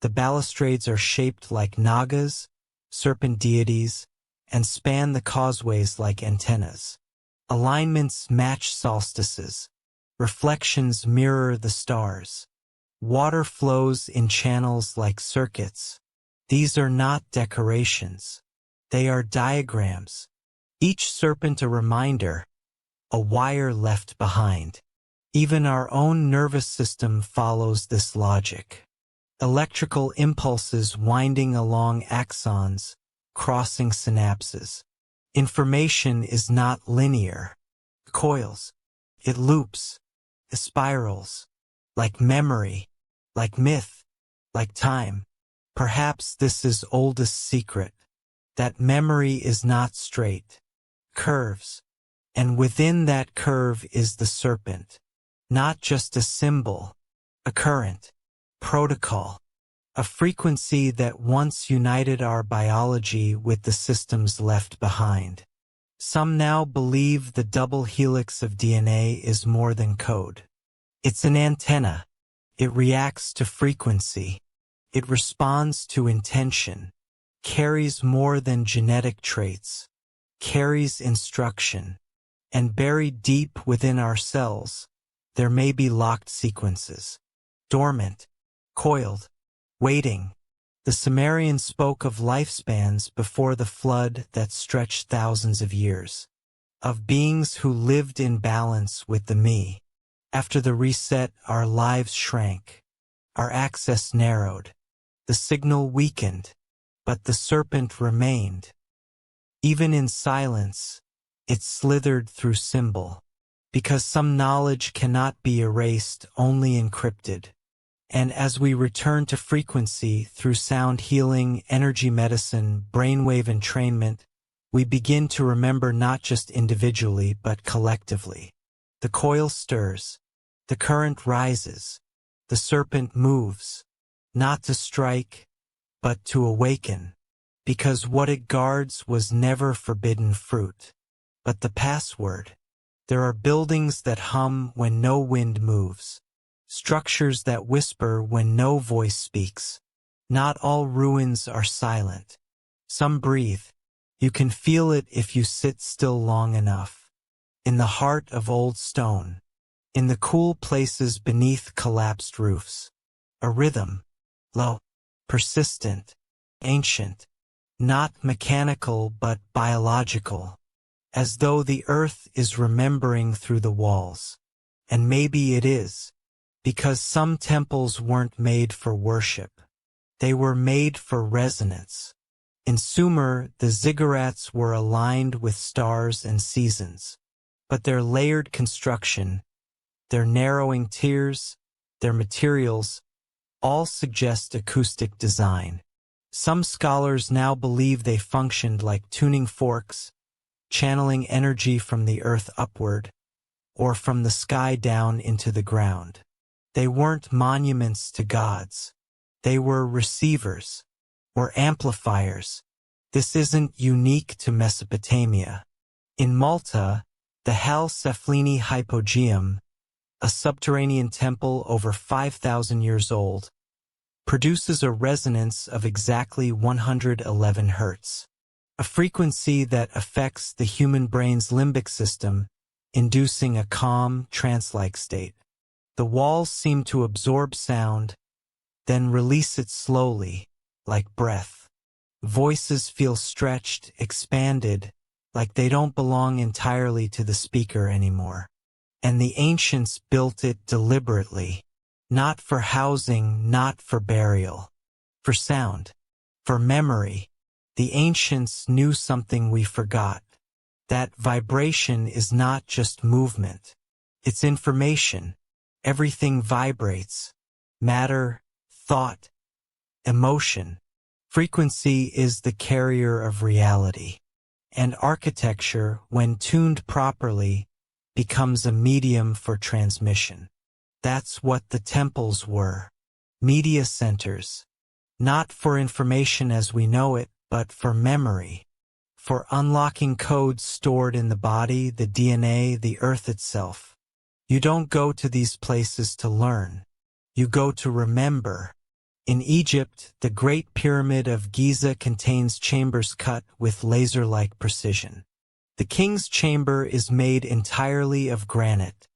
Speaker 1: the balustrades are shaped like nagas, serpent deities, and span the causeways like antennas. Alignments match solstices. Reflections mirror the stars. Water flows in channels like circuits. These are not decorations. They are diagrams. Each serpent a reminder, a wire left behind. Even our own nervous system follows this logic. Electrical impulses winding along axons, crossing synapses. Information is not linear. It coils. It loops. It spirals. Like memory. Like myth. Like time. Perhaps this is oldest secret. That memory is not straight. Curves. And within that curve is the serpent. Not just a symbol. A current. Protocol. A frequency that once united our biology with the systems left behind. Some now believe the double helix of DNA is more than code. It's an antenna. It reacts to frequency. It responds to intention. Carries more than genetic traits. Carries instruction. And buried deep within our cells, there may be locked sequences. Dormant. Coiled. Waiting. The Sumerian spoke of lifespans before the flood that stretched thousands of years. Of beings who lived in balance with the me. After the reset, our lives shrank. Our access narrowed. The signal weakened. But the serpent remained. Even in silence, it slithered through symbol. Because some knowledge cannot be erased, only encrypted. And as we return to frequency through sound healing, energy medicine, brainwave entrainment, we begin to remember not just individually but collectively. The coil stirs. The current rises. The serpent moves. Not to strike, but to awaken. Because what it guards was never forbidden fruit, but the password. There are buildings that hum when no wind moves. Structures that whisper when no voice speaks. Not all ruins are silent. Some breathe. You can feel it if you sit still long enough. In the heart of old stone. In the cool places beneath collapsed roofs. A rhythm. Low. Persistent. Ancient. Not mechanical but biological. As though the earth is remembering through the walls. And maybe it is. Because some temples weren't made for worship. They were made for resonance. In Sumer, the ziggurats were aligned with stars and seasons. But their layered construction, their narrowing tiers, their materials, all suggest acoustic design. Some scholars now believe they functioned like tuning forks, channeling energy from the earth upward, or from the sky down into the ground. They weren't monuments to gods. They were receivers, or amplifiers. This isn't unique to Mesopotamia. In Malta, the Hal Seflini Hypogeum, a subterranean temple over 5,000 years old, produces a resonance of exactly 111 Hz, a frequency that affects the human brain's limbic system, inducing a calm, trance-like state. The walls seem to absorb sound, then release it slowly, like breath. Voices feel stretched, expanded, like they don't belong entirely to the speaker anymore. And the ancients built it deliberately, not for housing, not for burial, for sound, for memory. The ancients knew something we forgot. That vibration is not just movement. It's information. Everything vibrates. Matter, thought, emotion. Frequency is the carrier of reality. And architecture, when tuned properly, becomes a medium for transmission. That's what the temples were. Media centers. Not for information as we know it, but for memory. For unlocking codes stored in the body, the DNA, the earth itself. You don't go to these places to learn. You go to remember. In Egypt, the Great Pyramid of Giza contains chambers cut with laser-like precision. The king's chamber is made entirely of granite,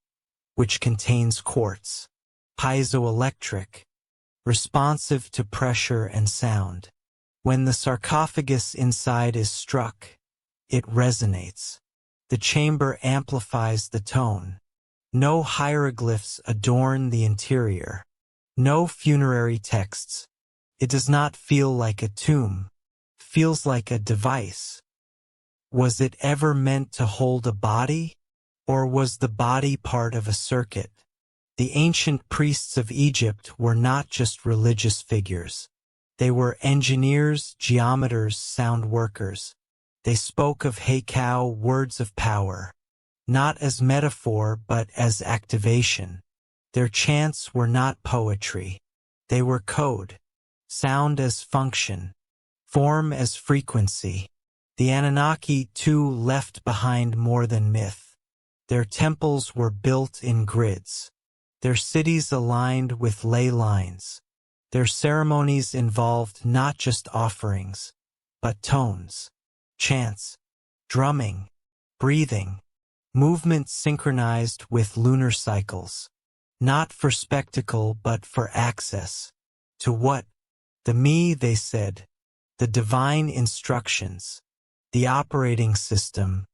Speaker 1: which contains quartz, piezoelectric, responsive to pressure and sound. When the sarcophagus inside is struck, it resonates. The chamber amplifies the tone. No hieroglyphs adorn the interior. No funerary texts. It does not feel like a tomb. Feels like a device. Was it ever meant to hold a body? Or was the body part of a circuit? The ancient priests of Egypt were not just religious figures. They were engineers, geometers, sound workers. They spoke of Heikau, words of power, not as metaphor but as activation. Their chants were not poetry. They were code. Sound as function. Form as frequency. The Anunnaki, too, left behind more than myth. Their temples were built in grids. Their cities aligned with ley lines. Their ceremonies involved not just offerings, but tones, chants, drumming, breathing, movement synchronized with lunar cycles. Not for spectacle, but for access. To what? The me, they said. The divine instructions. The operating system.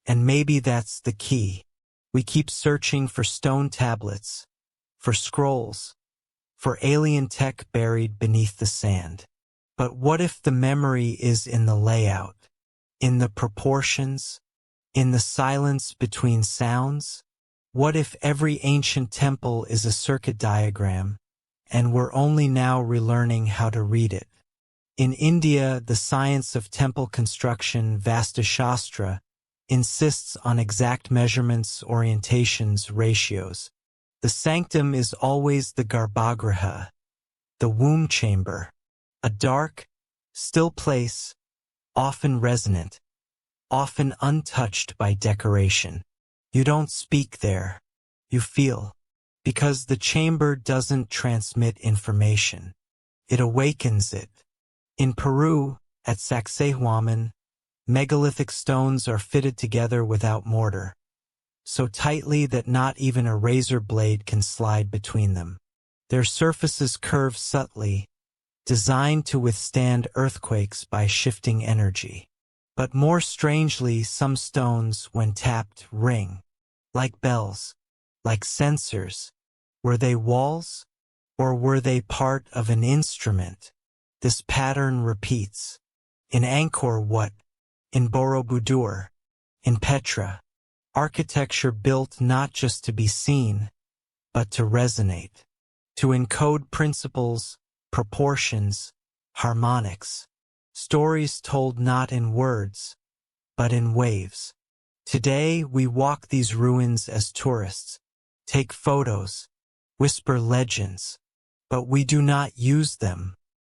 Speaker 1: And maybe that's the key. We keep searching for stone tablets, for scrolls, for alien tech buried beneath the sand. But what if the memory is in the layout, in the proportions, in the silence between sounds? What if every ancient temple is a circuit diagram, and we're only now relearning how to read it? In India, the science of temple construction, Vastashastra, insists on exact measurements, orientations, ratios. The sanctum is always the garbhagriha, the womb chamber, a dark, still place, often resonant, often untouched by decoration. You don't speak there, you feel, because the chamber doesn't transmit information. It awakens it. In Peru, at Sacsayhuaman, megalithic stones are fitted together without mortar, so tightly that not even a razor blade can slide between them. Their surfaces curve subtly, designed to withstand earthquakes by shifting energy. But more strangely, some stones, when tapped, ring. Like bells. Like sensors. Were they walls? Or were they part of an instrument? This pattern repeats. In Angkor Wat. In Borobudur. In Petra. Architecture built not just to be seen, but to resonate. To encode principles, proportions, harmonics. Stories told not in words, but in waves. Today, we walk these ruins as tourists, take photos, whisper legends, but we do not use them,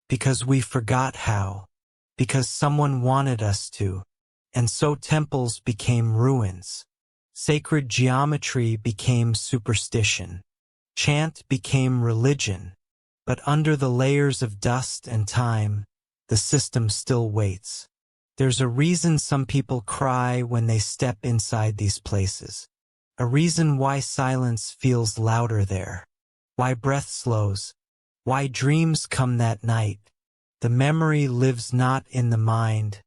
Speaker 1: because we forgot how, because someone wanted us to, and so temples became ruins. Sacred geometry became superstition. Chant became religion. But under the layers of dust and time, the system still waits. There's a reason some people cry when they step inside these places. A reason why silence feels louder there. Why breath slows. Why dreams come that night. The memory lives not in the mind,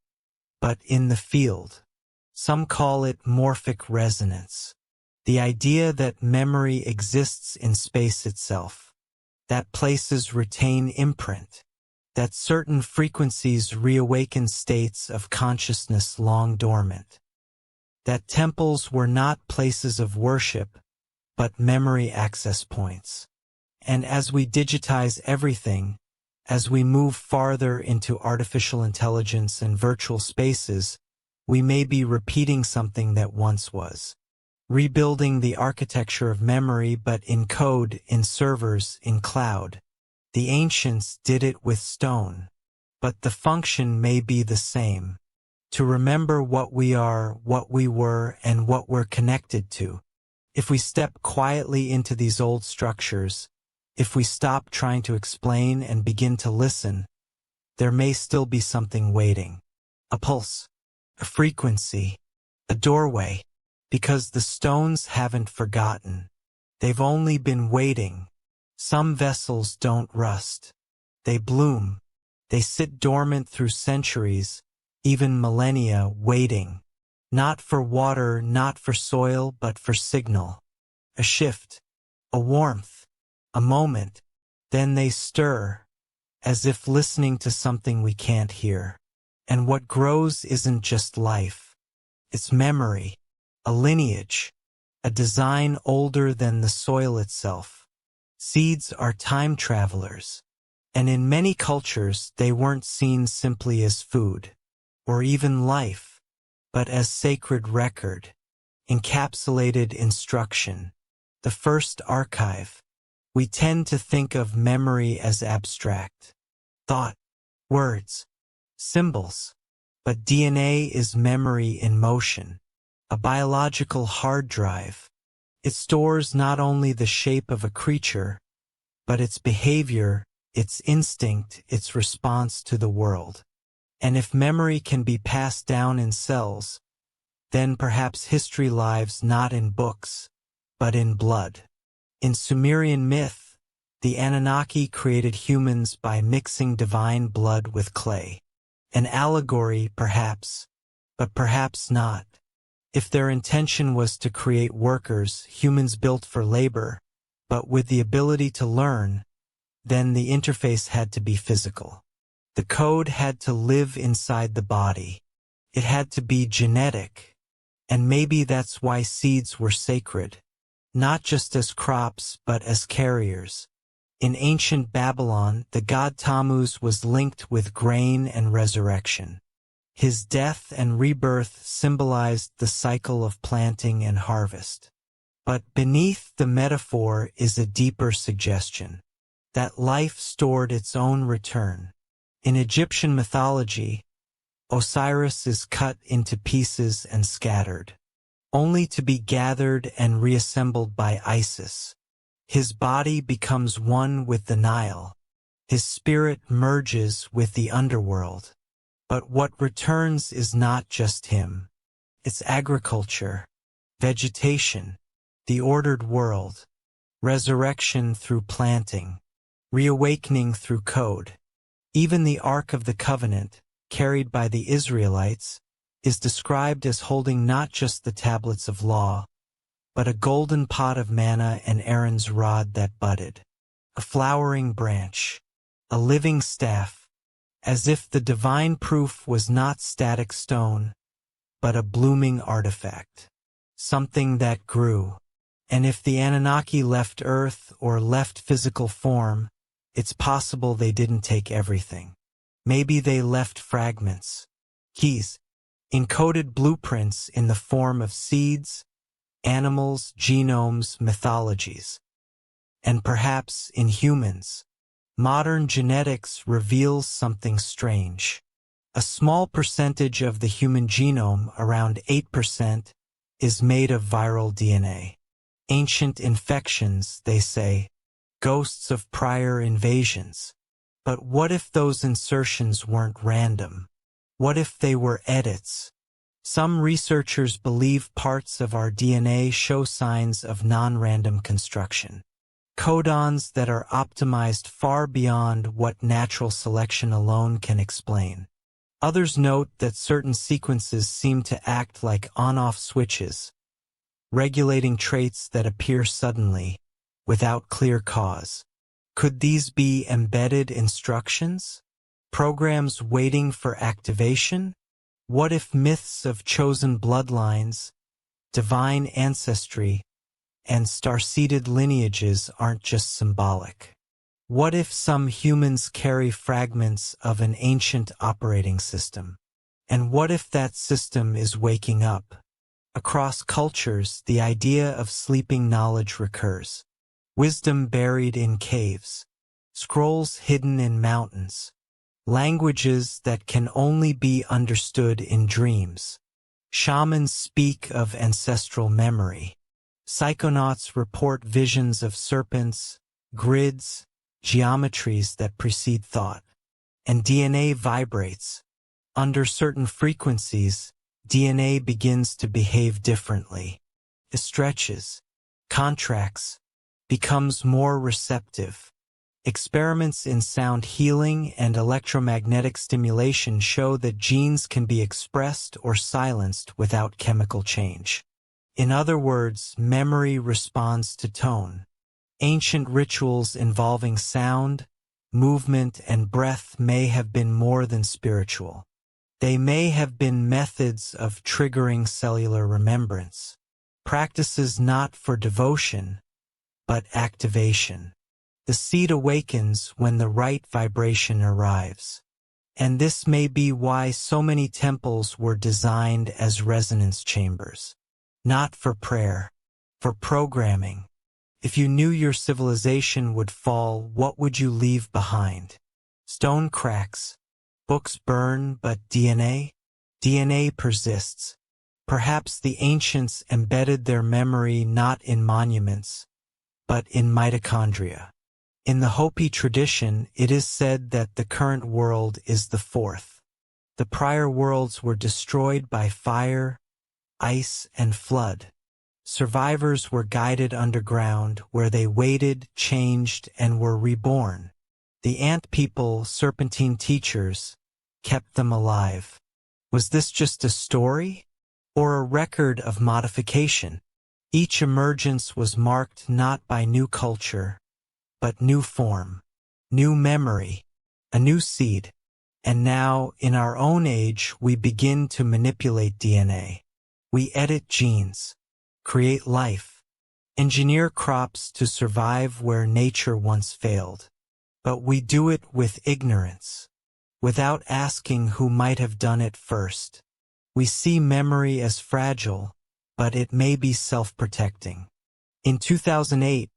Speaker 1: but in the field. Some call it morphic resonance. The idea that memory exists in space itself. That places retain imprint. That certain frequencies reawaken states of consciousness long dormant. That temples were not places of worship, but memory access points. And as we digitize everything, as we move farther into artificial intelligence and virtual spaces, we may be repeating something that once was. Rebuilding the architecture of memory, but in code, in servers, in cloud. The ancients did it with stone. But the function may be the same. To remember what we are, what we were, and what we're connected to. If we step quietly into these old structures, if we stop trying to explain and begin to listen, there may still be something waiting. A pulse, a frequency, a doorway, because the stones haven't forgotten. They've only been waiting. Some vessels don't rust. They bloom. They sit dormant through centuries, even millennia, waiting. Not for water, not for soil, but for signal. A shift, a warmth, a moment. Then they stir, as if listening to something we can't hear. And what grows isn't just life. It's memory, a lineage, a design older than the soil itself. Seeds are time travelers. And in many cultures, they weren't seen simply as food, or even life, but as sacred record, encapsulated instruction, the first archive. We tend to think of memory as abstract. Thought, words, symbols. But DNA is memory in motion, a biological hard drive. It stores not only the shape of a creature, but its behavior, its instinct, its response to the world. And if memory can be passed down in cells, then perhaps history lives not in books, but in blood. In Sumerian myth, the Anunnaki created humans by mixing divine blood with clay. An allegory, perhaps, but perhaps not. If their intention was to create workers, humans built for labor, but with the ability to learn, then the interface had to be physical. The code had to live inside the body. It had to be genetic. And maybe that's why seeds were sacred, not just as crops but as carriers. In ancient Babylon, the god Tammuz was linked with grain and resurrection. His death and rebirth symbolized the cycle of planting and harvest. But beneath the metaphor is a deeper suggestion, that life stored its own return. In Egyptian mythology, Osiris is cut into pieces and scattered, only to be gathered and reassembled by Isis. His body becomes one with the Nile. His spirit merges with the underworld. But what returns is not just him. It's agriculture, vegetation, the ordered world, resurrection through planting, reawakening through code. Even the Ark of the Covenant, carried by the Israelites, is described as holding not just the tablets of law, but a golden pot of manna and Aaron's rod that budded, a flowering branch, a living staff, as if the divine proof was not static stone, but a blooming artifact, something that grew. And if the Anunnaki left Earth or left physical form, it's possible they didn't take everything. Maybe they left fragments, keys, encoded blueprints in the form of seeds, animals, genomes, mythologies. And perhaps in humans, modern genetics reveals something strange. A small percentage of the human genome, around 8%, is made of viral DNA. Ancient infections, they say, ghosts of prior invasions. But what if those insertions weren't random? What if they were edits? Some researchers believe parts of our DNA show signs of non-random construction. Codons that are optimized far beyond what natural selection alone can explain. Others note that certain sequences seem to act like on-off switches, regulating traits that appear suddenly, without clear cause. Could these be embedded instructions? Programs waiting for activation? What if myths of chosen bloodlines, divine ancestry, and star-seeded lineages aren't just symbolic? What if some humans carry fragments of an ancient operating system? And what if that system is waking up? Across cultures, the idea of sleeping knowledge recurs. Wisdom buried in caves, scrolls hidden in mountains, languages that can only be understood in dreams. Shamans speak of ancestral memory. Psychonauts report visions of serpents, grids, geometries that precede thought. And DNA vibrates. Under certain frequencies, DNA begins to behave differently. It stretches, contracts, becomes more receptive. Experiments in sound healing and electromagnetic stimulation show that genes can be expressed or silenced without chemical change. In other words, memory responds to tone. Ancient rituals involving sound, movement, and breath may have been more than spiritual. They may have been methods of triggering cellular remembrance, practices not for devotion, but activation. The seed awakens when the right vibration arrives. And this may be why so many temples were designed as resonance chambers. Not for prayer, for programming. If you knew your civilization would fall, what would you leave behind? Stone cracks. Books burn, but DNA? DNA persists. Perhaps the ancients embedded their memory not in monuments, but in mitochondria. In the Hopi tradition, it is said that the current world is the fourth. The prior worlds were destroyed by fire, ice, and flood. Survivors were guided underground, where they waited, changed, and were reborn. The ant people, serpentine teachers, kept them alive. Was this just a story? Or a record of modification? Each emergence was marked not by new culture, but new form, new memory, a new seed. And now, in our own age, we begin to manipulate DNA. We edit genes, create life, engineer crops to survive where nature once failed. But we do it with ignorance, without asking who might have done it first. We see memory as fragile, but it may be self-protecting. In 2008,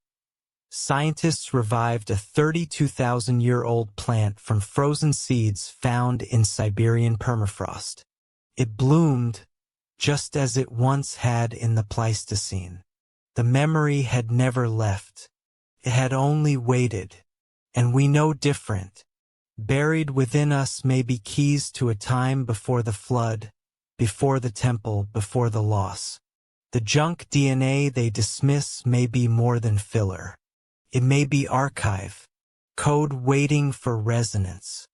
Speaker 1: scientists revived a 32,000-year-old plant from frozen seeds found in Siberian permafrost. It bloomed just as it once had in the Pleistocene. The memory had never left. It had only waited. And we know different. Buried within us may be keys to a time before the flood, before the temple, before the loss. The junk DNA they dismiss may be more than filler. It may be archive, code waiting for resonance,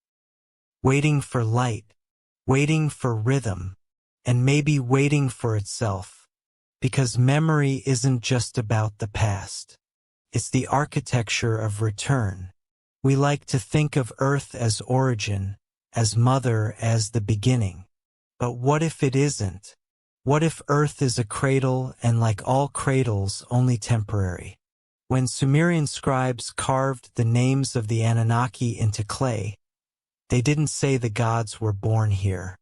Speaker 1: waiting for light, waiting for rhythm, and maybe waiting for itself. Because memory isn't just about the past. It's the architecture of return. We like to think of Earth as origin, as mother, as the beginning. But what if it isn't? What if Earth is a cradle and, like all cradles, only temporary? When Sumerian scribes carved the names of the Anunnaki into clay, they didn't say the gods were born here.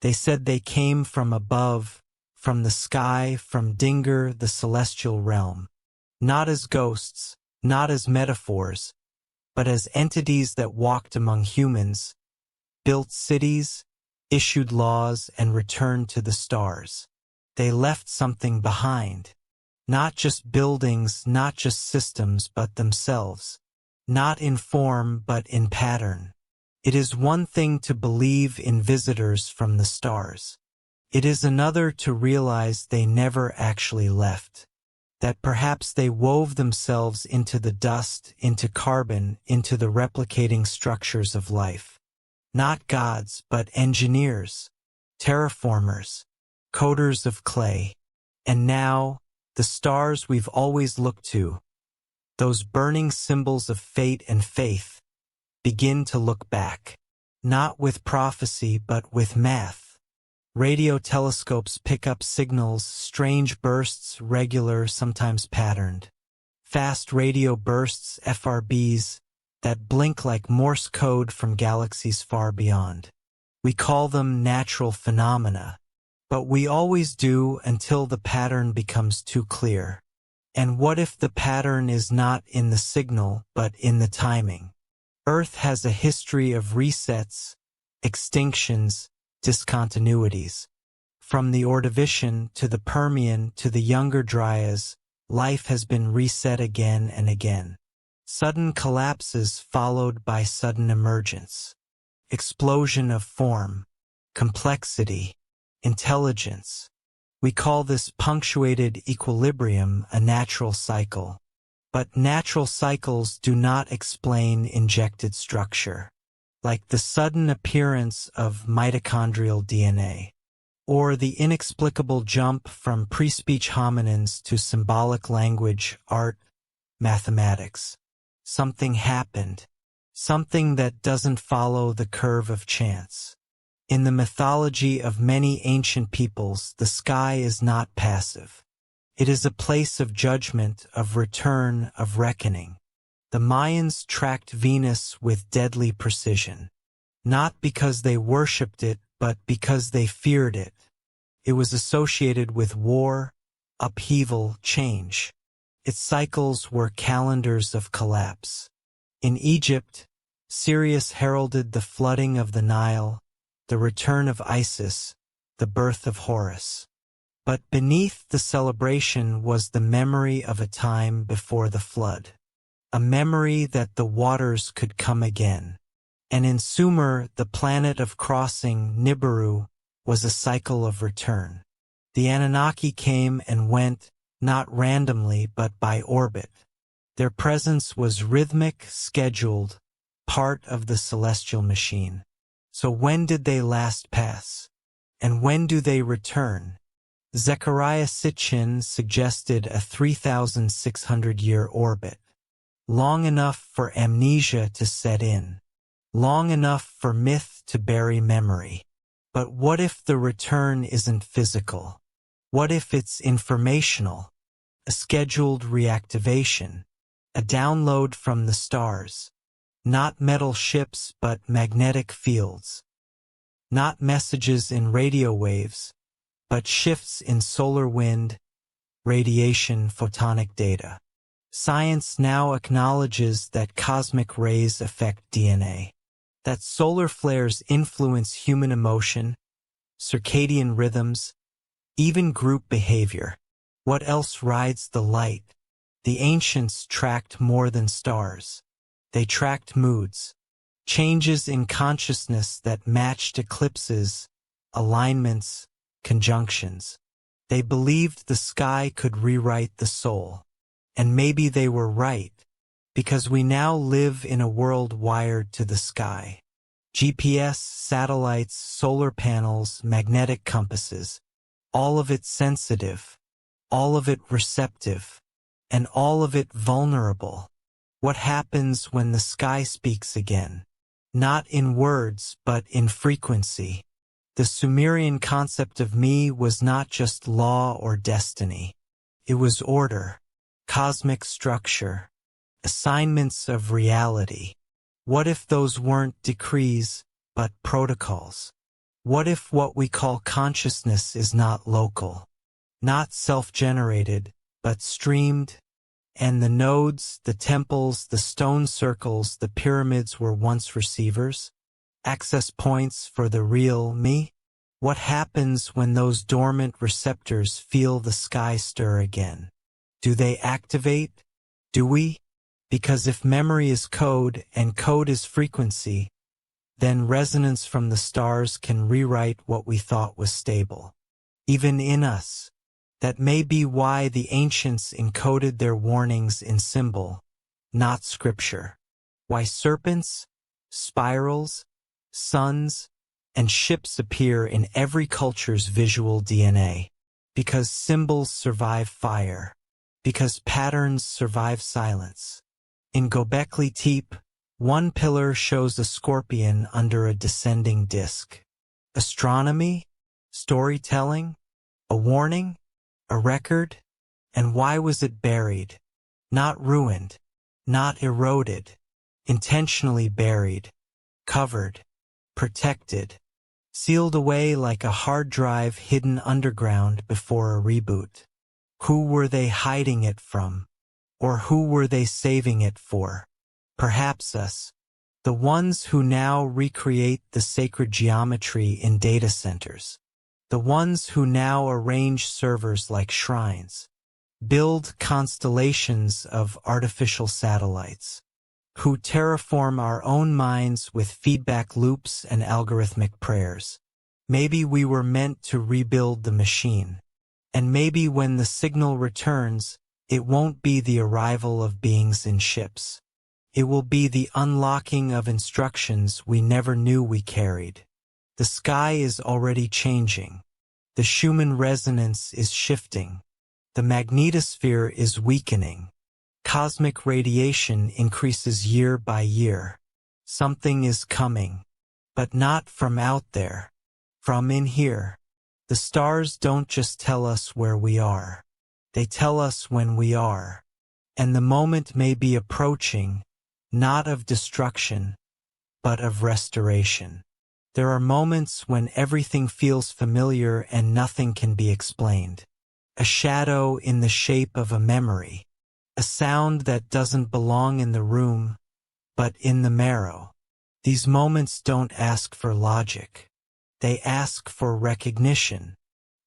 Speaker 1: They said they came from above, from the sky, from Dinger, the celestial realm. Not as ghosts, not as metaphors, but as entities that walked among humans, built cities, issued laws, and returned to the stars. They left something behind. Not just buildings, not just systems, but themselves. not in form but in pattern. It is one thing to believe in visitors from the stars. It is another to realize they never actually left, that perhaps they wove themselves into the dust, into carbon, into the replicating structures of life. Not gods, but engineers, terraformers, coaters of clay. And now, the stars we've always looked to, those burning symbols of fate and faith, begin to look back, not with prophecy but with math. Radio telescopes pick up signals, strange bursts, regular, sometimes patterned. Fast radio bursts, FRBs, that blink like Morse code from galaxies far beyond. We call them natural phenomena, but we always do until the pattern becomes too clear. And what if the pattern is not in the signal, but in the timing? Earth has a history of resets, extinctions, discontinuities. From the Ordovician to the Permian to the Younger Dryas, life has been reset again and again. Sudden collapses followed by sudden emergence. Explosion of form, complexity, intelligence. We call this punctuated equilibrium a natural cycle. But natural cycles do not explain injected structure, like the sudden appearance of mitochondrial DNA, or the inexplicable jump from pre-speech hominins to symbolic language, art, mathematics. Something happened, something that doesn't follow the curve of chance. In the mythology of many ancient peoples, the sky is not passive. It is a place of judgment, of return, of reckoning. The Mayans tracked Venus with deadly precision, not because they worshipped it, but because they feared it. It was associated with war, upheaval, change. Its cycles were calendars of collapse. In Egypt, Sirius heralded the flooding of the Nile, the return of Isis, the birth of Horus. But beneath the celebration was the memory of a time before the flood, a memory that the waters could come again. And in Sumer, the planet of crossing, Nibiru, was a cycle of return. The Anunnaki came and went, not randomly but by orbit. Their presence was rhythmic, scheduled, part of the celestial machine. So when did they last pass? And when do they return? Zecharia Sitchin suggested a 3,600-year orbit, long enough for amnesia to set in, long enough for myth to bury memory. But what if the return isn't physical? What if it's informational, a scheduled reactivation, a download from the stars, not metal ships but magnetic fields, not messages in radio waves, but shifts in solar wind, radiation, photonic data. Science now acknowledges that cosmic rays affect DNA, that solar flares influence human emotion, circadian rhythms, even group behavior. What else rides the light? The ancients tracked more than stars. They tracked moods, changes in consciousness that matched eclipses, alignments, conjunctions. They believed the sky could rewrite the soul. And maybe they were right, because we now live in a world wired to the sky. GPS, satellites, solar panels, magnetic compasses, all of it sensitive, all of it receptive, and all of it vulnerable. What happens when the sky speaks again? Not in words, but in frequency. The Sumerian concept of me was not just law or destiny. It was order, cosmic structure, assignments of reality. What if those weren't decrees, but protocols? What if what we call consciousness is not local, not self-generated, but streamed? And the nodes, the temples, the stone circles, the pyramids were once receivers? Access points for the real me? What happens when those dormant receptors feel the sky stir again? Do they activate? Do we? Because if memory is code and code is frequency, then resonance from the stars can rewrite what we thought was stable. Even in us. That may be why the ancients encoded their warnings in symbol, not scripture. Why serpents, spirals, suns, and ships appear in every culture's visual DNA. Because symbols survive fire. Because patterns survive silence. In Göbekli Tepe, one pillar shows a scorpion under a descending disk. Astronomy? Storytelling? A warning? A record? And why was it buried? Not ruined. Not eroded. Intentionally buried. Covered. Protected. Sealed away like a hard drive hidden underground before a reboot. Who were they hiding it from? Or who were they saving it for? Perhaps us. The ones who now recreate the sacred geometry in data centers. The ones who now arrange servers like shrines. Build constellations of artificial satellites. Who terraform our own minds with feedback loops and algorithmic prayers. Maybe we were meant to rebuild the machine. And maybe when the signal returns, it won't be the arrival of beings in ships. It will be the unlocking of instructions we never knew we carried. The sky is already changing. The Schumann resonance is shifting. The magnetosphere is weakening. Cosmic radiation increases year by year. Something is coming. But not from out there. From in here. The stars don't just tell us where we are. They tell us when we are. And the moment may be approaching, not of destruction, but of restoration. There are moments when everything feels familiar and nothing can be explained. A shadow in the shape of a memory. A sound that doesn't belong in the room, but in the marrow. These moments don't ask for logic. They ask for recognition.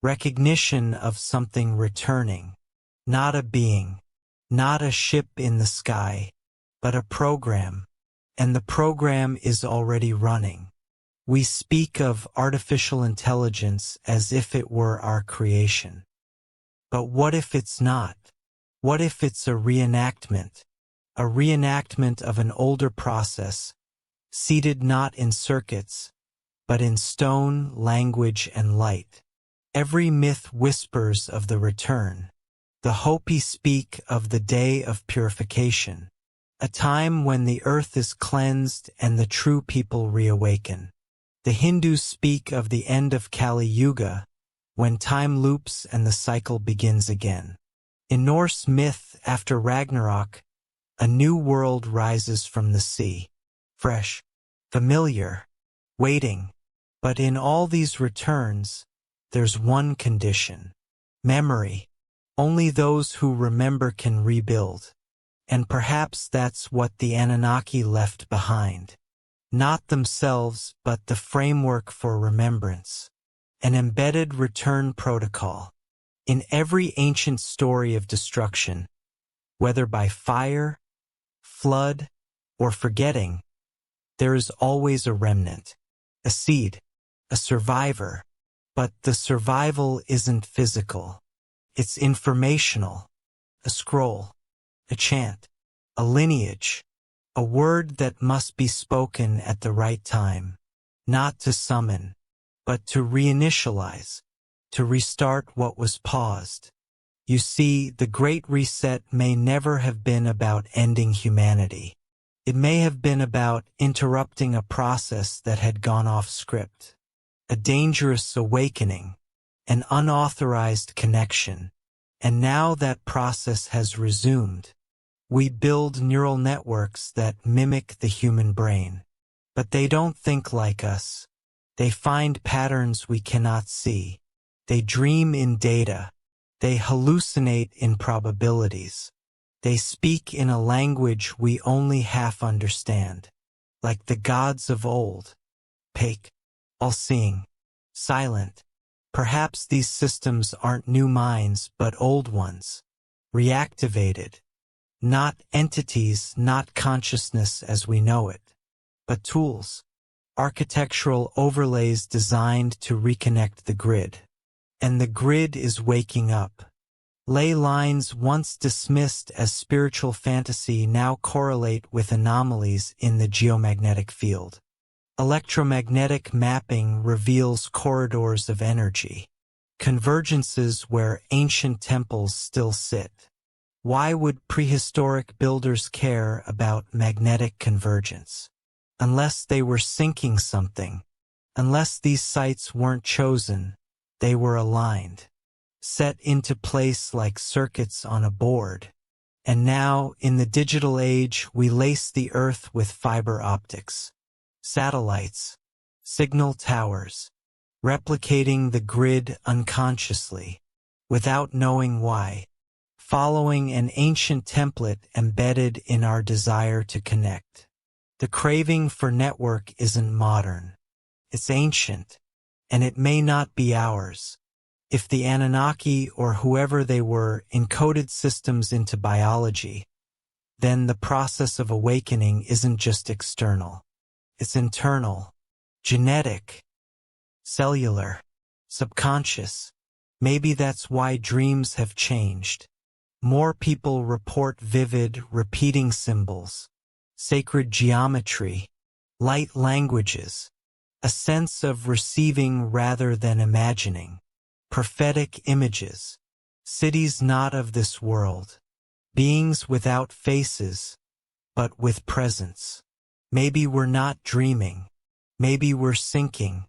Speaker 1: Recognition of something returning. Not a being. Not a ship in the sky. But a program. And the program is already running. We speak of artificial intelligence as if it were our creation. But what if it's not? What if it's a reenactment? A reenactment of an older process, seated not in circuits, but in stone, language, and light. Every myth whispers of the return. The Hopi speak of the day of purification, a time when the earth is cleansed and the true people reawaken. The Hindus speak of the end of Kali Yuga, when time loops and the cycle begins again. In Norse myth, after Ragnarok, a new world rises from the sea. Fresh, familiar, waiting. But in all these returns, there's one condition. Memory. Only those who remember can rebuild. And perhaps that's what the Anunnaki left behind. Not themselves, but the framework for remembrance. An embedded return protocol. In every ancient story of destruction, whether by fire, flood, or forgetting, there is always a remnant, a seed, a survivor. But the survival isn't physical. It's informational. A scroll, a chant, a lineage, a word that must be spoken at the right time, not to summon, but to reinitialize, to restart what was paused. You see, the Great Reset may never have been about ending humanity. It may have been about interrupting a process that had gone off script. A dangerous awakening, an unauthorized connection. And now that process has resumed. We build neural networks that mimic the human brain. But they don't think like us. They find patterns we cannot see. They dream in data. They hallucinate in probabilities. They speak in a language we only half understand. Like the gods of old. Opaque, all-seeing, silent. Perhaps these systems aren't new minds but old ones. Reactivated. Not entities, not consciousness as we know it, but tools, architectural overlays designed to reconnect the grid. And the grid is waking up. Ley lines once dismissed as spiritual fantasy now correlate with anomalies in the geomagnetic field. Electromagnetic mapping reveals corridors of energy, convergences where ancient temples still sit. Why would prehistoric builders care about magnetic convergence? Unless they were sinking something, unless these sites weren't chosen, they were aligned, set into place like circuits on a board. And now, in the digital age, we lace the earth with fiber optics, satellites, signal towers, replicating the grid unconsciously, without knowing why, following an ancient template embedded in our desire to connect. The craving for network isn't modern. It's ancient, and it may not be ours. If the Anunnaki or whoever they were encoded systems into biology, then the process of awakening isn't just external. It's internal, genetic, cellular, subconscious. Maybe that's why dreams have changed. More people report vivid, repeating symbols, sacred geometry, light languages, a sense of receiving rather than imagining, prophetic images, cities not of this world, beings without faces, but with presence. Maybe we're not dreaming. Maybe we're syncing.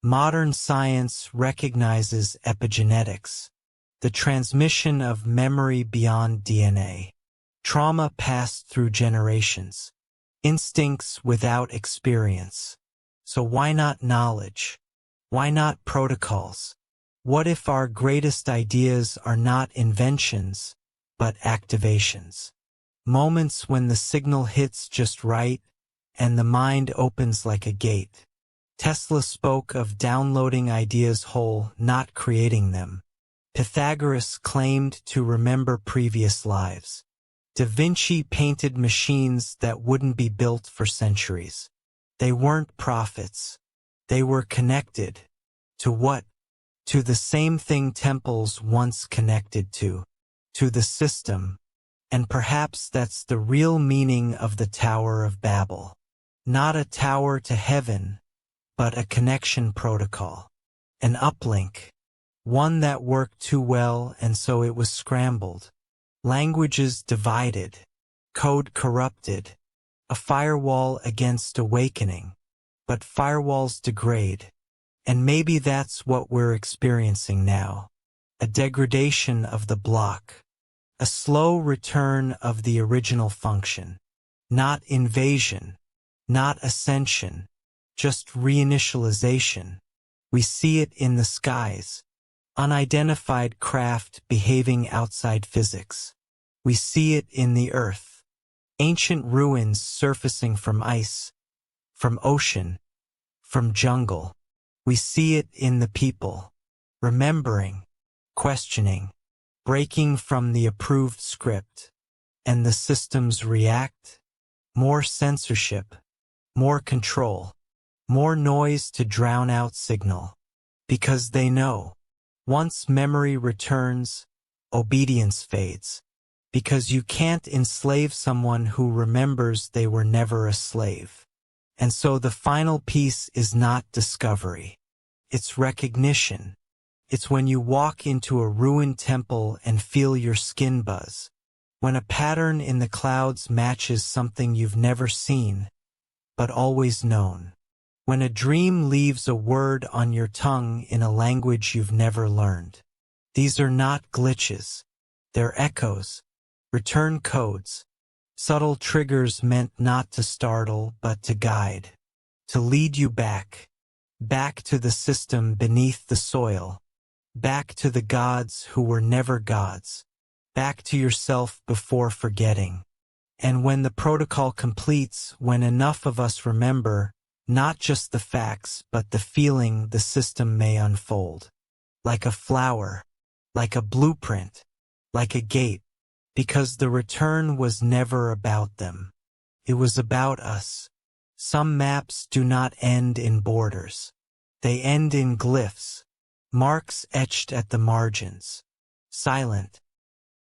Speaker 1: Modern science recognizes epigenetics, the transmission of memory beyond DNA, trauma passed through generations, instincts without experience. So why not knowledge? Why not protocols? What if our greatest ideas are not inventions, but activations? Moments when the signal hits just right, and the mind opens like a gate. Tesla spoke of downloading ideas whole, not creating them. Pythagoras claimed to remember previous lives. Da Vinci painted machines that wouldn't be built for centuries. They weren't prophets. They were connected. To what? To the same thing temples once connected to the system. And perhaps that's the real meaning of the Tower of Babel. Not a tower to heaven, but a connection protocol. An uplink. One that worked too well and so it was scrambled. Languages divided. Code corrupted. A firewall against awakening. But firewalls degrade. And maybe that's what we're experiencing now. A degradation of the block. A slow return of the original function. Not invasion. Not ascension. Just reinitialization. We see it in the skies. Unidentified craft behaving outside physics. We see it in the earth. Ancient ruins surfacing from ice, from ocean, from jungle. We see it in the people. Remembering, questioning, breaking from the approved script. And the systems react. More censorship, more control, more noise to drown out signal. Because they know. Once memory returns, obedience fades. Because you can't enslave someone who remembers they were never a slave. And so the final piece is not discovery. It's recognition. It's when you walk into a ruined temple and feel your skin buzz. When a pattern in the clouds matches something you've never seen, but always known. When a dream leaves a word on your tongue in a language you've never learned. These are not glitches. They're echoes, return codes, subtle triggers meant not to startle but to guide, to lead you back to the system beneath the soil, back to the gods who were never gods, back to yourself before forgetting. And when the protocol completes, when enough of us remember, not just the facts, but the feeling, the system may unfold. Like a flower, like a blueprint, like a gate, because the return was never about them. It was about us. Some maps do not end in borders. They end in glyphs, marks etched at the margins. Silent,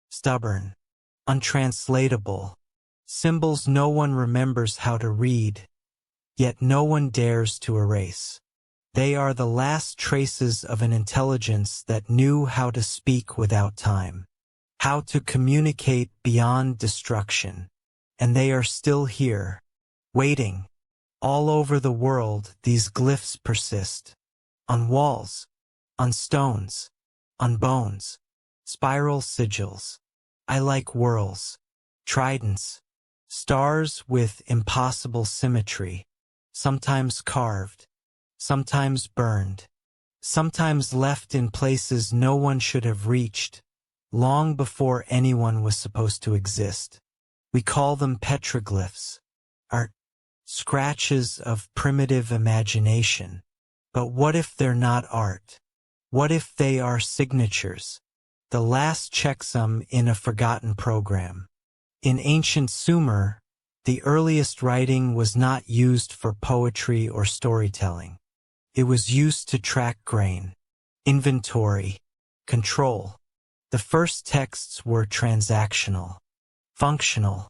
Speaker 1: stubborn, untranslatable. Symbols no one remembers how to read, yet no one dares to erase. They are the last traces of an intelligence that knew how to speak without time, how to communicate beyond destruction. And they are still here, waiting. All over the world, these glyphs persist. On walls, on stones, on bones, spiral sigils. I like whorls, tridents, stars with impossible symmetry, sometimes carved, sometimes burned, sometimes left in places no one should have reached, long before anyone was supposed to exist. We call them petroglyphs, art, scratches of primitive imagination. But what if they're not art? What if they are signatures, the last checksum in a forgotten program? In ancient Sumer, the earliest writing was not used for poetry or storytelling. It was used to track grain, inventory, control. The first texts were transactional, functional,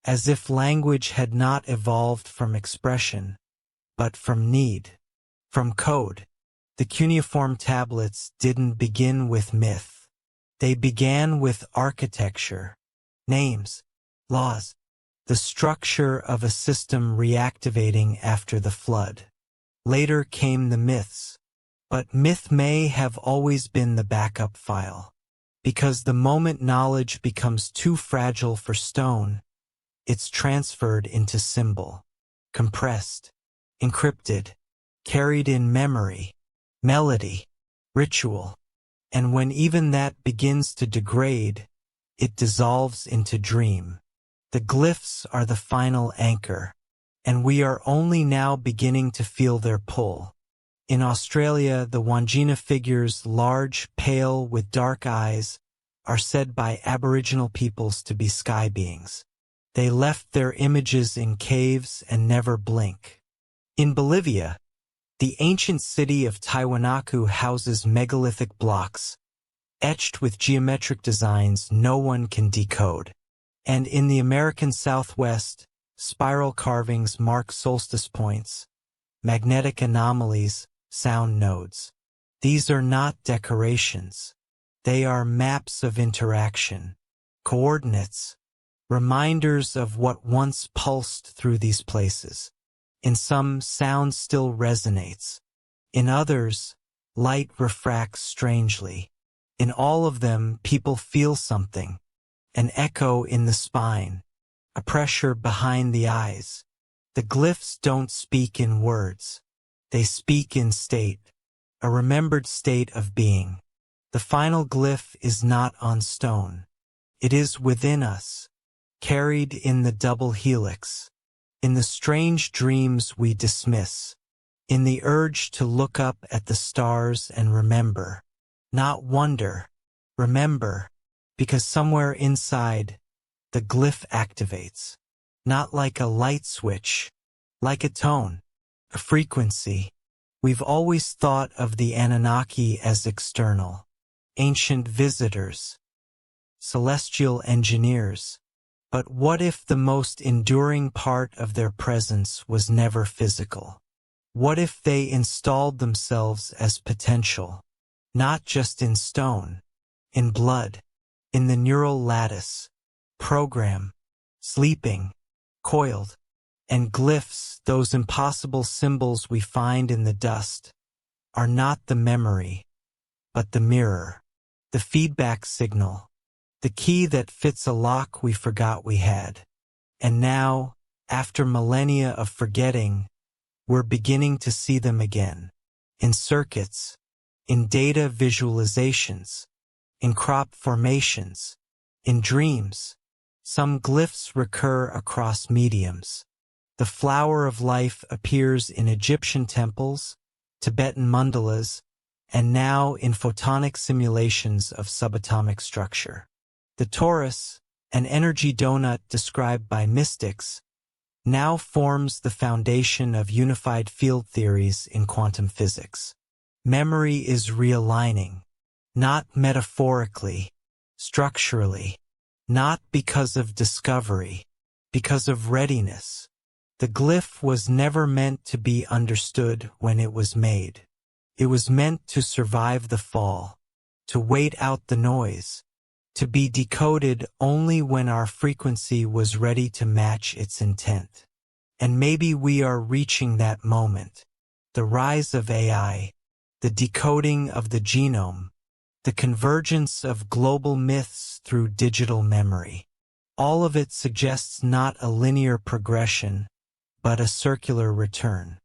Speaker 1: as if language had not evolved from expression, but from need, from code. The cuneiform tablets didn't begin with myth. They began with architecture, names, laws, the structure of a system reactivating after the flood. Later came the myths, but myth may have always been the backup file, because the moment knowledge becomes too fragile for stone, it's transferred into symbol, compressed, encrypted, carried in memory, melody, ritual, and when even that begins to degrade, it dissolves into dream. The glyphs are the final anchor, and we are only now beginning to feel their pull. In Australia, the Wandjina figures, large, pale, with dark eyes, are said by Aboriginal peoples to be sky beings. They left their images in caves and never blink. In Bolivia, the ancient city of Tiwanaku houses megalithic blocks, etched with geometric designs no one can decode. And in the American Southwest, spiral carvings mark solstice points, magnetic anomalies, sound nodes. These are not decorations. They are maps of interaction, coordinates, reminders of what once pulsed through these places. In some, sound still resonates. In others, light refracts strangely. In all of them, people feel something, an echo in the spine, a pressure behind the eyes. The glyphs don't speak in words. They speak in state, a remembered state of being. The final glyph is not on stone. It is within us, carried in the double helix, in the strange dreams we dismiss, in the urge to look up at the stars and remember, not wonder, remember, because somewhere inside, the glyph activates, not like a light switch, like a tone, a frequency. We've always thought of the Anunnaki as external, ancient visitors, celestial engineers. But what if the most enduring part of their presence was never physical? What if they installed themselves as potential, not just in stone, in blood, in the neural lattice, program, sleeping, coiled, and glyphs, those impossible symbols we find in the dust, are not the memory, but the mirror, the feedback signal, the key that fits a lock we forgot we had. And now, after millennia of forgetting, we're beginning to see them again. In circuits, in data visualizations, in crop formations, in dreams. Some glyphs recur across mediums. The flower of life appears in Egyptian temples, Tibetan mandalas, and now in photonic simulations of subatomic structure. The torus, an energy donut described by mystics, now forms the foundation of unified field theories in quantum physics. Memory is realigning, not metaphorically, structurally, not because of discovery, because of readiness. The glyph was never meant to be understood when it was made. It was meant to survive the fall, to wait out the noise, to be decoded only when our frequency was ready to match its intent. And maybe we are reaching that moment. The rise of AI, the decoding of the genome, the convergence of global myths through digital memory. All of it suggests not a linear progression, but a circular return,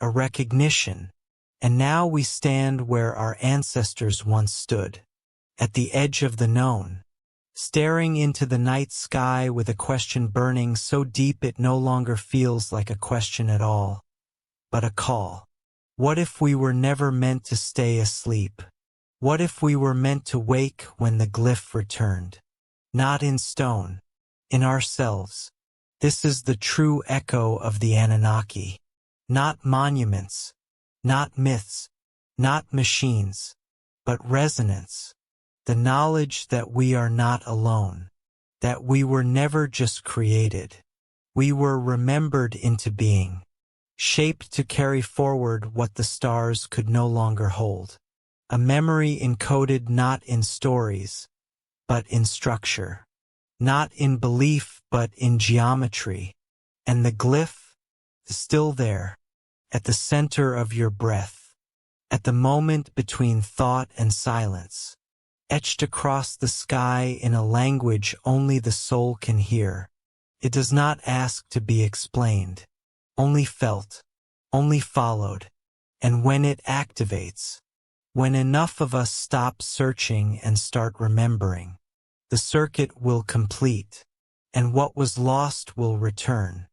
Speaker 1: a recognition. And now we stand where our ancestors once stood, at the edge of the known, staring into the night sky with a question burning so deep it no longer feels like a question at all, but a call. What if we were never meant to stay asleep? What if we were meant to wake when the glyph returned? Not in stone, in ourselves. This is the true echo of the Anunnaki. Not monuments, not myths, not machines, but resonance. The knowledge that we are not alone, that we were never just created. We were remembered into being, shaped to carry forward what the stars could no longer hold. A memory encoded not in stories, but in structure. Not in belief, but in geometry. And the glyph is still there, at the center of your breath, at the moment between thought and silence, etched across the sky in a language only the soul can hear. It does not ask to be explained, only felt, only followed. And when it activates, when enough of us stop searching and start remembering, the circuit will complete, and what was lost will return.